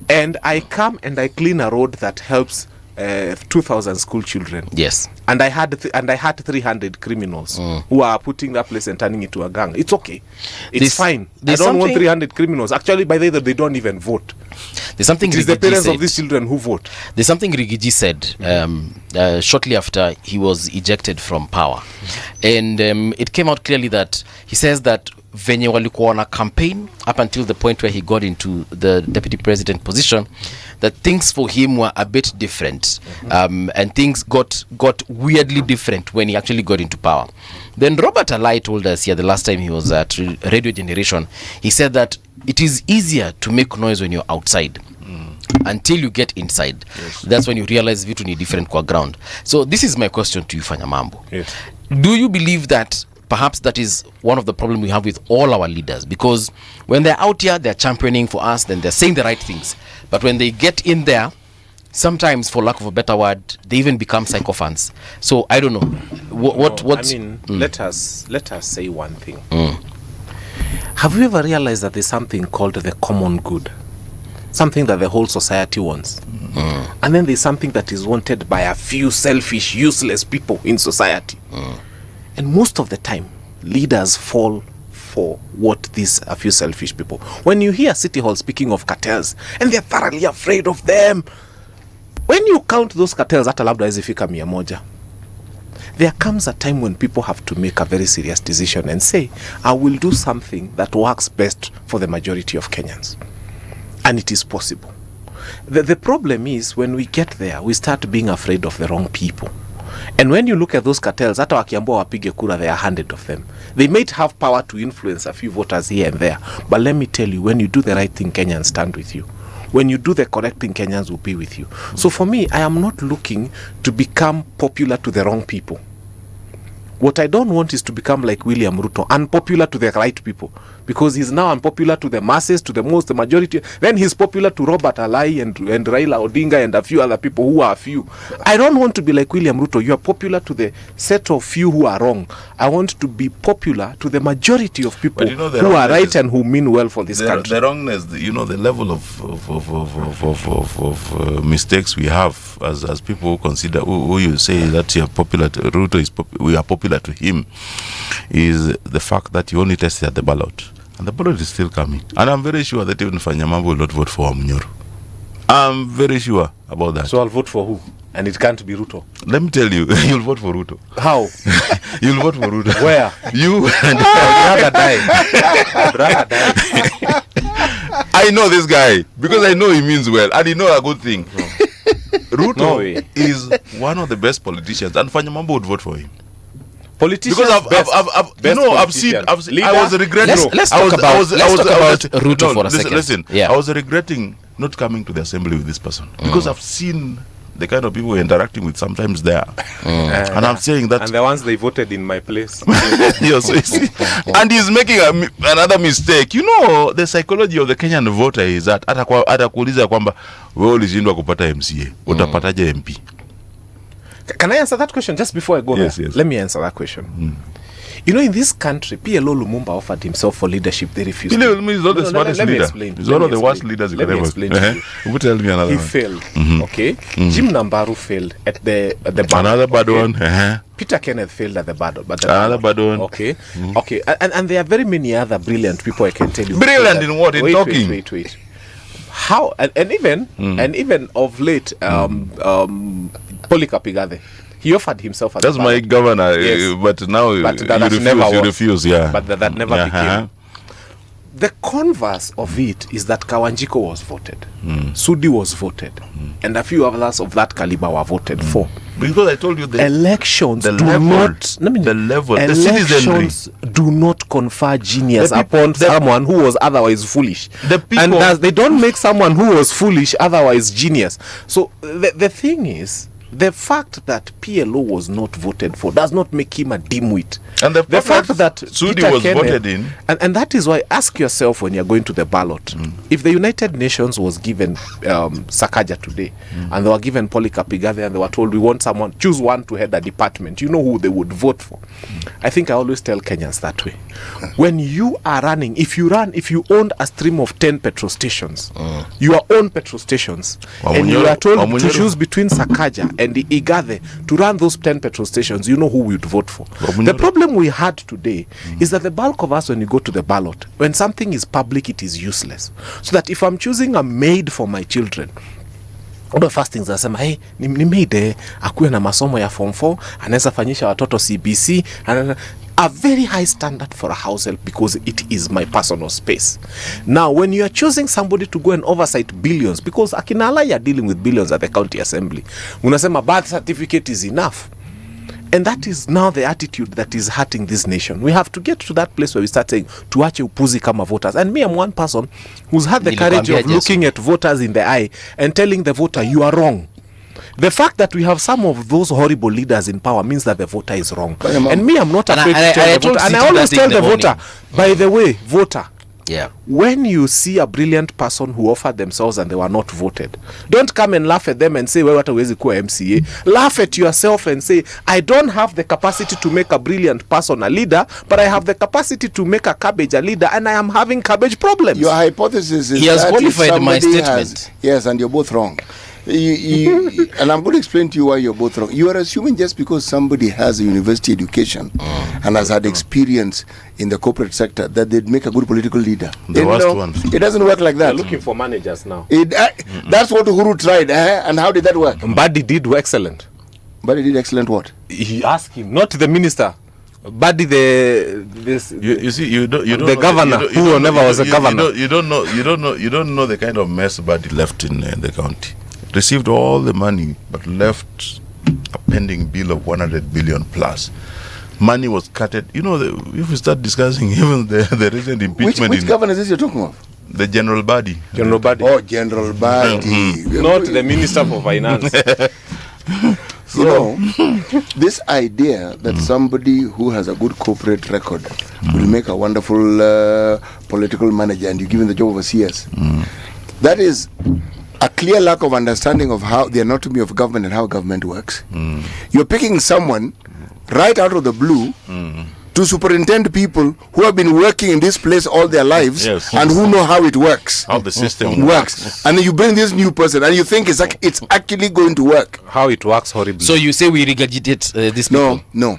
and I come and I clean a road that helps 2,000 school children. Yes. And I had 300 criminals who are putting that place and turning it to a gang. It's okay. It's fine. I don't want 300 criminals. Actually, by the way, they don't even vote. There's something. It is the parents of these children who vote. There's something Rigiji said shortly after he was ejected from power, and it came out clearly that he says that venye walikuwa wana campaign up until the point where he got into the deputy president position, that things for him were a bit different, and things got weirdly different when he actually got into power. Then Robert Alai told us here the last time he was at Radio Generation, he said that it is easier to make noise when you're outside until you get inside. Yes. That's when you realize vitu ni different kwa ground. So this is my question to you, Fanya Mambo. Yes. Do you believe that perhaps that is one of the problems we have with all our leaders? Because when they're out here, they're championing for us, then they're saying the right things. But when they get in there, sometimes, for lack of a better word, they even become sycophants. So I don't know. What? I mean, let us say one thing. Have you ever realized that there's something called the common good? Something that the whole society wants. And then there's something that is wanted by a few selfish, useless people in society. And most of the time, leaders fall for what these a few selfish people. When you hear City Hall speaking of cartels, and they're thoroughly afraid of them, when you count those cartels, hata labda hazifika 100, there comes a time when people have to make a very serious decision and say, I will do something that works best for the majority of Kenyans. And it is possible. The problem is when we get there, we start being afraid of the wrong people. And when you look at those cartels, hata wakiambiwa wapige kura, there are 100 of them. They might have power to influence a few voters here and there. But let me tell you, when you do the right thing, Kenyans stand with you. When you do the correct thing, Kenyans will be with you. So for me, I am not looking to become popular to the wrong people. What I don't want is to become like William Ruto, unpopular to the right people. Because he's now unpopular to the masses, to the majority. Then he's popular to Robert Alai and Raila Odinga and a few other people who are few. I don't want to be like William Ruto. You are popular to the set of few who are wrong. I want to be popular to the majority of people who are right and who mean well for this country. The wrongness, the level of mistakes we have as people who consider, who you say that you are popular to, Ruto is we are popular to him, is the fact that you only tested at the ballot. And the ballot is still coming. And I'm very sure that even Fanya Mambo will not vote for Amnyoro. I'm very sure about that. So I'll vote for who? And it can't be Ruto. Let me tell you, you'll vote for Ruto. How? You'll vote for Ruto. Where? You and I'd rather die. I know this guy because I know he means well and he knows a good thing. Ruto is one of the best politicians, and Fanya Mambo would vote for him. Politicians, because I've seen. I was regretting. Let's talk about Ruto for a second. Listen, I was regretting not coming to the assembly with this person because I've seen the kind of people we're interacting with sometimes there, and I'm saying that. And the ones they voted in my place. Yes, and he's making another mistake. You know, the psychology of the Kenyan voter is that atakuuliza kwamba wewe ulishindwa kupata MCA, utapataje MP? Can I answer that question just before I go there? Yes. Let me answer that question. You know, in this country, PLO Lumumba offered himself for leadership. They refused. PLO Lumumba is not the smartest leader. He's one of the worst leaders you can ever. You tell me another he one. failed. Okay. Jim Nambaru failed at the another bad one. Peter Kenneth failed at the bad one. Another bad one. Okay. Okay. And there are very many other brilliant people I can tell you. Brilliant in what? In talking. Wait. How and even of late, Polycarp Igathe, he offered himself as that's my governor, yes. But now but you refuse, yeah. But that never became. The converse of it is that Kawanjiko was voted, Sudi was voted, and a few others of that caliber were voted for. Because I told you the elections the do level, not the level, the elections do not confer genius upon someone who was otherwise foolish. And they don't make someone who was foolish otherwise genius. So the thing is, the fact that PLO was not voted for does not make him a dimwit. And the fact that Sudi Peter was Kenneth, voted in, and that is why, ask yourself when you're going to the ballot, if the United Nations was given Sakaja today, and they were given Polycarp Igathe, and they were told, we want someone, choose one to head a department, you know who they would vote for. I think I always tell Kenyans that way. When you are running, if you owned a stream of 10 petrol stations, your own petrol stations, and you are told to choose between Sakaja and the Igathe to run those 10 petrol stations, you know who we would vote for. The problem we had today is that the bulk of us, when you go to the ballot, when something is public, it is useless. So that if I'm choosing a maid for my children, one of the first things nasema, hey, ni maid akuwe na masomo ya form 4, anaweza fanyisha watoto CBC, and a very high standard for a house help, because it is my personal space. Now, when you are choosing somebody to go and oversight billions, because akina Alai are dealing with billions at the county assembly, unasema birth certificate is enough. And that is now the attitude that is hurting this nation. We have to get to that place where we start saying, tuache upuzi kama voters. And me, I'm one person who's had the courage of looking at voters in the eye and telling the voter, you are wrong. The fact that we have some of those horrible leaders in power means that the voter is wrong. And me, I'm not afraid to tell the voter. And I always tell the voter, by the way, voter, when you see a brilliant person who offered themselves and they were not voted, don't come and laugh at them and say, well, what hawezi kuwa MCA. Laugh at yourself and say, I don't have the capacity to make a brilliant person a leader, but I have the capacity to make a cabbage a leader, and I am having cabbage problems. Your hypothesis is he has that qualified my statement. Yes, and you're both wrong. And I'm going to explain to you why you're both wrong. You are assuming just because somebody has a university education and has had experience in the corporate sector that they'd make a good political leader. The worst ones. It doesn't work like that. They're looking for managers now. That's what Uhuru tried. And how did that work? Mbadi did excellent. Mbadi did excellent what? He asked him, not the minister. Buddy, the governor who never was a governor. You don't know the kind of mess Buddy left in the county. Received all the money, but left a pending bill of 100 billion plus. Money was cutted. You know, if we start discussing even the recent impeachment. Which governor is this you're talking of? The General Body. General Body. Oh, General Body. Not the Minister for Finance. You know, this idea that somebody who has a good corporate record will make a wonderful political manager and you give him the job of a CS, that is a clear lack of understanding of how the anatomy of government and how government works. You're picking someone right out of the blue to superintend people who have been working in this place all their lives and who know how it works. How the system works. And then you bring this new person and you think it's actually going to work. How it works horribly. So you say we regurgitate these people? No.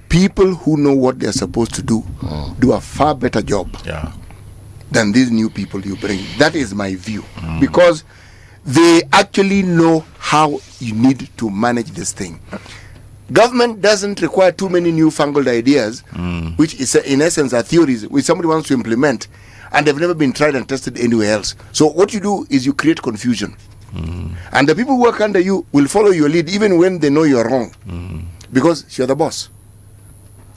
People who know what they're supposed to do do a far better job than these new people you bring. That is my view. Because they actually know how you need to manage this thing. Government doesn't require too many newfangled ideas, which is in essence are theories which somebody wants to implement and they've never been tried and tested anywhere else. So what you do is you create confusion. And the people who work under you will follow your lead even when they know you're wrong. Because you're the boss.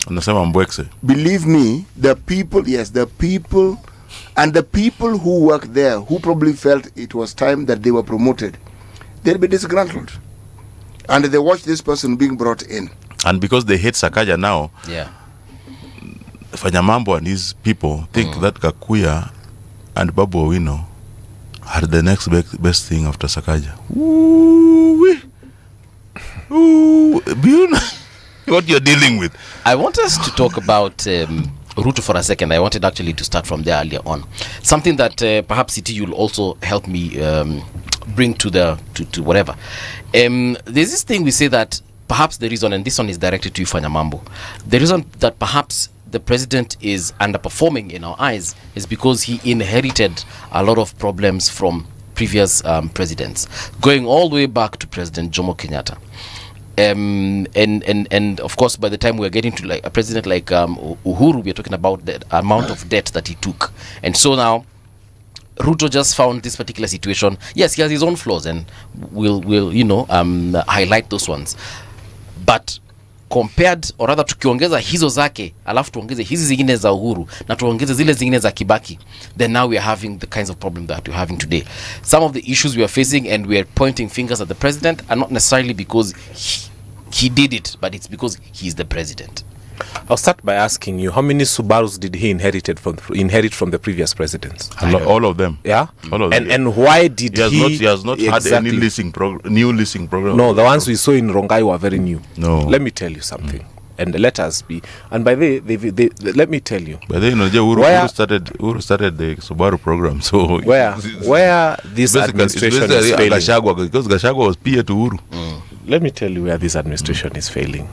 Believe me, the people and the people who work there, who probably felt it was time that they were promoted, they'll be disgruntled. And they watch this person being brought in. And because they hate Sakaja now, Fanya Mambo and his people think that Kakuya and Babu Owino are the next best thing after Sakaja. Do you know what you're dealing with? I want us to talk about Ruto for a second. I wanted actually to start from there earlier on. Something that perhaps City you'll also help me bring to whatever. There's this thing we say that perhaps the reason, and this one is directed to you, Fanya Mambo, the reason that perhaps the president is underperforming in our eyes is because he inherited a lot of problems from previous presidents, going all the way back to President Jomo Kenyatta. And of course, by the time we're getting to like a president like Uhuru, we're talking about the amount of debt that he took. And so now Ruto just found this particular situation. Yes, he has his own flaws, and we'll highlight those ones. But compared, or rather tukiongeza hizo zake alafu tuongeze hizi zingine za Uhuru na tuongeze zile zingine za Kibaki, then now we are having the kinds of problem that we're having today. Some of the issues we are facing and we are pointing fingers at the president are not necessarily because he did it, but it's because he is the president. I'll start by asking you, how many Subarus did he inherit from the previous presidents? All of them. Yeah? All of them. And why did he has not had any new leasing program. No, the ones we saw in Rongai were very new. No. Let me tell you something. And let us be. And by the let me tell you. But then Uru started the Subaru program. So where this administration is failing. Because Gachagua was peer to Uru. Let me tell you where this administration is failing.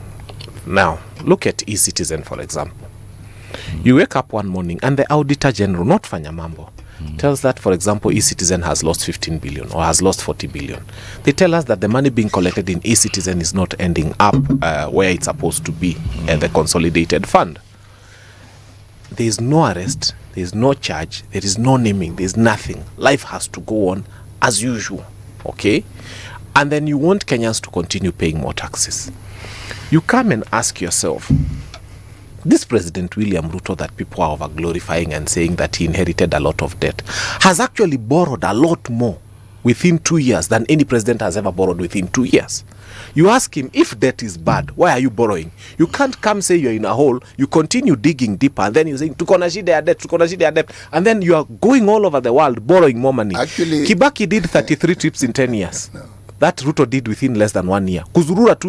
Now, look at e-citizen, for example. You wake up one morning and the Auditor General, not Fanya Mambo, tells that, for example, e-citizen has lost 15 billion or has lost 40 billion. They tell us that the money being collected in e-citizen is not ending up where it's supposed to be in the consolidated fund. There is no arrest, there is no charge, there is no naming, there is nothing. Life has to go on as usual, okay? And then you want Kenyans to continue paying more taxes. You come and ask yourself, this President William Ruto that people are over-glorifying and saying that he inherited a lot of debt, has actually borrowed a lot more within 2 years than any president has ever borrowed within 2 years. You ask him, if debt is bad, why are you borrowing? You can't come say you're in a hole, you continue digging deeper, and then you're saying, tuko na shida ya debt, and then you are going all over the world borrowing more money. Actually, Kibaki did 33 trips in 10 years. No. That Ruto did within less than 1 year. Kuzurura tu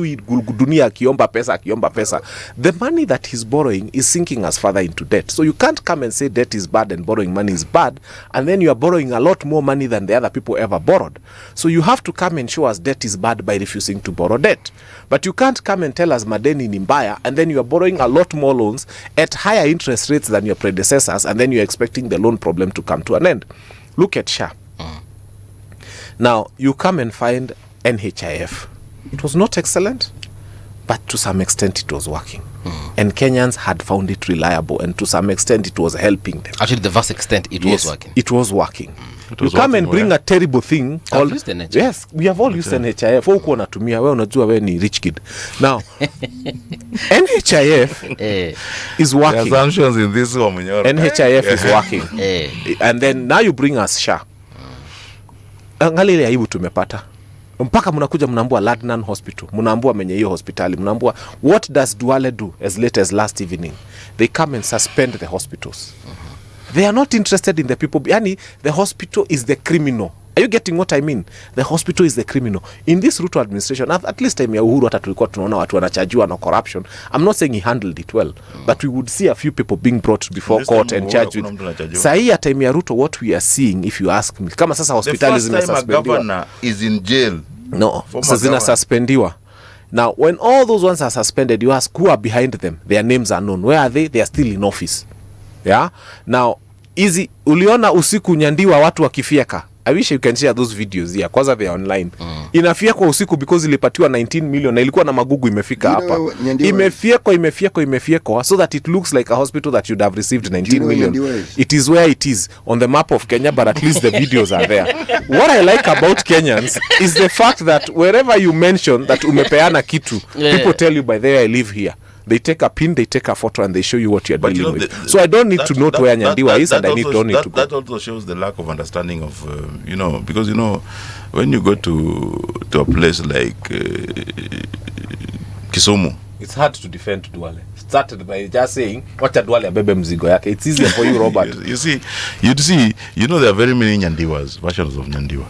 dunia akiomba pesa. The money that he's borrowing is sinking us further into debt. So you can't come and say debt is bad and borrowing money is bad, and then you are borrowing a lot more money than the other people ever borrowed. So you have to come and show us debt is bad by refusing to borrow debt. But you can't come and tell us madeni ni mbaya, and then you are borrowing a lot more loans at higher interest rates than your predecessors, and then you're expecting the loan problem to come to an end. Look at SHA. Now, you come and find NHIF. It was not excellent, but to some extent it was working. And Kenyans had found it reliable, and to some extent it was helping them. Actually, the vast extent it was working. It was working. You come and bring a terrible thing called... NHIF. Yes, we have all used NHIF. Huku wanatumia, wewe unajua wewe ni rich kid. Now, NHIF is working. The assumptions in this one, NHIF is working. And then now you bring us SHA. Angalia ile aibu tumepata. Mpaka mnakuja mnaambua Ladnan Hospital, mnaambua menye hiyo hospitali, mnaambua what does Duale do as late as last evening? They come and suspend the hospitals. They are not interested in the people. Yani, the hospital is the criminal. Are you getting what I mean? The hospital is the criminal. In this Ruto administration, at least time ya Uhuru hata tulikuwa tunaona watu wanachajiwa na corruption. I'm not saying he handled it well, but we would see a few people being brought before court and charged with. Sahi ya time ya Ruto, what we are seeing, if you ask me, kama sasa hospitali zimesuspendiwa. The first time a governor is in jail. No, sasa zinasuspendiwa. Now, when all those ones are suspended, you ask who are behind them. Their names are known. Where are they? They are still in office. Yeah? Now, uliona usiku Nyandiwa watu wakifieka. I wish you can share those videos here, kwanza they are online. Inafiekwa usiku because ilipatiwa 19 million na ilikuwa na magugu imefika hapa. Imefiekwa so that it looks like a hospital that you'd have received 19 million. It is where it is on the map of Kenya, but at least the videos are there. What I like about Kenyans is the fact that wherever you mention that umepeana kitu, people tell you, by the way, I live here. They take a pin, they take a photo, and they show you what you're dealing with. So I don't need to know where Nyandiwa is, and I don't need to go. That also shows the lack of understanding of, because, when you go to a place like Kisumu, it's hard to defend Duale. Started by just saying, wacha Duale abebe mzigo yake. It's easier for you, Robert. You'd see, there are very many Nyandiwas, versions of Nyandiwa.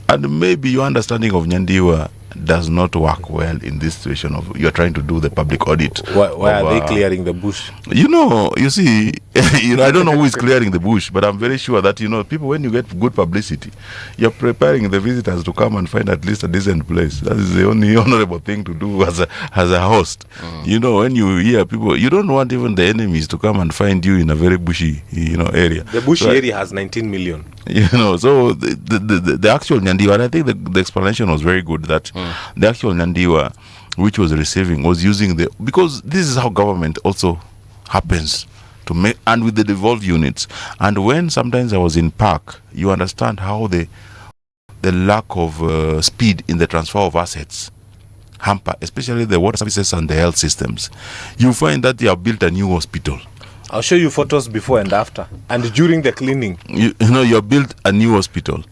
And maybe your understanding of Nyandiwa does not work well in this situation of you're trying to do the public audit. Why are they clearing the bush? You see, I don't know who is clearing the bush, but I'm very sure that, people, when you get good publicity, you're preparing the visitors to come and find at least a decent place. That is the only honorable thing to do as a host. When you hear people, you don't want even the enemies to come and find you in a very bushy, area. The bushy area has 19 million. So the actual Nyandiwa, and I think the explanation was very good that the actual Nyandiwa which was receiving was using because this is how government also happens to make, and with the devolved units. And when sometimes I was in park, you understand how the lack of speed in the transfer of assets hamper, especially the water services and the health systems. You find that they have built a new hospital. I'll show you photos before and after, and during the cleaning. You have built a new hospital,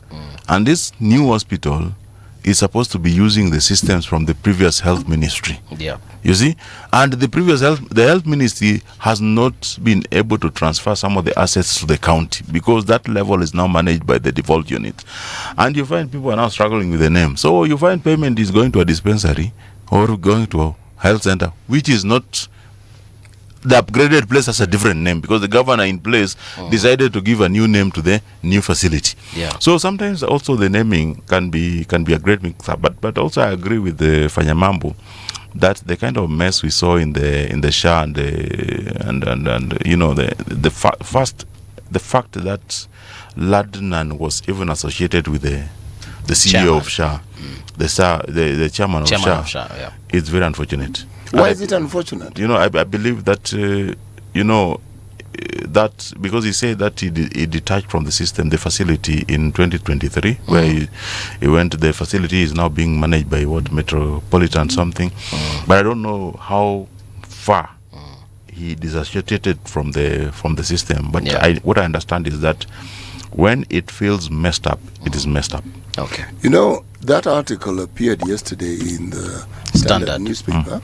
and this new hospital is supposed to be using the systems from the previous health ministry. Yeah. You see? And the health ministry has not been able to transfer some of the assets to the county because that level is now managed by the devolved unit. And you find people are now struggling with the name. So you find payment is going to a dispensary or going to a health center, which is not the upgraded place, has a different name because the governor in place decided to give a new name to the new facility. Yeah. So sometimes also the naming can be a great mix up. But also I agree with the Fanya Mambo that the kind of mess we saw in the SHA and the fact that Ladnan was even associated with the CEO of SHA, the chairman of SHA, yeah. It's very unfortunate. Why is it unfortunate? I believe that that because he said that he detached from the system, the facility in 2023, where he went. The facility is now being managed by Metropolitan something, but I don't know how far he disassociated from the system. But what I understand is that when it feels messed up, it is messed up. Okay. That article appeared yesterday in the Standard newspaper.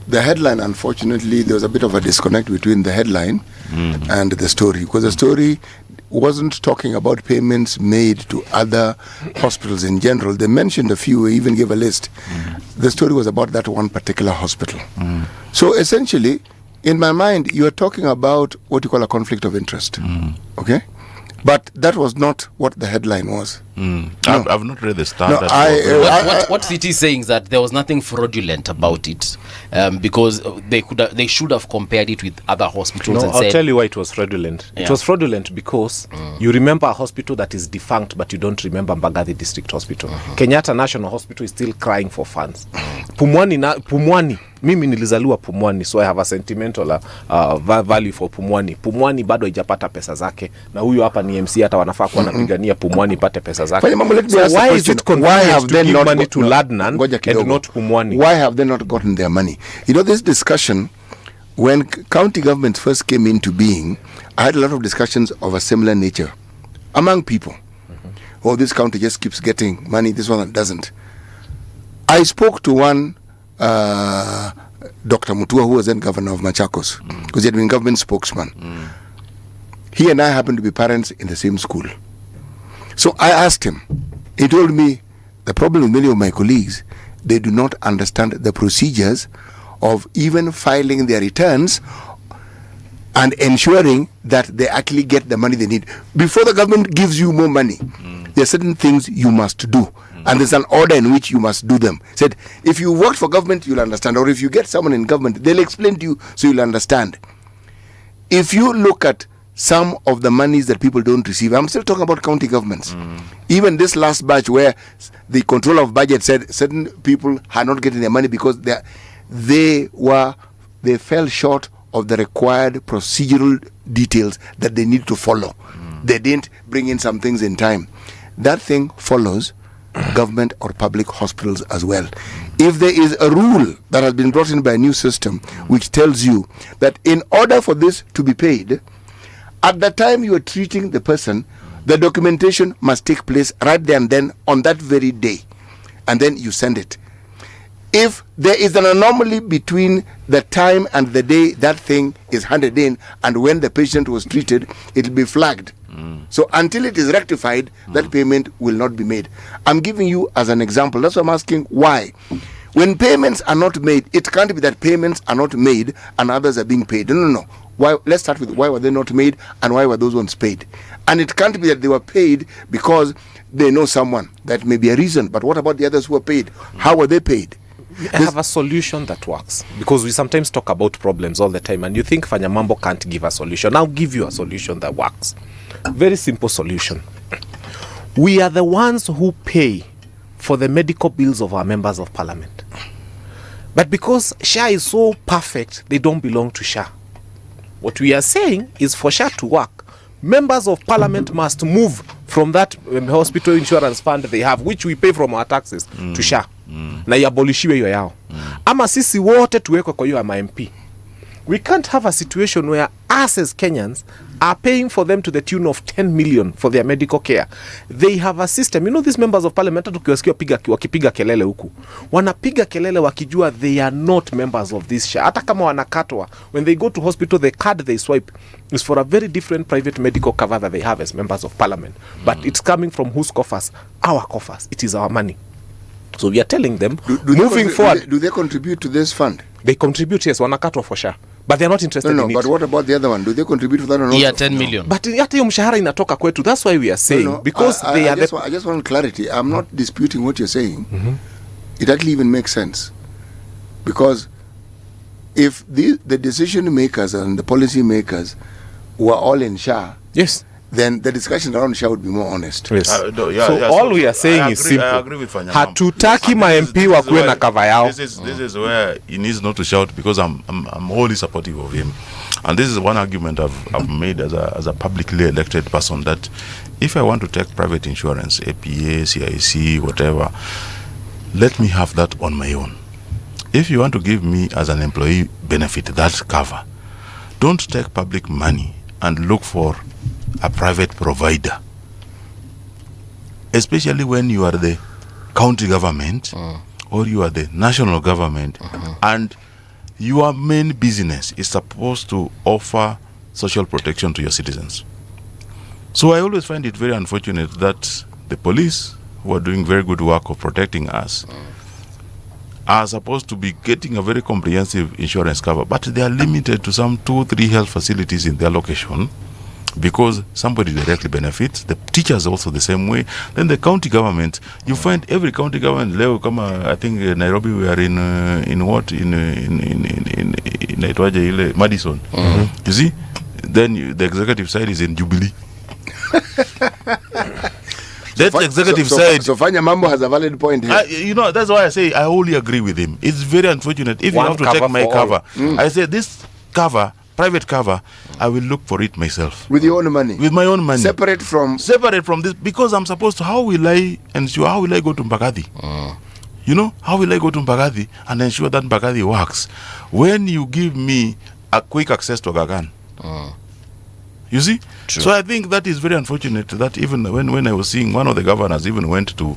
The headline, unfortunately, there was a bit of a disconnect between the headline and the story, because the story wasn't talking about payments made to other hospitals in general. They mentioned a few, even gave a list. The story was about that one particular hospital. So essentially, in my mind, you are talking about what you call a conflict of interest. Okay? But that was not what the headline was. No. I've not read the Standard. What CT is saying is that there was nothing fraudulent about it, because they should have compared it with other hospitals. No, I'll tell you why it was fraudulent. It was fraudulent because you remember a hospital that is defunct, but you don't remember Mbagathi District Hospital. Kenyatta National Hospital is still crying for funds. Pumwani. Mimi nilizaliwa Pumwani, so I have a sentimental value for Pumwani. Pumwani bado haijapata pesa zake, na huyu hapa ni MC, hata wanafaa kuwa napigania Pumwani pate pesa zake. So why is it convenient to give money to Ladnan and not Pumwani? Why have they not gotten their money? This discussion, when county governments first came into being, I had a lot of discussions of a similar nature among people. Oh, this county just keeps getting money, this one doesn't. I spoke to one Dr. Mutua, who was then governor of Machakos, because he had been government spokesman. He and I happened to be parents in the same school. So I asked him. He told me the problem with many of my colleagues, they do not understand the procedures of even filing their returns and ensuring that they actually get the money they need. Before the government gives you more money, there are certain things you must do. And there's an order in which you must do them. Said, if you work for government, you'll understand. Or if you get someone in government, they'll explain to you so you'll understand. If you look at some of the monies that people don't receive, I'm still talking about county governments. Even this last batch where the controller of budget said certain people are not getting their money because they fell short of the required procedural details that they need to follow. They didn't bring in some things in time. That thing follows government or public hospitals as well. If there is a rule that has been brought in by a new system which tells you that in order for this to be paid, at the time you are treating the person, the documentation must take place right there and then on that very day, and then you send it. If there is an anomaly between the time and the day that thing is handed in and when the patient was treated, it will be flagged. So until it is rectified, that payment will not be made. I'm giving you as an example. That's why I'm asking why. When payments are not made, it can't be that payments are not made and others are being paid. No. Why? Let's start with why were they not made and why were those ones paid? And it can't be that they were paid because they know someone. That may be a reason. But what about the others who were paid? How were they paid? I have a solution that works, because we sometimes talk about problems all the time and you think Fanya Mambo can't give a solution. I'll give you a solution that works. Very simple solution. We are the ones who pay for the medical bills of our members of parliament. But because SHA is so perfect, they don't belong to SHA. What we are saying is for SHA to work, members of parliament must move from that hospital insurance fund they have, which we pay from our taxes, to SHA. Na iabolishiwe hiyo yao. Ama sisi wote tuwekwe kwa hiyo MP. We can't have a situation where us as Kenyans are paying for them to the tune of 10 million for their medical care. They have a system. You know, these members of parliament, tukiwasikia wakipiga kelele huku, wanapiga kelele wakijua they are not members of this SHA. Hata kama wanakatwa, when they go to hospital, the card they swipe is for a very different private medical cover that they have as members of parliament. But it's coming from whose coffers? Our coffers. It is our money. So we are telling them, moving forward. Do they contribute to this fund? They contribute, yes, wanakatwa for SHA. But they're not interested in it. But what about the other one? Do they contribute to that or not? Yeah, 10 million. But hata hiyo mshahara inatoka kwetu. That's why we are saying. Because they are I just want clarity. I'm not disputing what you're saying. It actually even makes sense. Because if the decision makers and the policy makers were all in SHA, yes, then the discussion around SHA would be more honest. Yes. All we are saying is simple. I agree with Fanya. Hatutaki ma MP wakuwe na cover yao. This is where he needs not to shout, because I'm wholly supportive of him. And this is one argument I've made as a publicly elected person, that if I want to take private insurance, APA, CIC, whatever, let me have that on my own. If you want to give me as an employee benefit, that cover, don't take public money and look for a private provider, especially when you are the county government or you are the national government, and your main business is supposed to offer social protection to your citizens. So I always find it very unfortunate that the police, who are doing very good work of protecting us, are supposed to be getting a very comprehensive insurance cover, but they are limited to some 2-3 health facilities in their location, because somebody directly benefits. The teachers also the same way. Then the county government, you find every county government, leo kama I think Nairobi, we are in what in Madison. You see, then the executive side is in Jubilee. That executive side. So Fanya Mambo has a valid point here. You know, that's why I say I wholly agree with him. It's very unfortunate. If you have to take my cover, I say this cover, private cover, I will look for it myself. With your own money? With my own money. Separate from this, because I'm supposed to, how will I go to Mbagathi? You know, how will I go to Mbagathi and ensure that Mbagathi works when you give me a quick access to Gagan? You see? True. So I think that is very unfortunate that even when I was seeing one of the governors even went to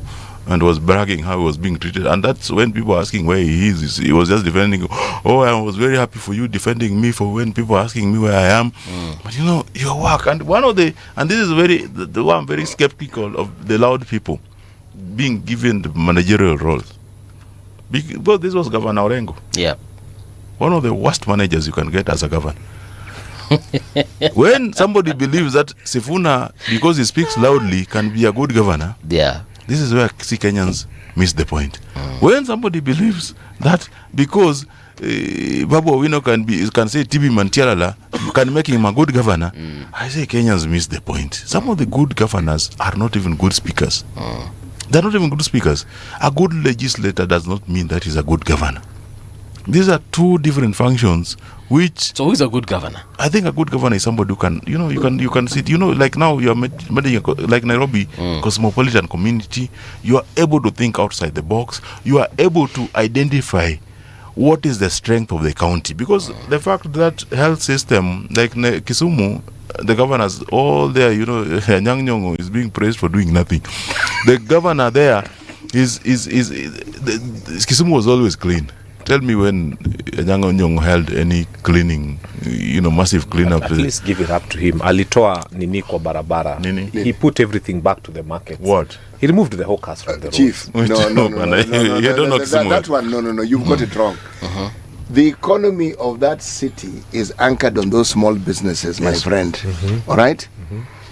and was bragging how he was being treated, and that's when people were asking where he is, he was just defending, oh, I was very happy for you defending me for when people are asking me where I am. But you know, your work, and this is the one very skeptical of the loud people being given the managerial roles. Because this was Governor Orengo. Yeah. One of the worst managers you can get as a governor. When somebody believes that Sifuna, because he speaks loudly, can be a good governor, this is where Kenyans miss the point. When somebody believes that because Babu Owino can say TB Mantialala can make him a good governor, I say Kenyans miss the point. Some of the good governors are not even good speakers. They're not even good speakers. A good legislator does not mean that he's a good governor. These are two different functions. So who's a good governor? I think a good governor is somebody who can, you can sit, like now you are managing like Nairobi cosmopolitan community. You are able to think outside the box. You are able to identify what is the strength of the county, because the fact that health system like Kisumu, the governors all there, Nyang Nyong'o is being praised for doing nothing. The governor there is Kisumu was always clean. Tell me when Nyang Nyong'o held any cleaning, massive cleanup. At least give it up to him. Alitoa nini kwa barabara. Nini? He put everything back to the market. What? He removed the hawkers from the road. Chief, no. You don't know Kisumu. That one, no. You've got it wrong. The economy of that city is anchored on those small businesses, my friend. All right?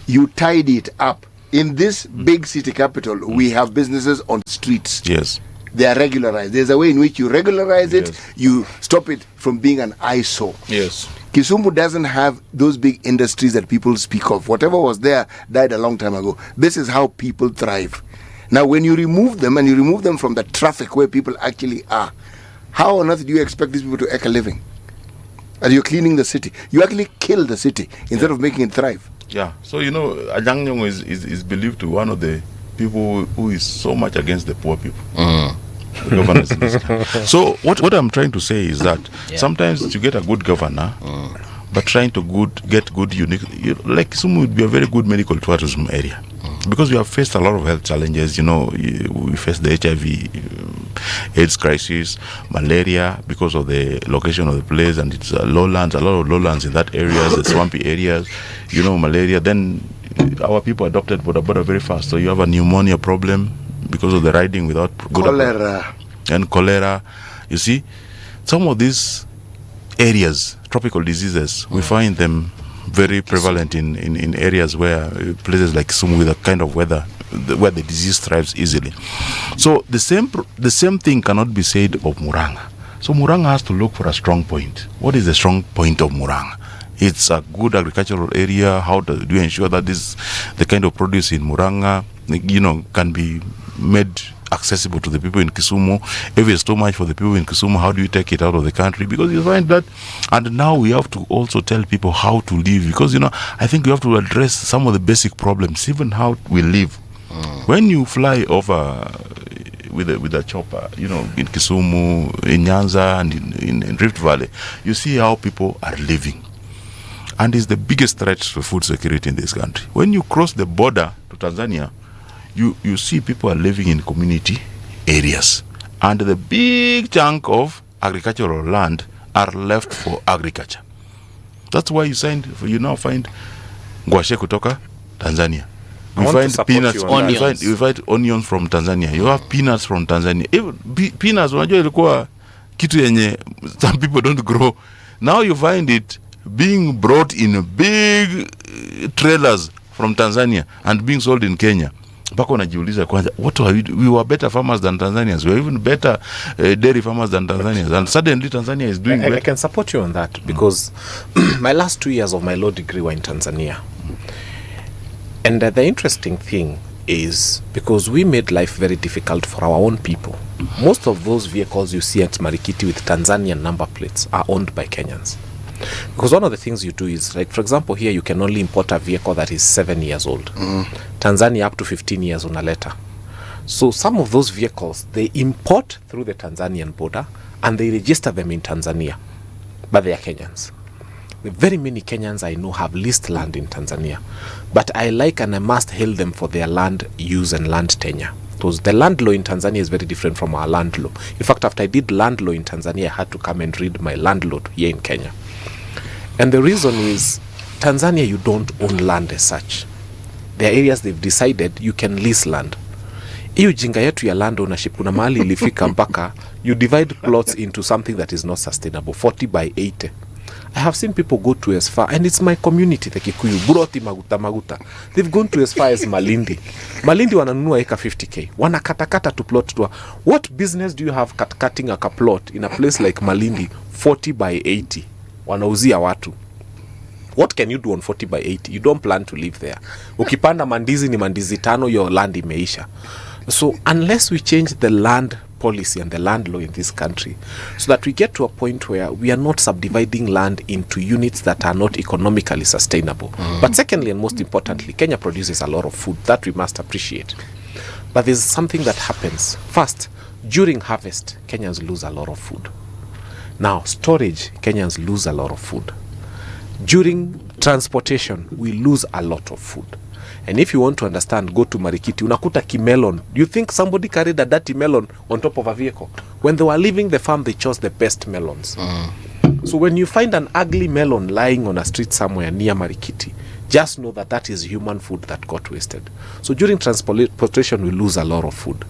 You tied it up. In this big city capital, we have businesses on streets. Yes. They are regularized. There's a way in which you regularize it, you stop it from being an eyesore. Yes. Kisumu doesn't have those big industries that people speak of. Whatever was there died a long time ago. This is how people thrive. Now, when you remove them, and you remove them from the traffic where people actually are, How on earth do you expect these people to make a living? And you're cleaning the city. You actually kill the city instead of making it thrive. Yeah. So, Ajang Nyong'o is believed to be one of the people who is so much against the poor people. The governors in this country. So what I'm trying to say is that sometimes you get a good governor, but trying to get good unique, like Kisumu would be a very good medical tourism area. Because we have faced a lot of health challenges, we faced the HIV, AIDS crisis, malaria, because of the location of the place, and it's lowlands, a lot of lowlands in that areas, the swampy areas, malaria. Then our people adopted Boda very fast, so you have a pneumonia problem because of the riding without cholera. And cholera. You see, some of these areas, tropical diseases, we find them very prevalent in areas where places like Kisumu with a kind of weather where the disease thrives easily. So the same thing cannot be said of Murang'a. So Murang'a has to look for a strong point. What is the strong point of Murang'a? It's a good agricultural area. How do you ensure that the kind of produce in Murang'a, can be made accessible to the people in Kisumu? If it's too much for the people in Kisumu, how do you take it out of the country? Because you find that, and now we have to also tell people how to live, because I think we have to address some of the basic problems, even how we live. When you fly over with a chopper, in Kisumu, in Nyanza, and in Rift Valley, you see how people are living, and it's the biggest threat to food security in this country. When you cross the border to Tanzania, you see people are living in community areas, and the big chunk of agricultural land are left for agriculture. That's why you now find ngwashe kutoka Tanzania. We find peanuts. We find onions from Tanzania. You have peanuts from Tanzania. Even peanuts, unajua ilikuwa kitu yenye some people don't grow. Now you find it being brought in big trailers from Tanzania and being sold in Kenya. Mpaka unajiuliza kwanza, we were better farmers than Tanzanians. We were even better dairy farmers than Tanzanians. And suddenly Tanzania is doing better. I can support you on that, because my last 2 years of my law degree were in Tanzania. And the interesting thing is, because we made life very difficult for our own people, most of those vehicles you see at Marikiti with Tanzanian number plates are owned by Kenyans. Because one of the things you do is, like, for example, here you can only import a vehicle that is 7 years old. Tanzania up to 15 years on a letter. So some of those vehicles, they import through the Tanzanian border and they register them in Tanzania, but they are Kenyans. Very many Kenyans I know have leased land in Tanzania, but I like and I must hail them for their land use and land tenure. Because the land law in Tanzania is very different from our land law. In fact, after I did land law in Tanzania, I had to come and read my land law here in Kenya. And the reason is, Tanzania, you don't own land as such. There are areas they've decided you can lease land. Hiyo jinga yetu ya land ownership, kuna mahali ilifika mpaka you divide plots into something that is not sustainable, 40 by 80. I have seen people go to as far, and it's my community, the Kikuyu, Buroti Maguta. They've gone to as far as Malindi. Malindi wananunua eka 50k. Wanakatakata to plot to. What business do you have cutting a plot in a place like Malindi, 40 by 80? Wanauzia watu. What can you do on 40 by 80? You don't plan to live there. Ukipanda mandizi ni mandizi tano, your land imeisha. So unless we change the land policy and the land law in this country, so that we get to a point where we are not subdividing land into units that are not economically sustainable. But secondly, and most importantly, Kenya produces a lot of food that we must appreciate. But there's something that happens. First, during harvest, Kenyans lose a lot of food. Now, storage, Kenyans lose a lot of food. During transportation, we lose a lot of food. And if you want to understand, go to Marikiti, unakuta kimelon. You think somebody carried a dirty melon on top of a vehicle? When they were leaving the farm, they chose the best melons. So when you find an ugly melon lying on a street somewhere near Marikiti, just know that that is human food that got wasted. So during transportation, we lose a lot of food.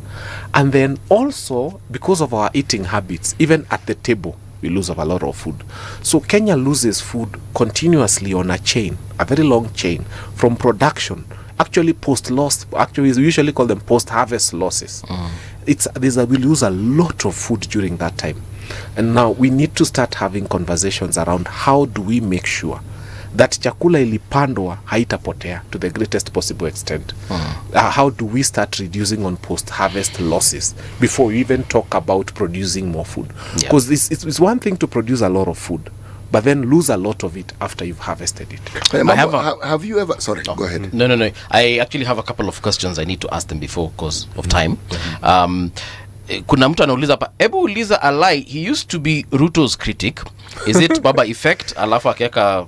And then also, because of our eating habits, even at the table, we lose a lot of food. So Kenya loses food continuously on a chain, a very long chain, from production, actually post-loss, actually we usually call them post-harvest losses. We lose a lot of food during that time. And now we need to start having conversations around how do we make sure that chakula ilipandwa haitapotea to the greatest possible extent. How do we start reducing on post-harvest losses before we even talk about producing more food? Because it's one thing to produce a lot of food, but then lose a lot of it after you've harvested it. Have you ever... Sorry, go ahead. No. I actually have a couple of questions I need to ask them before because of time. Kuna mtu anauliza hapa, hebu uliza Alai, he used to be Ruto's critic. Is it baba effect? Alafu akiweka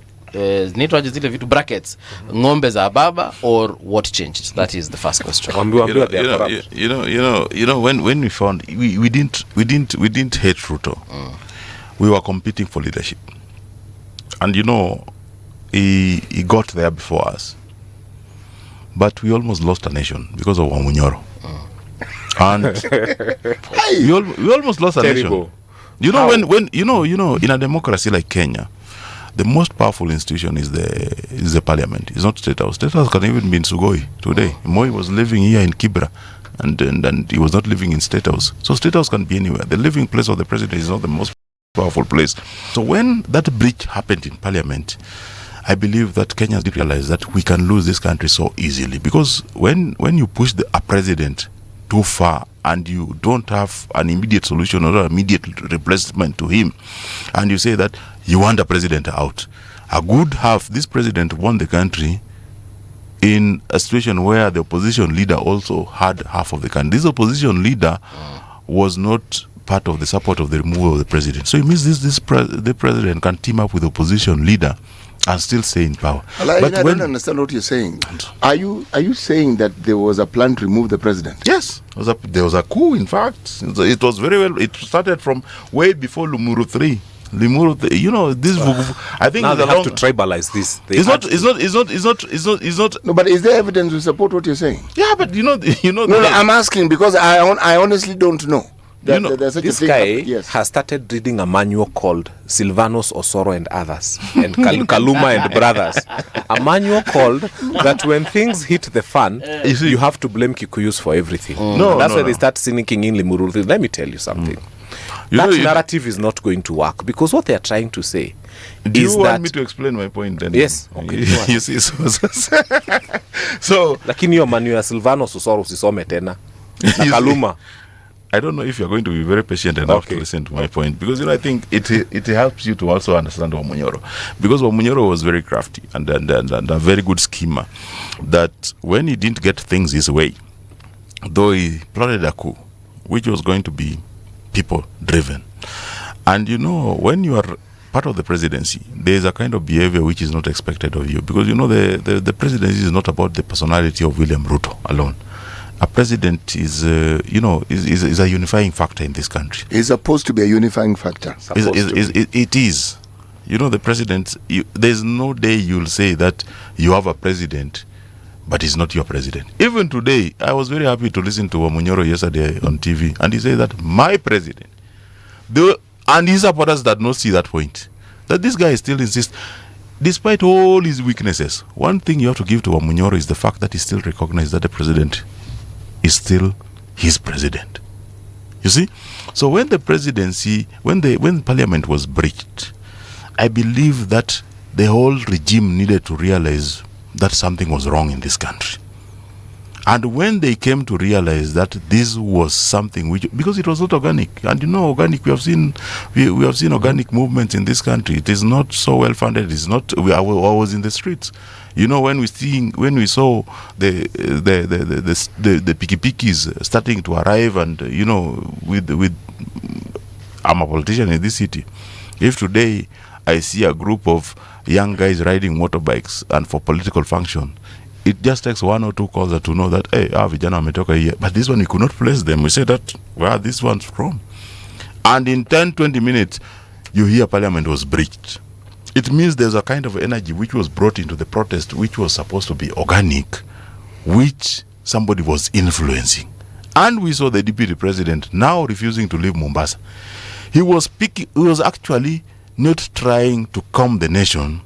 nitwaje zile vitu brackets, ng'ombe za baba, or what changed? That is the first question. You know, when we found we didn't hate Ruto. We were competing for leadership. And you know, he got there before us. But we almost lost a nation because of Wamunyoro. And we almost lost a nation. You know, when you know, in a democracy like Kenya, the most powerful institution is the parliament. It's not State House. State House can even be in Sugoi today. Moi was living here in Kibra, and he was not living in State House. So State House can be anywhere. The living place of the president is not the most powerful place. So when that breach happened in parliament, I believe that Kenyans did realize that we can lose this country so easily, because when you push a president too far and you don't have an immediate solution or an immediate replacement to him, and you say that you want the president out, a good half, this president won the country in a situation where the opposition leader also had half of the country. This opposition leader was not part of the support of the removal of the president. So it means the president can team up with the opposition leader and still stay in power. Alai, but I don't understand what you're saying. Are you saying that there was a plan to remove the president? Yes, there was a coup. In fact, it was very well. It started from way before Limuru 3. You know, this. I think now they have to tribalize this. It's not. No, but is there evidence to support what you're saying? Yeah, but you know. No, I'm asking because I honestly don't know. This guy has started reading a manual called Silvanus Osoro and Others, and Kaluma and Brothers. A manual called that when things hit the fan, you have to blame Kikuyus for everything. That's why they start sneaking in Limuru. Let me tell you something. That narrative is not going to work, because what they are trying to say do you want me to explain my point then? Yes. Okay. You see, so lakini hiyo manual ya Silvanus Osoro usisome tena. Kaluma. I don't know if you're going to be very patient enough to listen to my point, because I think it helps you to also understand Wamunyoro, because Wamunyoro was very crafty and a very good schemer, that when he didn't get things his way, though he plotted a coup, which was going to be people driven, and when you are part of the presidency, there is a kind of behavior which is not expected of you, because the presidency is not about the personality of William Ruto alone. A president is a unifying factor in this country. It's supposed to be a unifying factor. It is. The president, there's no day you'll say that you have a president, but he's not your president. Even today, I was very happy to listen to Wamunyoro yesterday on TV, and he said that my president, and his supporters did not see that point. That this guy still insists, despite all his weaknesses. One thing you have to give to Wamunyoro is the fact that he still recognizes that the president is still his president. You see? So when the presidency, when parliament was breached, I believe that the whole regime needed to realize that something was wrong in this country. And when they came to realize that this was something which, because it was not organic, and organic, we have seen organic movements in this country. It is not so well funded. It's not. I was in the streets. When we saw the pikipikis starting to arrive, and with I'm a politician in this city. If today I see a group of young guys riding motorbikes and for political function, it just takes one or two calls to know that, hey, vijana wametoka here. But this one, we could not place them. We said that, where this one's from? And in 10-20 minutes, you hear parliament was breached. It means there's a kind of energy which was brought into the protest, which was supposed to be organic, which somebody was influencing. And we saw the deputy president now refusing to leave Mombasa. He was actually not trying to calm the nation.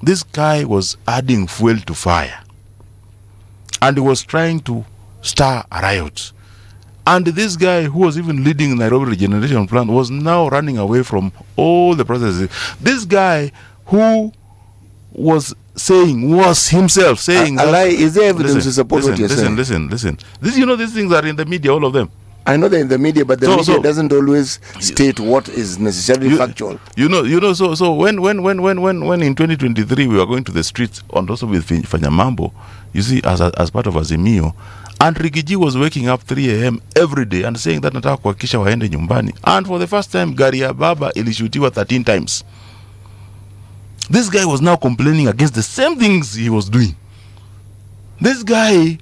This guy was adding fuel to fire. And he was trying to stir a riot. And this guy who was even leading Nairobi regeneration plan was now running away from all the processes. This guy who was himself saying. Alai, is there evidence to support what you're saying? Listen. This, these things are in the media, all of them. I know they're in the media, but the media doesn't always state what is necessarily factual. So when in 2023 we were going to the streets and also with Fanya Mambo, you see, as part of Azimio, and Rigiji was waking up 3 a.m. every day and saying that nataka kuhakikisha waende nyumbani, and for the first time gari ya baba ilishutiwa 13 times. This guy was now complaining against the same things he was doing. This guy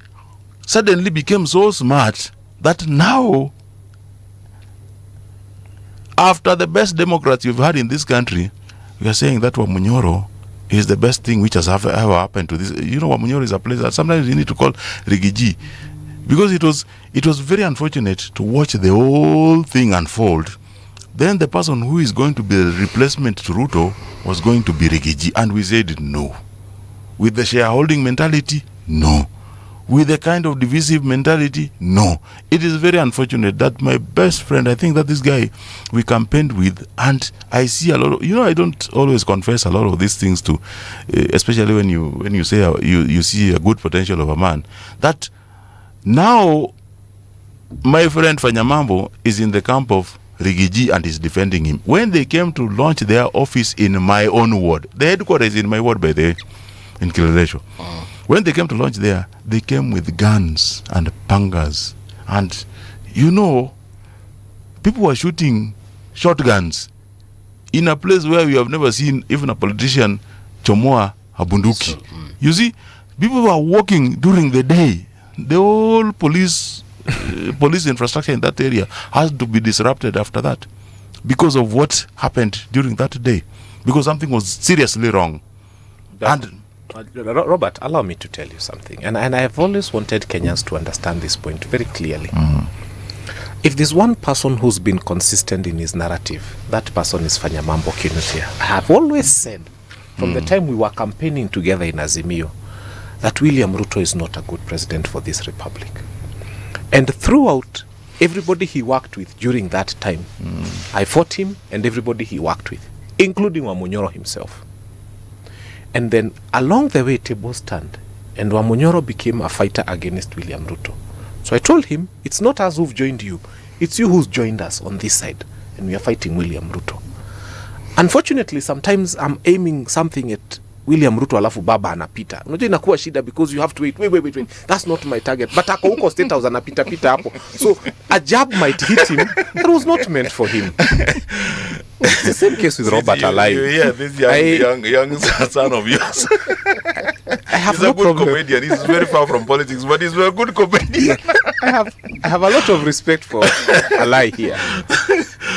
suddenly became so smart that now, after the best Democrats you've had in this country, we are saying that Wamunyoro is the best thing which has ever happened to this. Wamunyoro is a place that sometimes you need to call Rigiji, because it was very unfortunate to watch the whole thing unfold. Then the person who is going to be the replacement to Ruto was going to be Rigiji, and we said no. With the shareholding mentality, no. With the kind of divisive mentality, no. It is very unfortunate that my best friend, I think that this guy we campaigned with, and I see a lot of, I don't always confess a lot of these things to, especially when you say you see a good potential of a man, that now my friend Fanya Mambo is in the camp of Rigiji and is defending him. When they came to launch their office in my own ward, the headquarters is in my ward, by the way, in Kileleshwa. When they came to launch there, they came with guns and pangas. And, people were shooting shotguns in a place where we have never seen even a politician chomoa a bunduki. You see, people were walking during the day. The whole police infrastructure in that area has to be disrupted after that because of what happened during that day, because something was seriously wrong. Robert, allow me to tell you something, and I have always wanted Kenyans to understand this point very clearly. If there's one person who's been consistent in his narrative, that person is Fanya Mambo Kinuthia. I have always said from the time we were campaigning together in Azimio that William Ruto is not a good president for this republic. And throughout, everybody he worked with during that time, I fought him and everybody he worked with, including Wamunyoro himself. And then along the way, tables turned, and Wamunyoro became a fighter against William Ruto. So I told him, it's not us who've joined you, it's you who's joined us on this side, and we are fighting William Ruto. Unfortunately, sometimes I'm aiming something at William Ruto alafu baba anapita. Unajua inakuwa shida because you have to wait. That's not my target. But ako huko State House anapita hapo. So a jab might hit him that was not meant for him. It's the same case with Robert Alai. Yeah, this young son of yours. I have he's no a good problem. comedian. He's very far from politics, but he's a good comedian. I have a lot of respect for Alai here.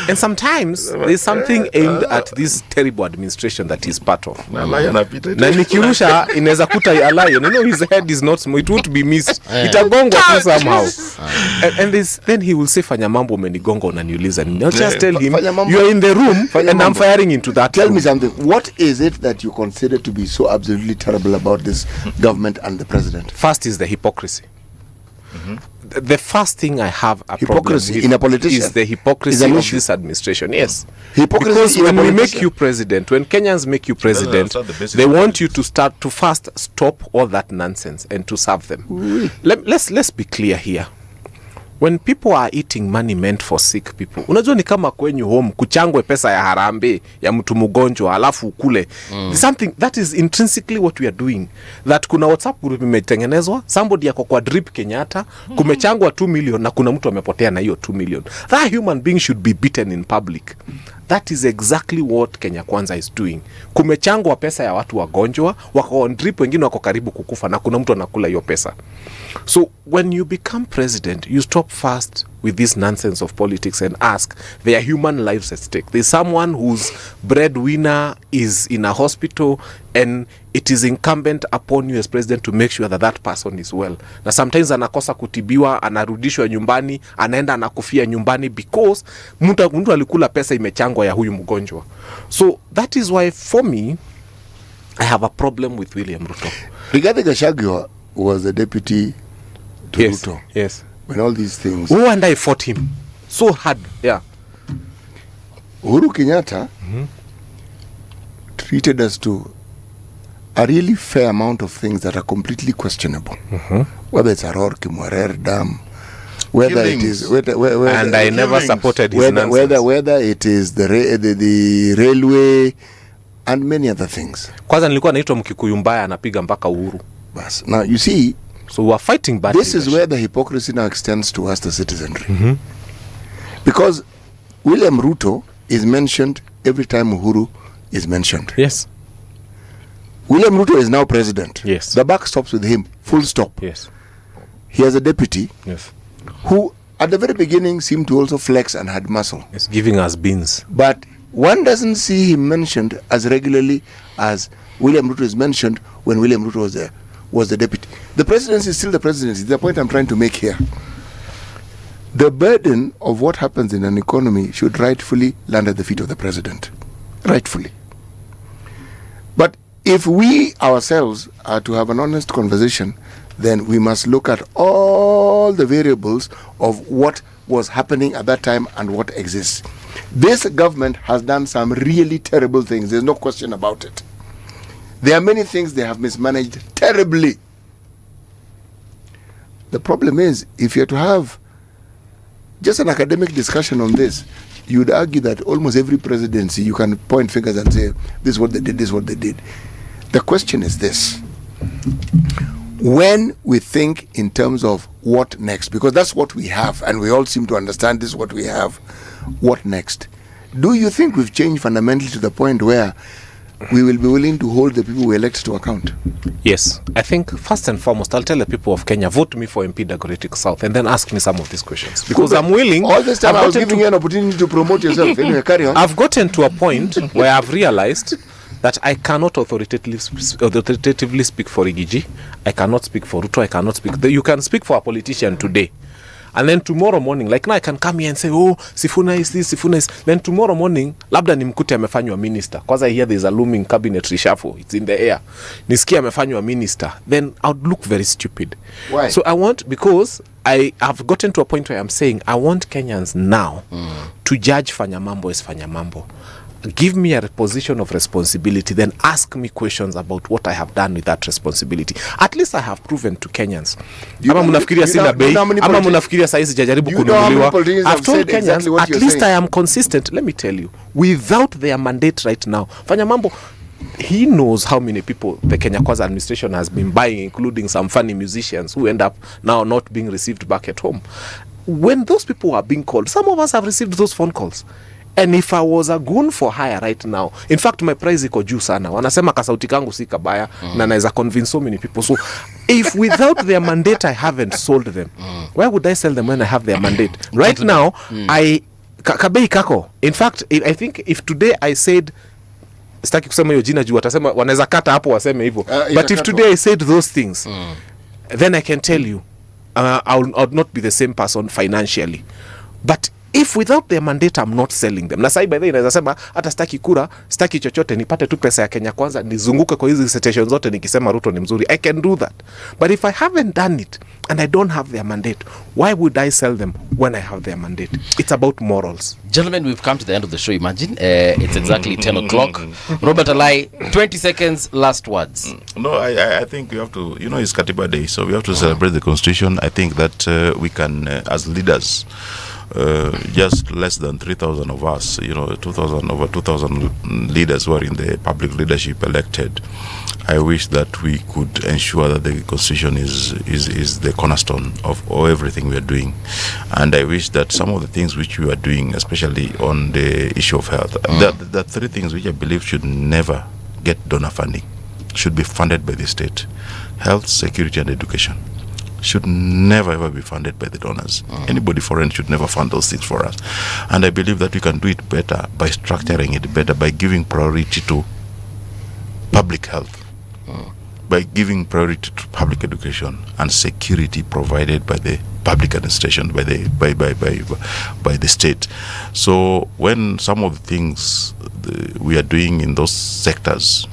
And sometimes there's something aimed at this terrible administration that he's part of. Na nikirusha inaweza kuta Alai, his head is not small. It won't be missed. Itagongwa tu somehow. And then he will say Fanya Mambo umenigonga unaniuliza. I'll just tell him you're in the room and I'm firing into that. Tell me something. What is it that you consider to be so absolutely terrible about this government and the president? First is the hypocrisy. The first thing I have a hypocrisy problem in a politician is the hypocrisy of this administration. Yes, hypocrisy because when we make you president, when Kenyans make you president, they want you to start to first stop all that nonsense and to serve them. Let's be clear here. When people are eating money meant for sick people, unajua ni kama kwenyu home kuchangwe pesa ya harambe ya mtu mgonjwa alafu ukule. Something that is intrinsically what we are doing. That kuna WhatsApp group imetengenezwa, somebody yako kwa drip Kenyatta, kumechangwa 2 million na kuna mtu amepotea na hiyo 2 million. That human being should be beaten in public. That is exactly what Kenya Kwanza is doing. Kumechangwa pesa ya watu wagonjwa, wako on drip, wengine wako karibu kukufa na kuna mtu anakula hiyo pesa. So when you become president, you stop first with this nonsense of politics and ask, there are human lives at stake. There's someone whose breadwinner is in a hospital and it is incumbent upon you as president to make sure that that person is well. Na sometimes anakosa kutibiwa, anarudishwa nyumbani, anaenda anakufia nyumbani because mtu alikula pesa imechangwa ya huyu mgonjwa. So that is why for me, I have a problem with William Ruto. Rigathi Gachagua was the deputy to Ruto. Yes. When all these things. Oh, and I fought him so hard. Yeah. Uhuru Kenyatta treated us to a really fair amount of things that are completely questionable. Whether it's Aror Kimwarer Dam, whether it is and I never supported his nonsense. Whether it is the railway and many other things. Kwanza nilikuwa naitwa Mkikuyu mbaya anapiga mpaka Uhuru. Bas. Now you see, so we are fighting bad. This is where the hypocrisy now extends to us, the citizenry. Because William Ruto is mentioned every time Uhuru is mentioned. Yes. William Ruto is now president. Yes. The buck stops with him. Full stop. Yes. He has a deputy. Yes. Who at the very beginning seemed to also flex and had muscle. It's giving us beans. But one doesn't see him mentioned as regularly as William Ruto is mentioned when William Ruto was the deputy. The presidency is still the presidency. The point I'm trying to make here. The burden of what happens in an economy should rightfully land at the feet of the president. Rightfully. But if we ourselves are to have an honest conversation, then we must look at all the variables of what was happening at that time and what exists. This government has done some really terrible things. There's no question about it. There are many things they have mismanaged terribly. The problem is, if you're to have just an academic discussion on this, you would argue that almost every presidency you can point fingers and say, this is what they did, this is what they did. The question is this. When we think in terms of what next, because that's what we have, and we all seem to understand this is what we have, what next? Do you think we've changed fundamentally to the point where we will be willing to hold the people we elect to account? Yes. I think first and foremost, I'll tell the people of Kenya, vote me for MP Dagoretic South and then ask me some of these questions. Because I'm willing. All this time I was giving you an opportunity to promote yourself. Anyway, carry on. I've gotten to a point where I've realized that I cannot authoritatively speak for Igiji. I cannot speak for Ruto. I cannot speak. You can speak for a politician today. And then tomorrow morning, like now I can come here and say, oh, Sifuna is this, Sifuna is... Then tomorrow morning, labda nimkute amefanywa minister. Because I hear there's a looming cabinet reshuffle. It's in the air. Nisikia amefanywa minister. Then I would look very stupid. Why? So I want, because I have gotten to a point where I'm saying, I want Kenyans now to judge Fanya Mambo as Fanya Mambo. Give me a position of responsibility, then ask me questions about what I have done with that responsibility. At least I have proven to Kenyans. Ama mnafikiria sina bei, ama mnafikiria saa hizi jajaribu kununuliwa. I've told Kenyans, at least I am consistent. Let me tell you, without their mandate right now, Fanya Mambo, he knows how many people the Kenya Kwanza administration has been buying, including some funny musicians who end up now not being received back at home. When those people are being called, some of us have received those phone calls. And if I was a goon for hire right now, in fact my price iko juu sana. Wanasema kasauti kangu si kabaya na naweza convince so many people. So if without their mandate I haven't sold them, why would I sell them when I have their mandate? Right now, kabei kako. In fact, I think if today I said, sitaki kusema hiyo jina juu watasema wanaweza kata hapo waseme hivyo. But if today I said those things, then I can tell you I'll not be the same person financially. But if without their mandate I'm not selling them. Na sai by the way naweza sema hata sitaki kura, sitaki chochote, nipate tu pesa ya Kenya Kwanza, nizunguke kwa hizi stations zote nikisema Ruto ni mzuri. I can do that. But if I haven't done it and I don't have their mandate, why would I sell them when I have their mandate? It's about morals. Gentlemen, we've come to the end of the show. Imagine it's exactly 10 o'clock. Robert Alai, 20 seconds, last words. No, I think we have to, it's Katiba Day, so we have to celebrate the Constitution. I think that we can, as leaders, just less than 3,000 of us, over 2,000 leaders who are in the public leadership elected. I wish that we could ensure that the Constitution is the cornerstone of everything we are doing. And I wish that some of the things which we are doing, especially on the issue of health, the three things which I believe should never get donor funding, should be funded by the state. Health, security, and education should never ever be funded by the donors. Anybody foreign should never fund those things for us. And I believe that we can do it better by structuring it better, by giving priority to public health, by giving priority to public education and security provided by the public administration, by the state. So when some of the things we are doing in those sectors,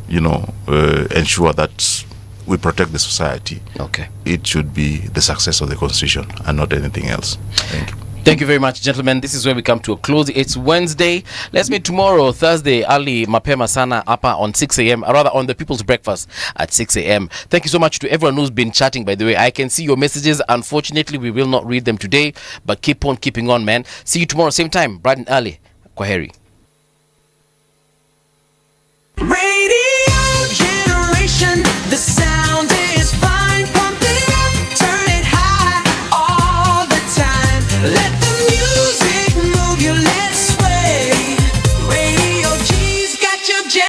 ensure that we protect the society. Okay. It should be the success of the Constitution and not anything else. Thank you. Thank you very much, gentlemen. This is where we come to a close. It's Wednesday. Let's meet tomorrow, Thursday, early mapema sana hapa on 6 a.m. or rather on the People's Breakfast at 6 a.m. Thank you so much to everyone who's been chatting, by the way. I can see your messages. Unfortunately, we will not read them today, but keep on keeping on, man. See you tomorrow, same time, bright and early. Kwaheri.